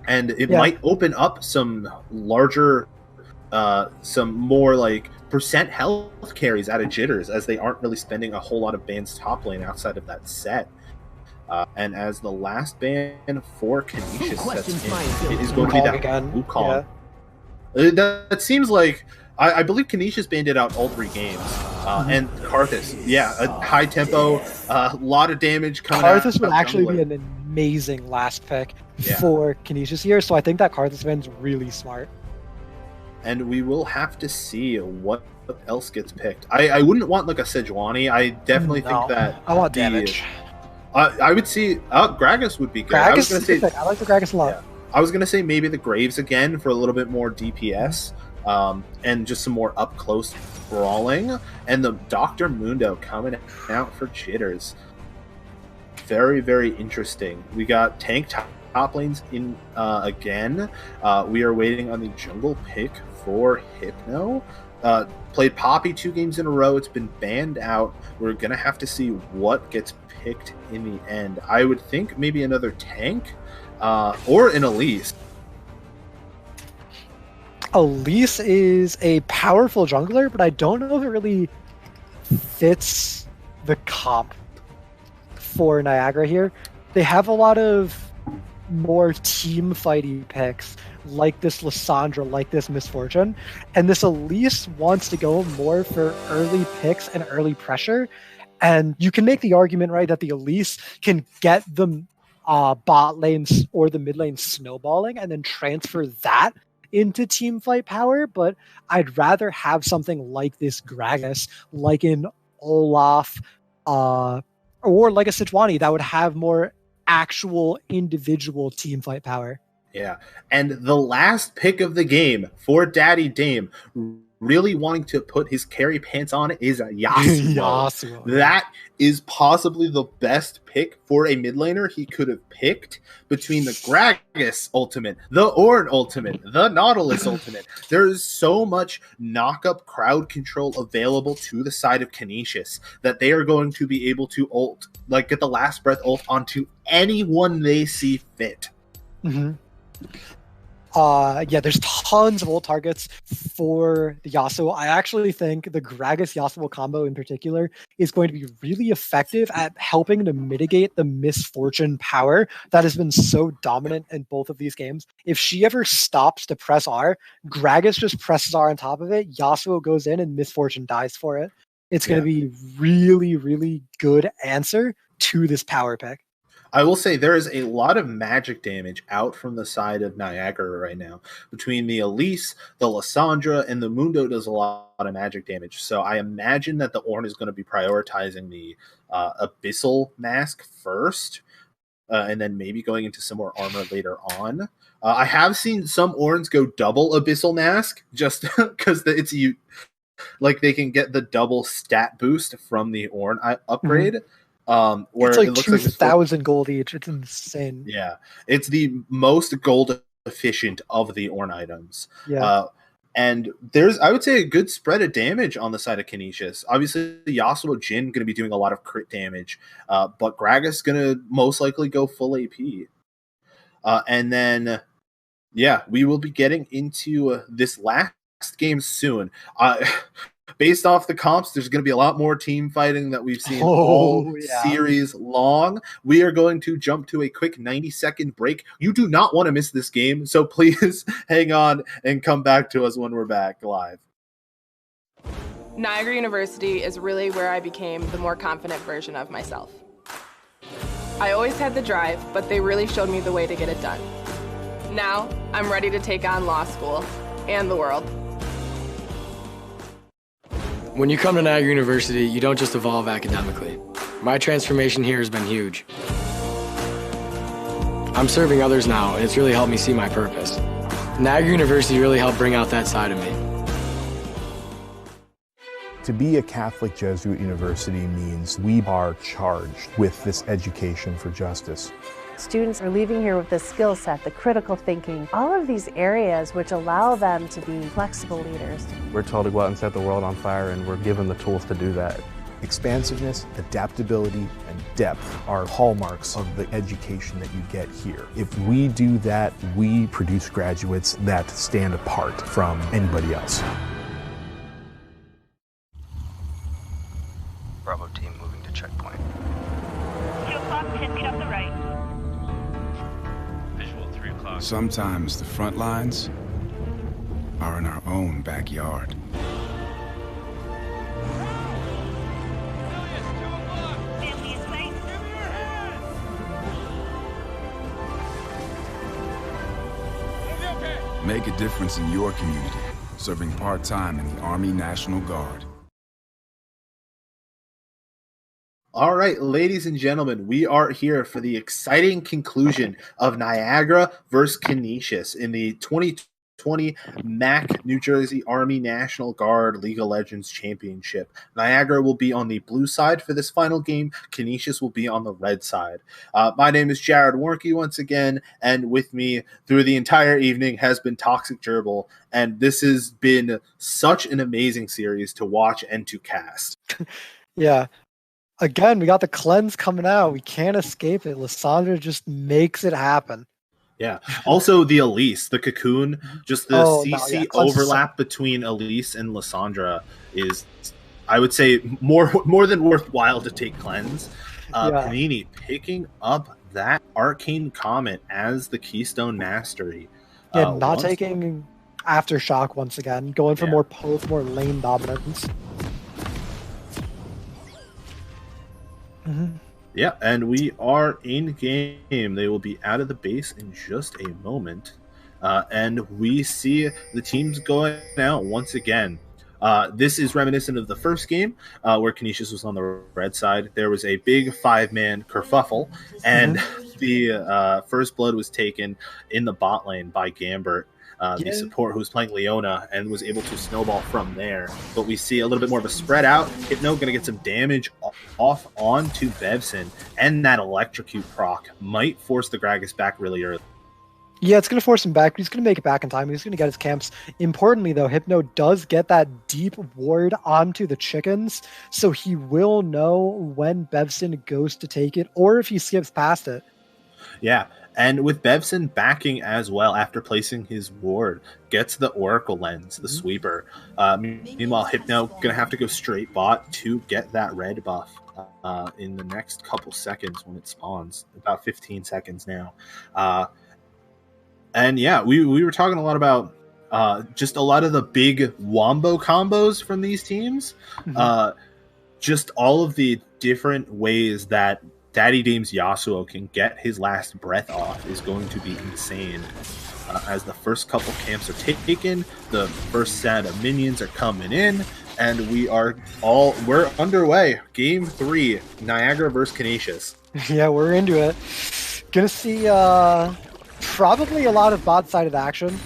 And it might open up some larger, some more like percent health carries out of Jitters, as they aren't really spending a whole lot of bans top lane outside of that set. And as the last ban for Canisius sets in, it is going to be that Wukong. That seems like, I believe Canisius banned it out all 3 games. And Karthus, a high tempo, a lot of damage coming out. Karthus would actually be an amazing last pick for Canisius here, so I think that Karthus ban's really smart. And we will have to see what else gets picked. I wouldn't want like a Sejuani. I definitely think that... I want damage. I would see Gragas would be good. Gragas, I was gonna say, I like the Gragas a lot. Yeah. I was going to say maybe the Graves again for a little bit more DPS, and just some more up close brawling, and the Dr. Mundo coming out for Jitters. Very, very interesting. We got tank top lanes in again. We are waiting on the jungle pick for Hypno. Played Poppy 2 games in a row. It's been banned out. We're going to have to see what gets picked in the end. I would think maybe another tank or an Elise. Elise is a powerful jungler, but I don't know if it really fits the comp for Niagara here. They have a lot of more team fighty picks, like this Lysandra, like this Misfortune, and this Elise wants to go more for early picks and early pressure. And you can make the argument, right, that the Elise can get the bot lanes or the mid lane snowballing and then transfer that into team fight power. But I'd rather have something like this Gragas, like an Olaf, or like a Sejuani that would have more actual individual team fight power. Yeah. And the last pick of the game for Daddy Dame, really wanting to put his carry pants on, is Yasuo. Yasuo. That is possibly the best pick for a mid laner he could have picked between the Gragas ultimate, the Ornn ultimate, the Nautilus ultimate. There is so much knock-up crowd control available to the side of Canisius that they are going to be able to ult, like get the last breath ult onto anyone they see fit. Mm-hmm. Yeah, there's tons of ult targets for the Yasuo. I actually think the Gragas Yasuo combo in particular is going to be really effective at helping to mitigate the Misfortune power that has been so dominant in both of these games. If she ever stops to press R, Gragas just presses R on top of it, Yasuo goes in, and Misfortune dies for it. It's going to be really, really good answer to this power pick. I will say there is a lot of magic damage out from the side of Niagara right now. Between the Elise, the Lysandra, and the Mundo does a lot of magic damage. So I imagine that the Ornn is going to be prioritizing the Abyssal Mask first, and then maybe going into some more armor later on. I have seen some Ornns go double Abyssal Mask just because it's like they can get the double stat boost from the Ornn upgrade. Mm-hmm. Where it's like it looks 2,000 gold each. It's insane. Yeah, it's the most gold efficient of the Ornn items. Yeah. And there's, I would say, a good spread of damage on the side of Canisius. Obviously, the Yasuo Jhin going to be doing a lot of crit damage, but Gragas going to most likely go full AP. And then, yeah, we will be getting into this last game soon. Based off the comps, there's going to be a lot more team fighting that we've seen all series long. We are going to jump to a quick 90-second break. You do not want to miss this game, so please hang on and come back to us when we're back live. Niagara University is really where I became the more confident version of myself. I always had the drive, but they really showed me the way to get it done. Now, I'm ready to take on law school and the world. When you come to Niagara University, you don't just evolve academically. My transformation here has been huge. I'm serving others now, and it's really helped me see my purpose. Niagara University really helped bring out that side of me. To be a Catholic Jesuit university means we are charged with this education for justice. Students are leaving here with the skill set, the critical thinking, all of these areas which allow them to be flexible leaders. We're told to go out and set the world on fire, and we're given the tools to do that. Expansiveness, adaptability, and depth are hallmarks of the education that you get here. If we do that, we produce graduates that stand apart from anybody else. Bravo team moving to checkpoint. 2 o'clock, 10 feet up the right. Visual 3 o'clock. Sometimes the front lines are in our own backyard. Family in sight. Make a difference in your community, serving part-time in the Army National Guard. All right, ladies and gentlemen, we are here for the exciting conclusion of Niagara versus Canisius in the 2020 2020 MAAC New Jersey Army National Guard League of Legends Championship. Niagara will be on the blue side for this final game. Canisius will be on the red side. My name is Jared Warnke once again, and with me through the entire evening has been Toxic Gerbil, and this has been such an amazing series to watch and to cast. Yeah. Again, we got the cleanse coming out. We can't escape it. Lysandra just makes it happen. Yeah. Also, the Elise, the cocoon, just the CC overlap between Elise and Lysandra is, I would say, more than worthwhile to take cleanse. Panini picking up that Arcane Comet as the Keystone Mastery. Yeah, not taking Aftershock once again, going for more poke, more lane dominance. Yeah, and we are in game. They will be out of the base in just a moment. And we see the teams going out once again. This is reminiscent of the first game where Canisius was on the red side. There was a big 5-man kerfuffle, and the first blood was taken in the bot lane by Gambert. The support who was playing Leona and was able to snowball from there. But we see a little bit more of a spread out. Hypno going to get some damage off onto Bevson, and that electrocute proc might force the Gragas back really early. Yeah, it's going to force him back. He's going to make it back in time. He's going to get his camps. Importantly, though, Hypno does get that deep ward onto the chickens, so he will know when Bevson goes to take it, or if he skips past it. Yeah, and with Bevson backing as well after placing his ward, gets the Oracle Lens, the sweeper. Meanwhile, Hypno going to have to go straight bot to get that red buff in the next couple seconds when it spawns. About 15 seconds now. And yeah, we were talking a lot about just a lot of the big wombo combos from these teams. Just all of the different ways that Daddy Dame's Yasuo can get his last breath off is going to be insane. As the first couple camps are taken, the first set of minions are coming in, and we're underway. Game 3, Niagara versus Canisius. Yeah, we're into it. Gonna see probably a lot of bot-sided action.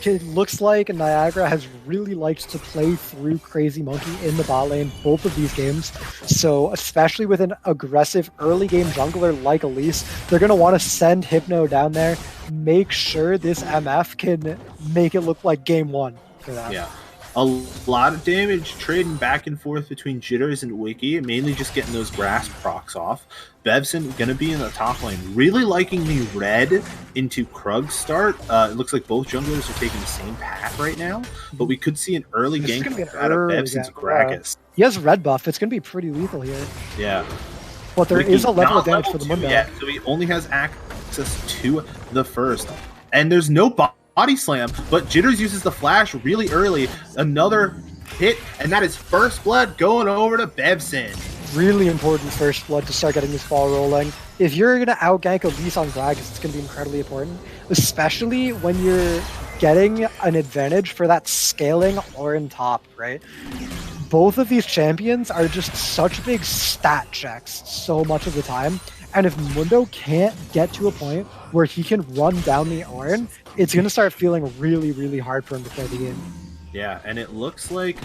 It looks like Niagara has really liked to play through Crazy Monkey in the bot lane both of these games. So especially with an aggressive early game jungler like Elise, they're going to want to send Hypno down there, make sure this MF can make it look like game 1 for them. Yeah. A lot of damage trading back and forth between Jitters and Wiki, mainly just getting those grass procs off. Bevson going to be in the top lane. Really liking the red into Krug start. It looks like both junglers are taking the same path right now, but we could see an early gank out of Bevson's Gragas. He has red buff. It's going to be pretty lethal here. Yeah. But there is a level of damage for the Mundo. Yeah, so he only has access to the first. And there's no body slam, but Jitters uses the flash really early. Another hit, and that is first blood going over to Bevson. Really important first blood to start getting this ball rolling. If you're going to outgank Elise on Gragas, it's going to be incredibly important, especially when you're getting an advantage for that scaling or in top, right? Both of these champions are just such big stat checks so much of the time, and if Mundo can't get to a point where he can run down the Ornn, it's going to start feeling really, really hard for him to play the game. Yeah, and it looks like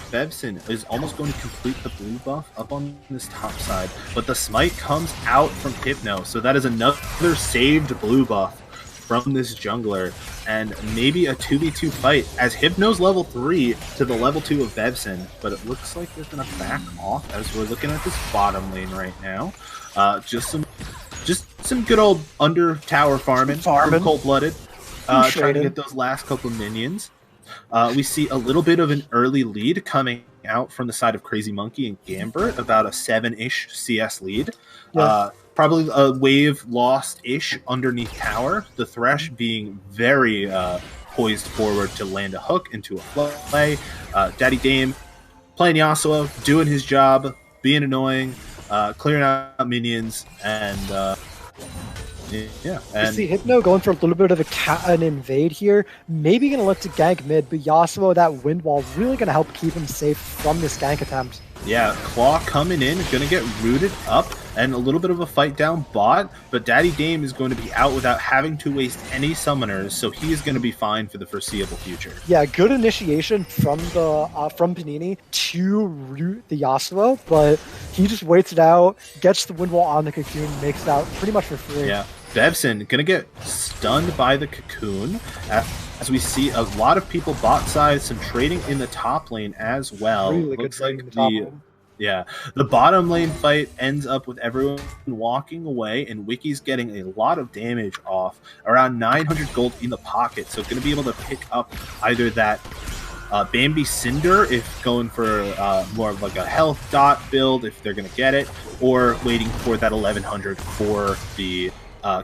Bevson is almost going to complete the blue buff up on this top side, but the smite comes out from Hypno, so that is another saved blue buff from this jungler, and maybe a 2v2 fight as Hypno's level 3 to the level 2 of Bevson, but it looks like they're going to back off as we're looking at this bottom lane right now. Just some good old under tower farming. Cold-blooded, trying to get those last couple minions. We see a little bit of an early lead coming out from the side of Crazy Monkey and Gambert, about a 7-ish CS lead. Yeah. Probably a wave lost-ish underneath tower. The Thresh being very poised forward to land a hook into a play. Daddy Dame playing Yasuo, doing his job, being annoying, clearing out minions, and yeah. And you see Hypno going for a little bit of an invade here. Maybe going to look to gank mid, but Yasuo, that wind wall, really going to help keep him safe from this gank attempt. Yeah, Claw coming in, going to get rooted up and a little bit of a fight down bot, but Daddy Dame is going to be out without having to waste any summoners, so he is going to be fine for the foreseeable future. Yeah, good initiation from the from Panini to root the Yasuo, but he just waits it out, gets the wind wall on the Cocoon, makes it out pretty much for free. Yeah, Bevson gonna get stunned by the Cocoon, as we see a lot of people bot side, some trading in the top lane as well. Really Looks good like the the bottom lane fight ends up with everyone walking away, and Wiki's getting a lot of damage off, around 900 gold in the pocket, so going to be able to pick up either that Bambi Cinder if going for more of like a health dot build if they're going to get it, or waiting for that 1100 for the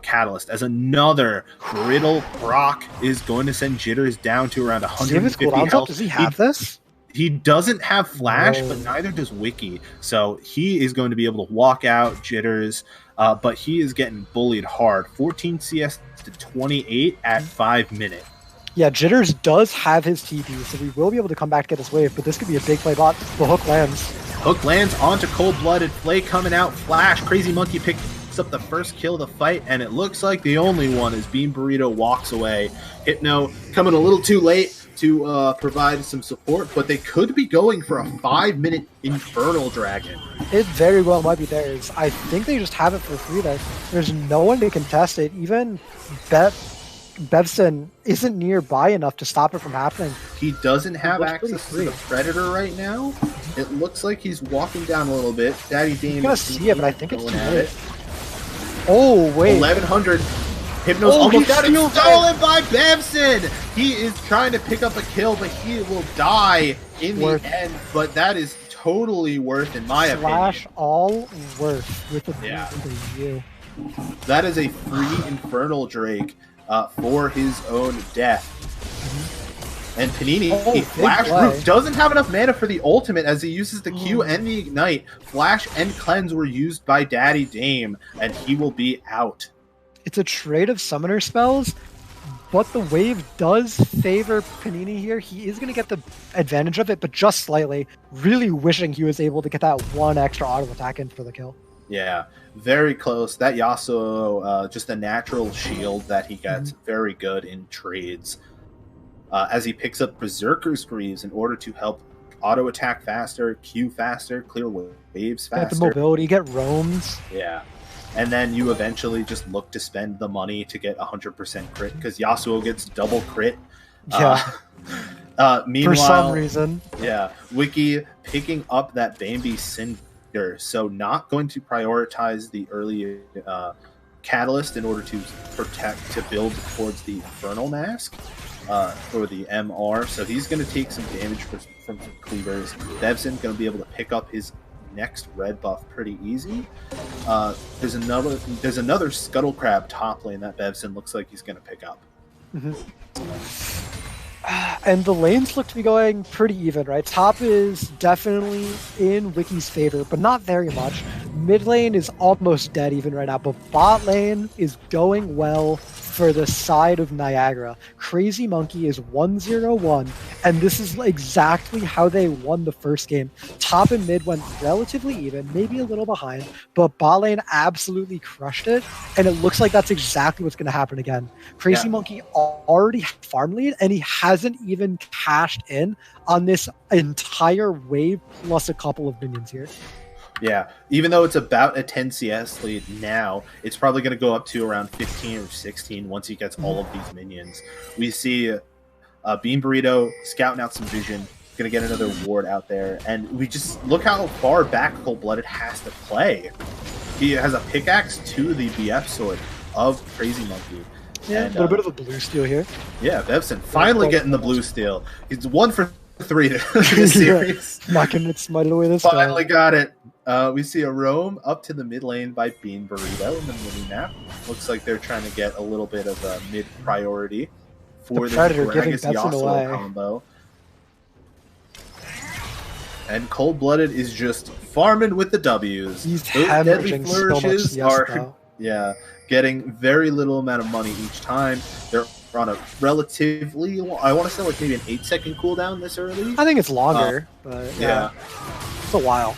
Catalyst, as another Brittle Brock is going to send Jitters down to around 150 health. Does he have this? He doesn't have Flash, but neither does Wiki. So he is going to be able to walk out Jitters, but he is getting bullied hard. 14 CS to 28 at 5 minutes. Yeah, Jitters does have his TP, so we will be able to come back to get his wave, but this could be a big play bot. The hook lands. Hook lands onto Cold-Blooded. Flay coming out. Flash. Crazy Monkey picks up the first kill of the fight, and it looks like the only one as Bean Burrito walks away. Hypno coming a little too late to provide some support, but they could be going for a 5-minute Infernal Dragon. It very well might be theirs. I think they just have it for free there. There's no one to contest it. Even Bevson isn't nearby enough to stop it from happening. He doesn't have access to the Predator right now. It looks like he's walking down a little bit. Daddy Dame is gonna see it, but I think it's too late. Oh, wait. 1100. Hypno's almost got it stolen by Bevson. He is trying to pick up a kill, but he will die in the end. But that is totally worth, in my opinion. Slash all worth with the you. That is a free Infernal Drake for his own death. And Panini, Flash Root doesn't have enough mana for the ultimate as he uses the Q and the Ignite. Flash and Cleanse were used by Daddy Dame, and he will be out. It's a trade of summoner spells, but the wave does favor Panini here. He is going to get the advantage of it, but just slightly. Really wishing he was able to get that one extra auto attack in for the kill. Yeah, very close. That Yasuo, just a natural shield that he gets, very good in trades. As he picks up Berserker's Greaves in order to help auto attack faster, Q faster, clear waves faster. Get the mobility, get roams. Yeah. And then you eventually just look to spend the money to get 100% crit, because Yasuo gets double crit. Yeah. Meanwhile, for some reason. Yeah. Wiki picking up that Bambi Cinder, so not going to prioritize the early Catalyst in order to build towards the Infernal Mask. For the MR, so he's going to take some damage from some cleavers. Bevson going to be able to pick up his next red buff pretty easy. There's another Scuttle Crab top lane that Bevson looks like he's going to pick up. And the lanes look to be going pretty even, right? Top is definitely in Wiki's favor, but not very much. Mid lane is almost dead even right now, but bot lane is going well for the side of Niagara. Crazy Monkey is 1-0-1, and this is exactly how they won the first game. Top and mid went relatively even, maybe a little behind, but bot lane absolutely crushed it, and it looks like that's exactly what's going to happen again. Crazy Monkey already had farm lead, and he hasn't even cashed in on this entire wave plus a couple of minions here. Yeah, even though it's about a 10 CS lead now, it's probably going to go up to around 15 or 16 once he gets all of these minions. We see Bean Burrito scouting out some vision, going to get another ward out there, and we just look how far back Cold-Blooded has to play. He has a pickaxe to the BF sword of Crazy Monkey. Yeah, and, a little bit of a blue steal here. Yeah, Bevson finally getting the blue steal. He's 1 for 3 to the series. Not going to smite away this Finally got it. We see a roam up to the mid lane by Bean Burrito in the mini map. Looks like they're trying to get a little bit of a mid priority for the Predator giving Bevson away combo. And Cold-Blooded is just farming with the W's. Those deadly flourishes so are getting very little amount of money each time. They're on a relatively, I want to say like maybe an 8-second cooldown this early. I think it's longer, but yeah. It's a while.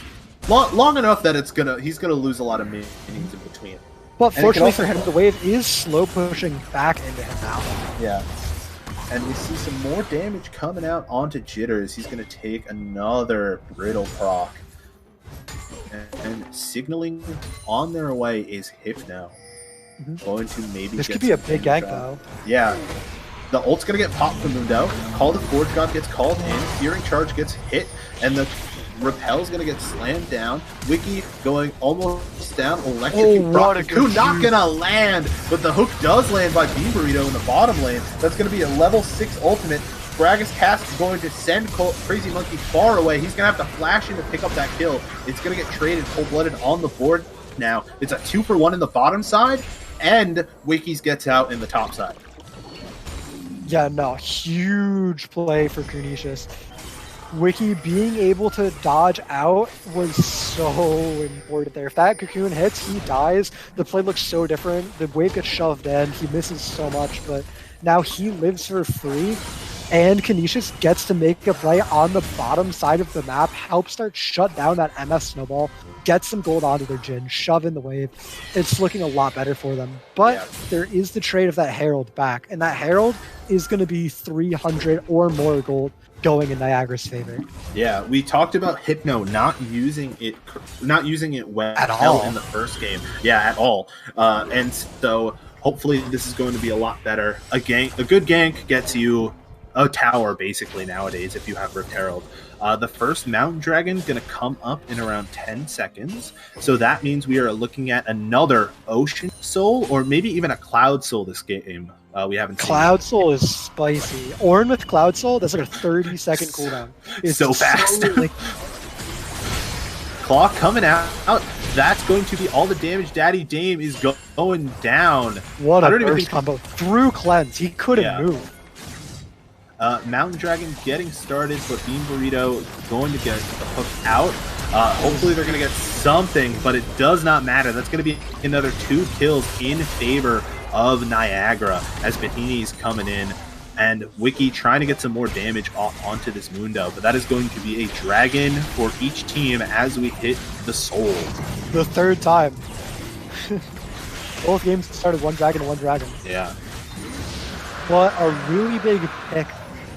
long enough that he's gonna lose a lot of minions in between. But fortunately for him, the wave is slow pushing back into him now. Yeah. And we see some more damage coming out onto Jitters. He's going to take another Brittle proc. And signaling on their way is Hypno. Going to maybe This get could be a some big gank, though. Yeah. The ult's going to get popped from Mundo. Call the Forge God gets called in. Fearing Charge gets hit. And the Repel's going to get slammed down. Wiki going almost down. Electric Cocoon not going to land. But the hook does land by Bean Burrito in the bottom lane. That's going to be a level 6 ultimate. Bragas Cast is going to send Crazy Monkey far away. He's going to have to flash in to pick up that kill. It's going to get traded cold-blooded on the board now. It's a 2-for-1 in the bottom side. And Wiki's gets out in the top side. Yeah, no. Huge play for Canisius. Wiki being able to dodge out was so important there. If that cocoon hits, he dies. The play looks so different. The wave gets shoved in. He misses so much, but now he lives for free. And Canisius gets to make a play on the bottom side of the map, help start shut down that MS snowball, get some gold onto their Jin, shove in the wave. It's looking a lot better for them. But there is the trade of that Herald back, and that Herald is going to be 300 or more gold going in Niagara's favor. Yeah, we talked about Hypno not using it well at all in the first game. Yeah, at all. And so hopefully this is going to be a lot better. A good gank gets you a tower basically nowadays if you have Rift Herald. The first Mountain Dragon going to come up in around 10 seconds. So that means we are looking at another Ocean Soul or maybe even a Cloud Soul this game. We haven't seen Cloud Soul is spicy. Ornn with Cloud Soul, that's like a 30-second cooldown. It's so fast. Claw coming out. That's going to be all the damage. Daddy Dame is going down. What a burst combo. Through Cleanse. He couldn't move. Mountain Dragon getting started, but Bean Burrito going to get the hook out. Hopefully they're going to get something, but it does not matter. That's going to be another 2 kills in favor of Niagara as Bahini's coming in. And Wiki trying to get some more damage onto this Mundo, but that is going to be a dragon for each team as we hit the soul. The third time. Both games started one dragon. Yeah. But a really big pick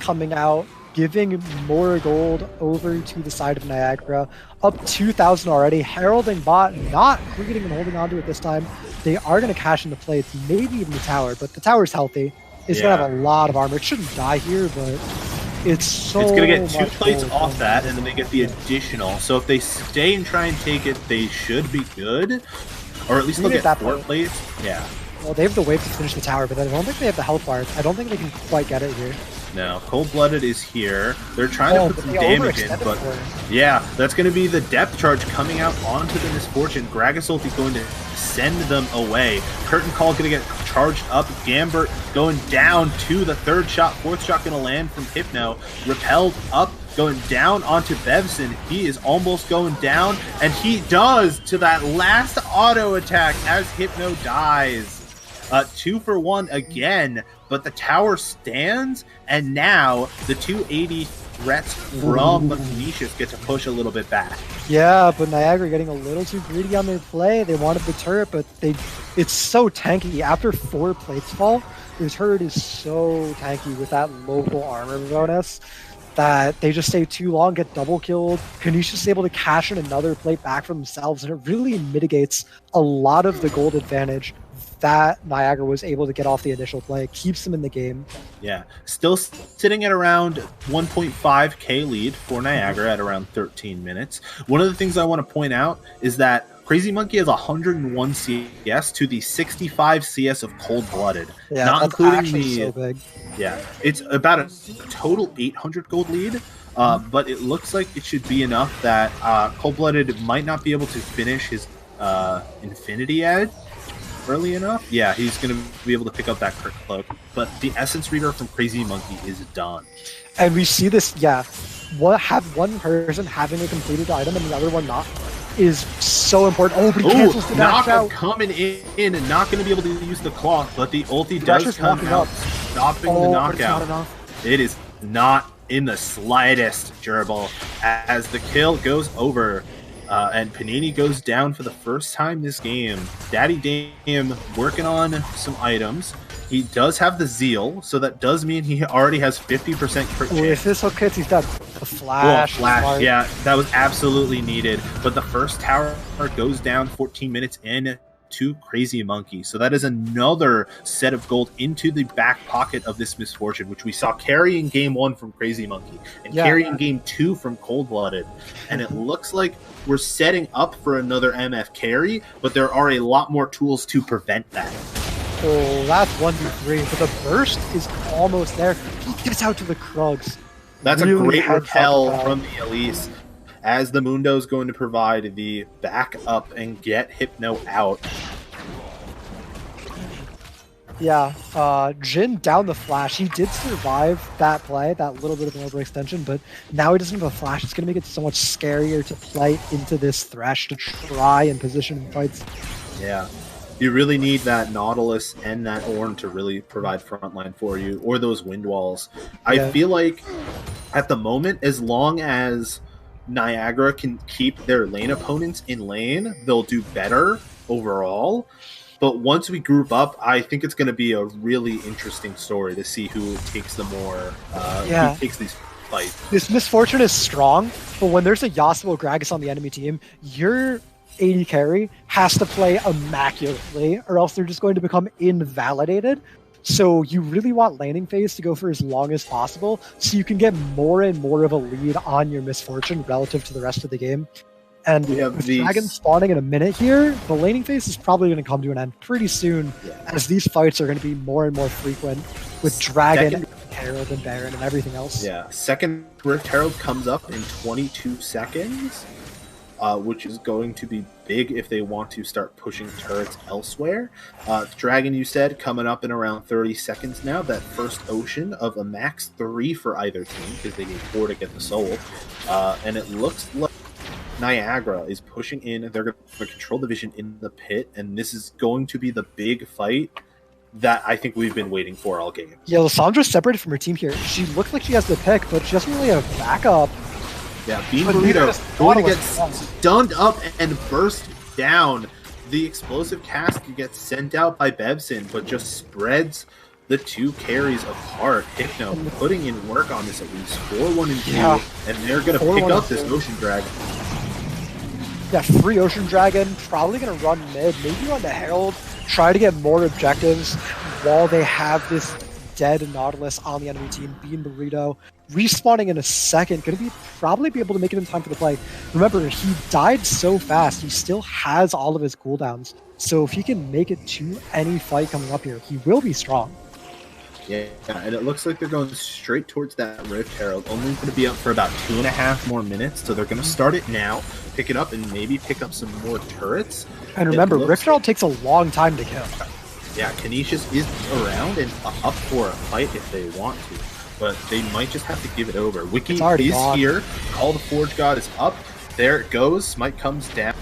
coming out, giving more gold over to the side of Niagara. Up 2,000 already. Heralding bot, not greeting and holding on to it this time. They are going to cash in the plates, maybe even the tower, but the tower's healthy. It's going to have a lot of armor. It shouldn't die here, but it's going to get 2 plates off that, and then they get the additional. So if they stay and try and take it, they should be good. Or at least they'll get 4 plates. Yeah. Well, they have the wave to finish the tower, but I don't think they have the health bar. I don't think they can quite get it here. No, Cold-Blooded is here. They're trying to put some damage in, but yeah, that's going to be the depth charge coming out onto the Misfortune. Gragas ulti going to send them away. Curtain Call going to get charged up. Gambert going down to the 3rd shot. 4th shot going to land from Hypno. Repelled up, going down onto Bevson. He is almost going down, and he does to that last auto attack as Hypno dies. 2-for-1 again, but the tower stands, and now the 280 threats from Canisius get to push a little bit back. Yeah, but Niagara getting a little too greedy on their play. They wanted the turret, but it's so tanky. After 4 plates fall, their turret is so tanky with that local armor bonus that they just stay too long, get double killed. Canisius is able to cash in another plate back for themselves, and it really mitigates a lot of the gold advantage that Niagara was able to get off the initial play, keeps them in the game. Yeah, still sitting at around 1.5k lead for Niagara at around 13 minutes. One of the things I want to point out is that Crazy Monkey has 101 CS to the 65 CS of Cold-Blooded. Yeah, not that's including actually so big. Yeah, it's about a total 800 gold lead. But it looks like it should be enough that Cold-Blooded might not be able to finish his Infinity Edge early enough. Yeah, he's going to be able to pick up that Crit Cloak. But the Essence Reaver from Crazy Monkey is done. And we see this, have one person having a completed item and the other one not is so important. Oh, but he cancels the dash out. Coming in and not going to be able to use the clock, but the ulti does come out, stopping the knockout. It is not in the slightest durable as the kill goes over. And Panini goes down for the first time this game. Daddy Dame working on some items. He does have the Zeal, so that does mean he already has 50% crit chance. If this hook hits, he's done. The Flash. Flash, yeah, that was absolutely needed. But the first tower goes down 14 minutes in to Crazy Monkey. So that is another set of gold into the back pocket of this Misfortune, which we saw carrying game 1 from Crazy Monkey and carrying game 2 from Cold Blooded. And it looks like we're setting up for another MF carry, but there are a lot more tools to prevent that. Oh, that's 1v3, but the burst is almost there. He gets out to the Krugs. That's really a great repel from the Elise, as the Mundo is going to provide the back up and get Hypno out. Yeah, Jin down the Flash. He did survive that play, that little bit of an overextension, but now he doesn't have a Flash. It's going to make it so much scarier to play into this Thresh to try and position fights. Yeah. You really need that Nautilus and that Ornn to really provide frontline for you, or those wind walls. I feel like at the moment, as long as Niagara can keep their lane opponents in lane, they'll do better overall. But once we group up, I think it's going to be a really interesting story to see who takes the more, who takes these fights. This Misfortune is strong, but when there's a Yasuo Gragas on the enemy team, your AD carry has to play immaculately, or else they're just going to become invalidated. So you really want laning phase to go for as long as possible, so you can get more and more of a lead on your Misfortune relative to the rest of the game. And we have with Dragon spawning in a minute here, the laning phase is probably going to come to an end pretty soon, as these fights are going to be more and more frequent with Dragon, Herald, and Baron, and everything else. Yeah, second Rift Herald comes up in 22 seconds, which is going to be big if they want to start pushing turrets elsewhere. Dragon, you said, coming up in around 30 seconds now. That first Ocean of a max 3 for either team, because they need 4 to get the soul. And it looks like Niagara is pushing in. They're going to control the vision in the pit, and this is going to be the big fight that I think we've been waiting for all game. Yeah, Lissandra's separated from her team here. She looks like she has the pick, but she doesn't really have backup. Yeah, Bean Burrito going to get stunned up and burst down. The explosive cask gets sent out by Bebson, but just spreads the two carries apart. Hypno putting in work on this at least 4-1 and 2, and they're going to pick up this Ocean Dragon. Yeah, free Ocean Dragon, probably going to run mid, maybe run the Herald, try to get more objectives while they have this dead Nautilus on the enemy team. Bean Burrito respawning in a second, going to probably be able to make it in time for the play. Remember, he died so fast, he still has all of his cooldowns, so if he can make it to any fight coming up here, he will be strong. Yeah, and it looks like they're going straight towards that Rift Herald. Only going to be up for about 2.5 more minutes, so they're going to start it now, pick it up, and maybe pick up some more turrets. And remember, Rift Herald takes a long time to kill. Yeah, Canisius is around and up for a fight if they want to, but they might just have to give it over. Wiki is here. Call the Forge God is up. There it goes. Smite comes down,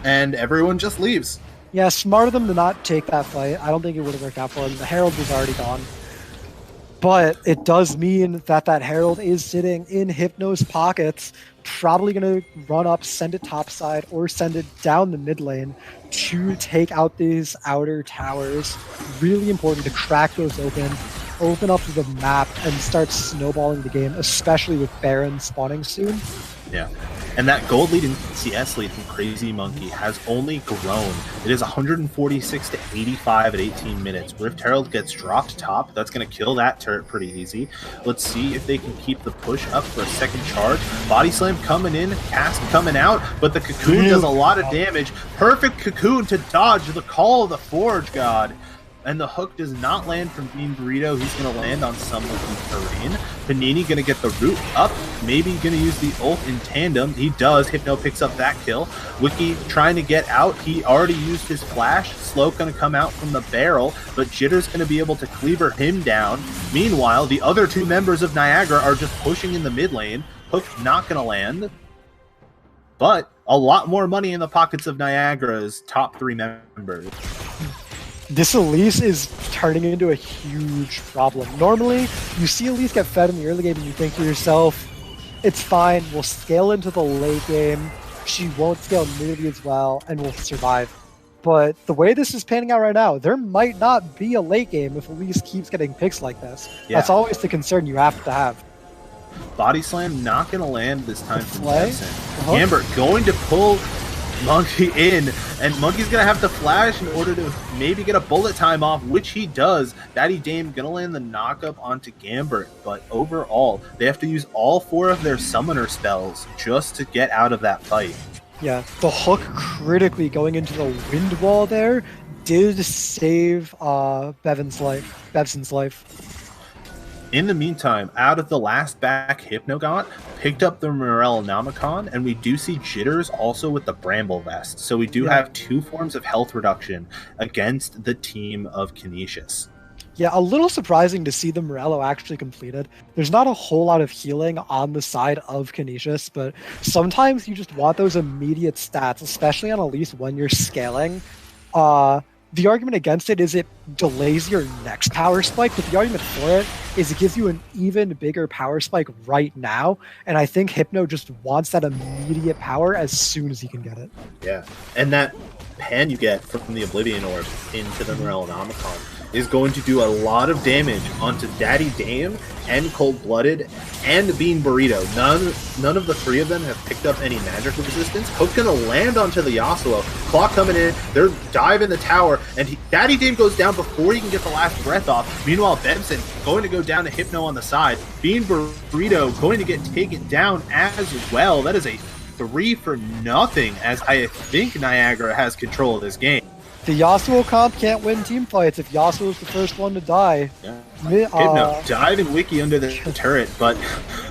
and everyone just leaves. Yeah, smart of them to not take that fight. I don't think it would have worked out for him. The Herald was already gone. But it does mean that that Herald is sitting in Hypno's pockets, probably going to run up, send it topside, or send it down the mid lane to take out these outer towers. Really important to crack those open up the map, and start snowballing the game, especially with Baron spawning soon. Yeah. And that gold lead and CS lead from Crazy Monkey has only grown. It is 146 to 85 at 18 minutes. Rift Herald gets dropped top. That's going to kill that turret pretty easy. Let's see if they can keep the push up for a second charge. Body Slam coming in, Cask coming out, but the Cocoon does a lot of damage. Perfect Cocoon to dodge the call of the Forge God. And the hook does not land from Bean Burrito. He's going to land on some of the terrain. Panini going to get the root up. Maybe going to use the ult in tandem. He does. Hypno picks up that kill. Wiki trying to get out. He already used his flash. Slow going to come out from the barrel, but Jitter's going to be able to cleaver him down. Meanwhile, the other two members of Niagara are just pushing in the mid lane. Hook not going to land. But a lot more money in the pockets of Niagara's top 3 members. This Elise is turning into a huge problem. Normally, you see Elise get fed in the early game and you think to yourself, it's fine, we'll scale into the late game, she won't scale nearly as well and will survive. But the way this is panning out right now, there might not be a late game if Elise keeps getting picks like this. Yeah. That's always the concern you have to have. Body slam not going to land this time from Play. Jensen. Gambert going to pull Monkey in, and Monkey's going to have to flash in order to maybe get a bullet time off, which he does. Daddy Dame going to land the knockup onto Gambert, but overall, they have to use all 4 of their summoner spells just to get out of that fight. Yeah, the hook critically going into the wind wall there did save Bevson's life. In the meantime, out of the last back Hypno got, picked up the Morellonomicon, and we do see Jitters also with the Bramble Vest. So we do have 2 forms of health reduction against the team of Canisius. Yeah, a little surprising to see the Morello actually completed. There's not a whole lot of healing on the side of Canisius, but sometimes you just want those immediate stats, especially on Elise when you're scaling. The argument against it is it delays your next power spike, but the argument for it is it gives you an even bigger power spike right now, and I think Hypno just wants that immediate power as soon as he can get it. Yeah, and that pen you get from the Oblivion Orb into the Morellonomicon is going to do a lot of damage onto Daddy Dame and Cold Blooded and Bean Burrito. None of the 3 of them have picked up any magic resistance. Hook's gonna land onto the Yasuo. Clock coming in, they're diving the tower, and Daddy Dame goes down before he can get the last breath off. Meanwhile, Bebson going to go down to Hypno on the side. Bean Burrito going to get taken down as well. That is a 3 for nothing, as I think Niagara has control of this game. The Yasuo comp can't win team fights if Yasuo is the first one to die. Yeah. Hypno diving Wiki under the turret, but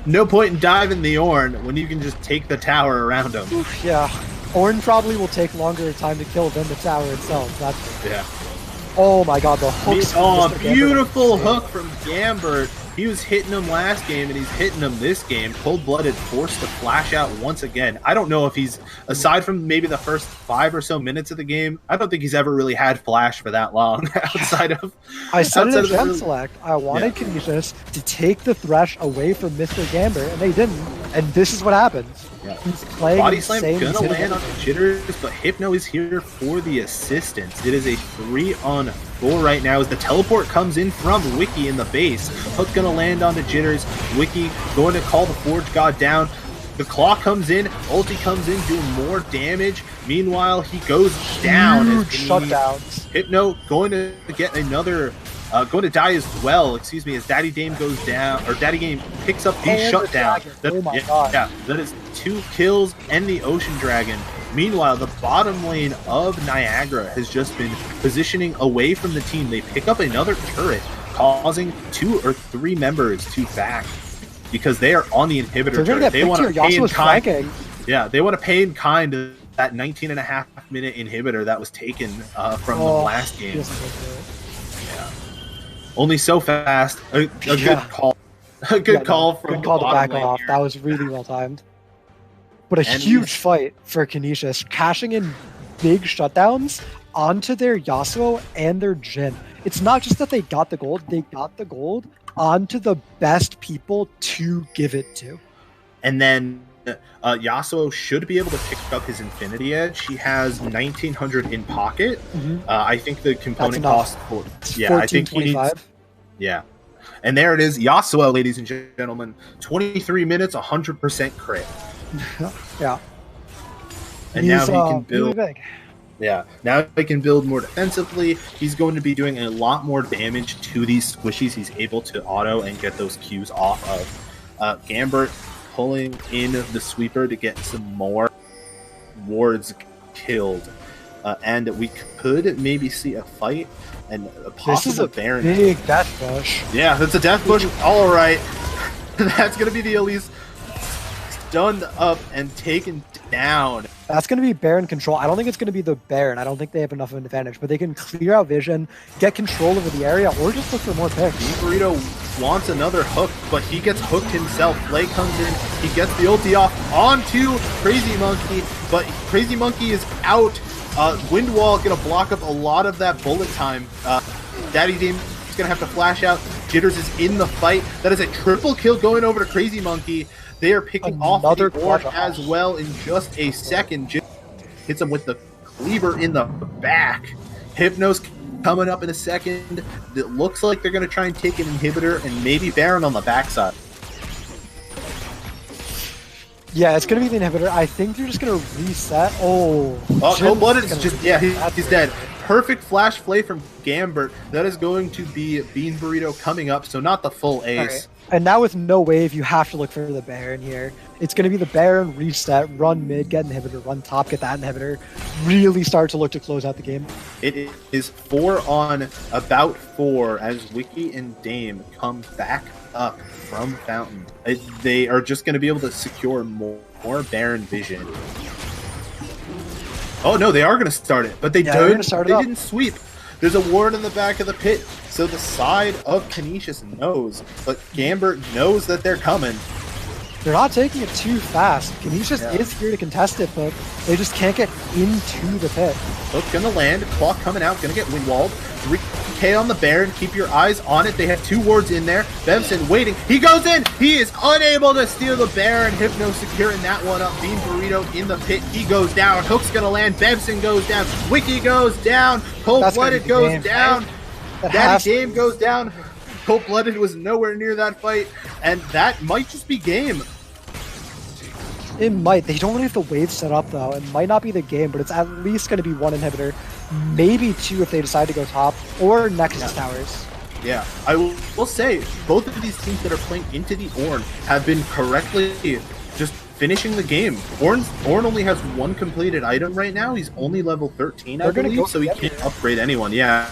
no point in diving the Ornn when you can just take the tower around him. Yeah, Ornn probably will take longer time to kill than the tower itself. Yeah. Oh my god, the hooks. Oh, beautiful hook from Gambert. He was hitting him last game, and he's hitting him this game. Cold-Blooded forced to flash out once again. I don't know if he's, aside from maybe the first 5 or so minutes of the game, I don't think he's ever really had flash for that long outside of... I said it in Gen Select. I wanted Canisius to take the Thresh away from Mr. Gambert, and they didn't. And this is what happens. Yeah. He's playing Body Slam insane. gonna land on Jitters, but Hypno is here for the assistance. It is a 3-on-4 right now as the teleport comes in from Wiki in the base. Hook gonna land onto Jitters. Wiki going to call the Forge God down. The Claw comes in, ulti comes in, doing more damage. Meanwhile, he goes down. Huge shutdowns. Hypno going to get another... going to die as well, excuse me, as Daddy Dame goes down, or Daddy Dame picks up the shutdown. Oh my god. Yeah, that is 2 kills and the Ocean Dragon. Meanwhile, the bottom lane of Niagara has just been positioning away from the team. They pick up another turret, causing 2 or 3 members to back because they are on the inhibitor turret. They want to pay in kind. Yeah, they want to pay in kind to that 19.5-minute inhibitor that was taken from the last game. Only so fast. A good call. A good call from good call to back off. That was really well timed. But a huge fight for Canisius, cashing in big shutdowns onto their Yasuo and their Jhin. It's not just that they got the gold onto the best people to give it to. And then Yasuo should be able to pick up his Infinity Edge. He has 1900 in pocket. I think the component cost for I think he needs. Yeah, and there it is, Yasuo, ladies and gentlemen. 23 minutes, 100% crit. Yeah, and now he can build. Really big. Yeah, now he can build more defensively. He's going to be doing a lot more damage to these squishies. He's able to auto and get those Qs off of Gambert. Pulling in the sweeper to get some more wards killed, and we could maybe see a fight and a possible Baron. This is a big death push. Yeah, that's a death push. All right, that's gonna be the Elise stunned up and taken down. That's going to be Baron control. I don't think it's going to be the Baron. I don't think they have enough of an advantage, but they can clear out vision, get control over the area, or just look for more picks. Burrito wants another hook, but he gets hooked himself. Flay comes in, he gets the ulti off onto Crazy Monkey, but Crazy Monkey is out. Wind Wall going to block up a lot of that bullet time. Daddy Dame He's going to have to flash out. Jitters is in the fight. That is a triple kill going over to Crazy Monkey. They are picking off the orb as well in just a second. Jitters hits him with the cleaver in the back. Hypno's coming up in a second. It looks like they're going to try and take an inhibitor and maybe Baron on the backside. Yeah, it's going to be the inhibitor. I think they're just going to reset. Oh, Cold-Blooded is just, yeah, he's dead. Perfect flash play from Gambert. That is going to be Bean Burrito coming up, so not the full ace. Right. And now with no wave, you have to look for the Baron here. It's going to be the Baron, reset, run mid, get inhibitor, run top, get that inhibitor. Really start to look to close out the game. It is 4 on about 4 as Wiki and Dame come back up from Fountain. They are just going to be able to secure more Baron vision. Oh no, they are going to start it, but they didn't sweep. There's a ward in the back of the pit, so the side of Canisius knows, but Gambert knows that they're coming. They're not taking it too fast. Canisius is here to contest it, but they just can't get into the pit. Hook's gonna land, Clock coming out, gonna get windwalled. 3K on the Baron, keep your eyes on it. They have 2 wards in there. Bevson waiting, he goes in! He is unable to steal the Baron. Hypno securing that one up. Bean Burrito in the pit, he goes down. Hook's gonna land, Bevson goes down. Wiki goes down, Cold-Blooded goes down. Daddy Dame goes down. Cold-Blooded was nowhere near that fight, and that might just be game. It might. They don't really have the wave set up, though. It might not be the game, but it's at least going to be 1 inhibitor, maybe 2 if they decide to go top, or Nexus towers. Yeah, I will say, both of these teams that are playing into the Ornn have been correctly just finishing the game. Ornn only has 1 completed item right now. He's only level 13, I believe, so he can't upgrade anyone. Yeah,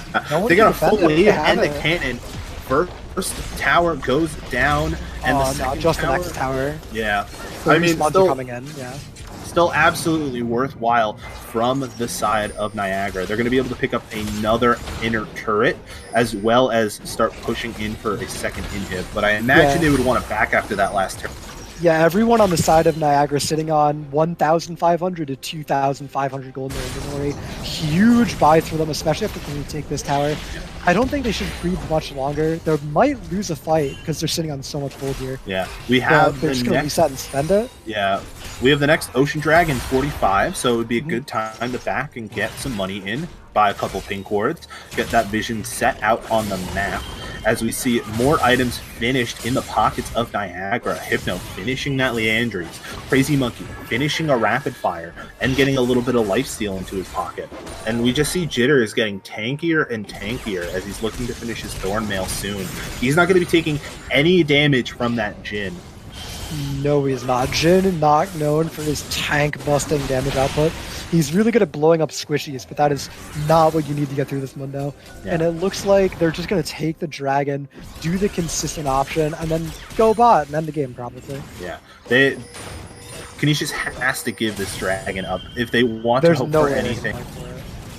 they got a full wave and the cannon. First tower goes down, and the second just tower, the next tower. Yeah, I mean, still coming in. Yeah, still absolutely worthwhile from the side of Niagara. They're going to be able to pick up another inner turret as well as start pushing in for a second inhib. But I imagine they would want to back after that last turret. Yeah, everyone on the side of Niagara sitting on 1,500 to 2,500 gold in their inventory. Huge buys for them, especially after they take this tower. I don't think they should breathe much longer. They might lose a fight because they're sitting on so much gold here. Yeah, we have they're just going to reset and spend it. Yeah, we have the next Ocean Dragon 45, so it would be a good time to back and get some money in, buy a couple pink wards, get that vision set out on the map. As we see more items finished in the pockets of Niagara. Hypno finishing that Leandries. Crazy Monkey finishing a rapid fire and getting a little bit of lifesteal into his pocket. And we just see Jitters getting tankier and tankier as he's looking to finish his Thornmail soon. He's not going to be taking any damage from that Jhin. No, he's not. Jhin, not known for his tank-busting damage output. He's really good at blowing up squishies, but that is not what you need to get through this mundo. Yeah. And it looks like they're just going to take the dragon, do the consistent option, and then go bot and end the game, probably. Yeah. Canisius has to give this dragon up if they want to hope for anything.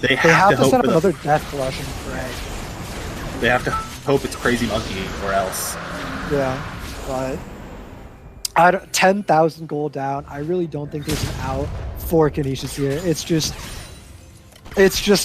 They have to set up another death flush and frag. They have to hope it's Crazy Monkey or else. Yeah, but 10,000 gold down. I really don't think there's an out for Canisius here. It's just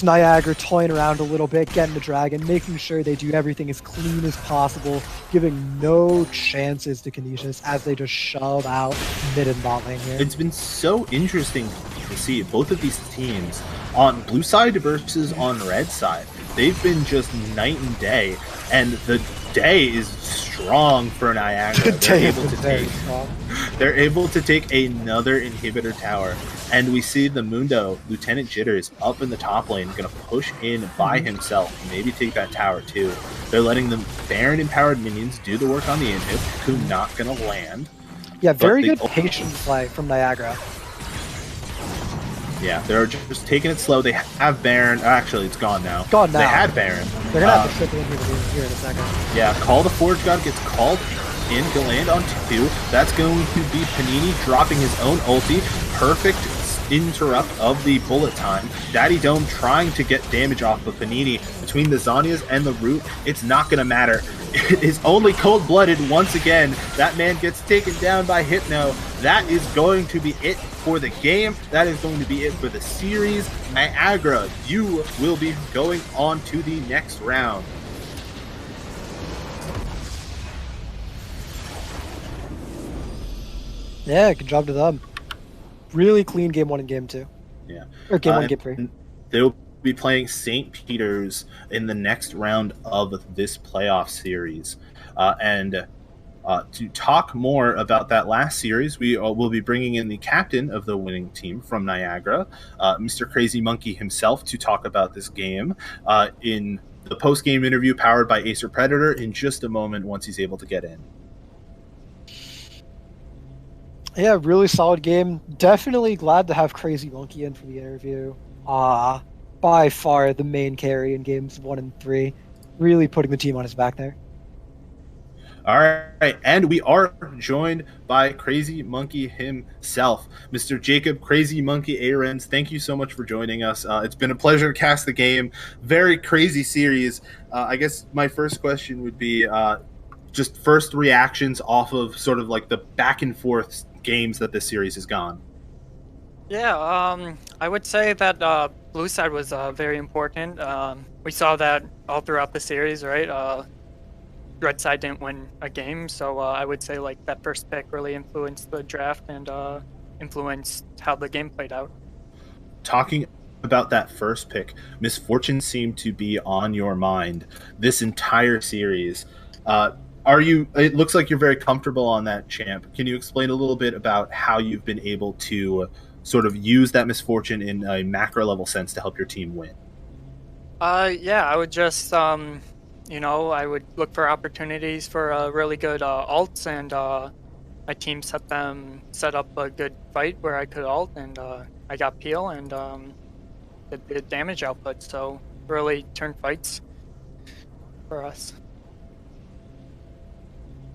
Niagara toying around a little bit, getting the dragon, making sure they do everything as clean as possible, giving no chances to Canisius as they just shove out mid and bot lane here. It's been so interesting to see both of these teams on blue side versus on red side. They've been just night and day, and the day is strong for Niagara. They're able to take another inhibitor tower, and we see the Mundo, Lieutenant Jitters, up in the top lane, going to push in by himself, maybe take that tower too. They're letting the Baron empowered minions do the work on the inhib, who not going to land. Yeah, very good patient play from Niagara. Yeah, they're just taking it slow. They have Baron. Actually, it's gone now. Gone now. They had Baron. They're going to have to flip it in here in a second. Yeah, Call the Forge God gets called in to land on 2. That's going to be Panini dropping his own ulti. Perfect interrupt of the bullet time. Daddy Dome trying to get damage off of Panini between the Zhonya's and the Root. It's not going to matter. It is only Cold-Blooded once again. That man gets taken down by Hypno. That is going to be it for the game. That is going to be it for the series. Niagara, you will be going on to the next round. Yeah, good job to them. Really clean game 1 and game 2. Yeah. Or game 1, game 3. They'll be playing St. Peter's in the next round of this playoff series. And to talk more about that last series, we will be bringing in the captain of the winning team from Niagara, Mr. Crazy Monkey himself, to talk about this game in the post-game interview powered by Acer Predator in just a moment once he's able to get in. Yeah, really solid game. Definitely glad to have Crazy Monkey in for the interview. By far the main carry in games 1 and 3. Really putting the team on his back there. All right, and we are joined by Crazy Monkey himself, Mr. Jacob Crazy Monkey Ahrens. Thank you so much for joining us. It's been a pleasure to cast the game. Very crazy series. I guess my first question would be just first reactions off of sort of like the back and forth games that this series has gone. Yeah, I would say that blue side was very important. We saw that all throughout the series, right? Red side didn't win a game, so I would say like that first pick really influenced the draft and influenced how the game played out. Talking about that first pick, misfortune seemed to be on your mind this entire series. It looks like you're very comfortable on that, champ. Can you explain a little bit about how you've been able to sort of use that misfortune in a macro level sense to help your team win? Yeah, I would just I would look for opportunities for really good ults, and my team set up a good fight where I could ult, and I got peel and did the damage output, so really turned fights for us.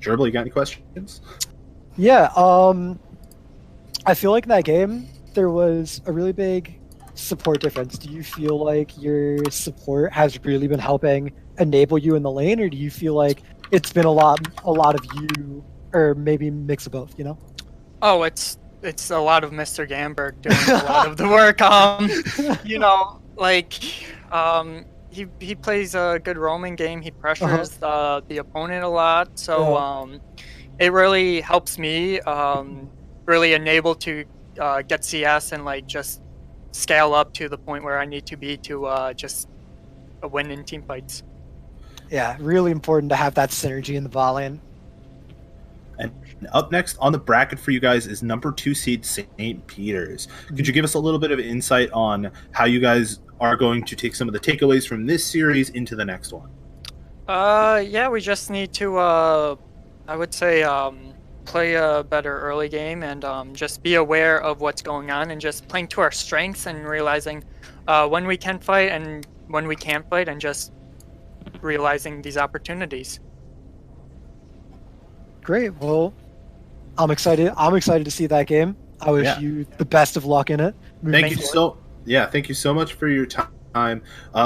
Gerbil, you got any questions? Yeah, I feel like in that game there was a really big support difference. Do you feel like your support has really been helping enable you in the lane, or do you feel like it's been a lot of you, or maybe mix of both, you know? Oh, it's a lot of Mr. Gamberg doing a lot of the work. He plays a good roaming game. He pressures the opponent a lot, so it really helps me really enable to get CS and like just scale up to the point where I need to be to just win in team fights. Yeah, really important to have that synergy in the bot lane. And up next on the bracket for you guys is number 2 seed St. Peter's. Could you give us a little bit of insight on how you guys are going to take some of the takeaways from this series into the next one? Yeah, we just need to, I would say, play a better early game and just be aware of what's going on and just playing to our strengths and realizing when we can fight and when we can't fight, and just realizing these opportunities. Great. Well, I'm excited to see that game. I wish you the best of luck in it. Thank you so much for your time.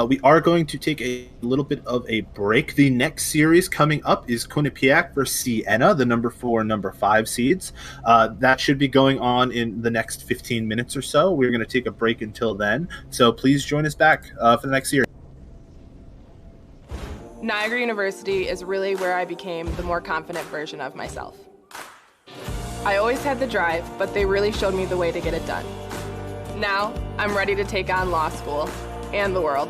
We are going to take a little bit of a break. The next series coming up is Quinnipiac versus Siena, the number 4 and number 5 seeds. That should be going on in the next 15 minutes or so. We're going to take a break until then, so please join us back for the next series. Niagara University is really where I became the more confident version of myself. I always had the drive, but they really showed me the way to get it done. Now, I'm ready to take on law school and the world.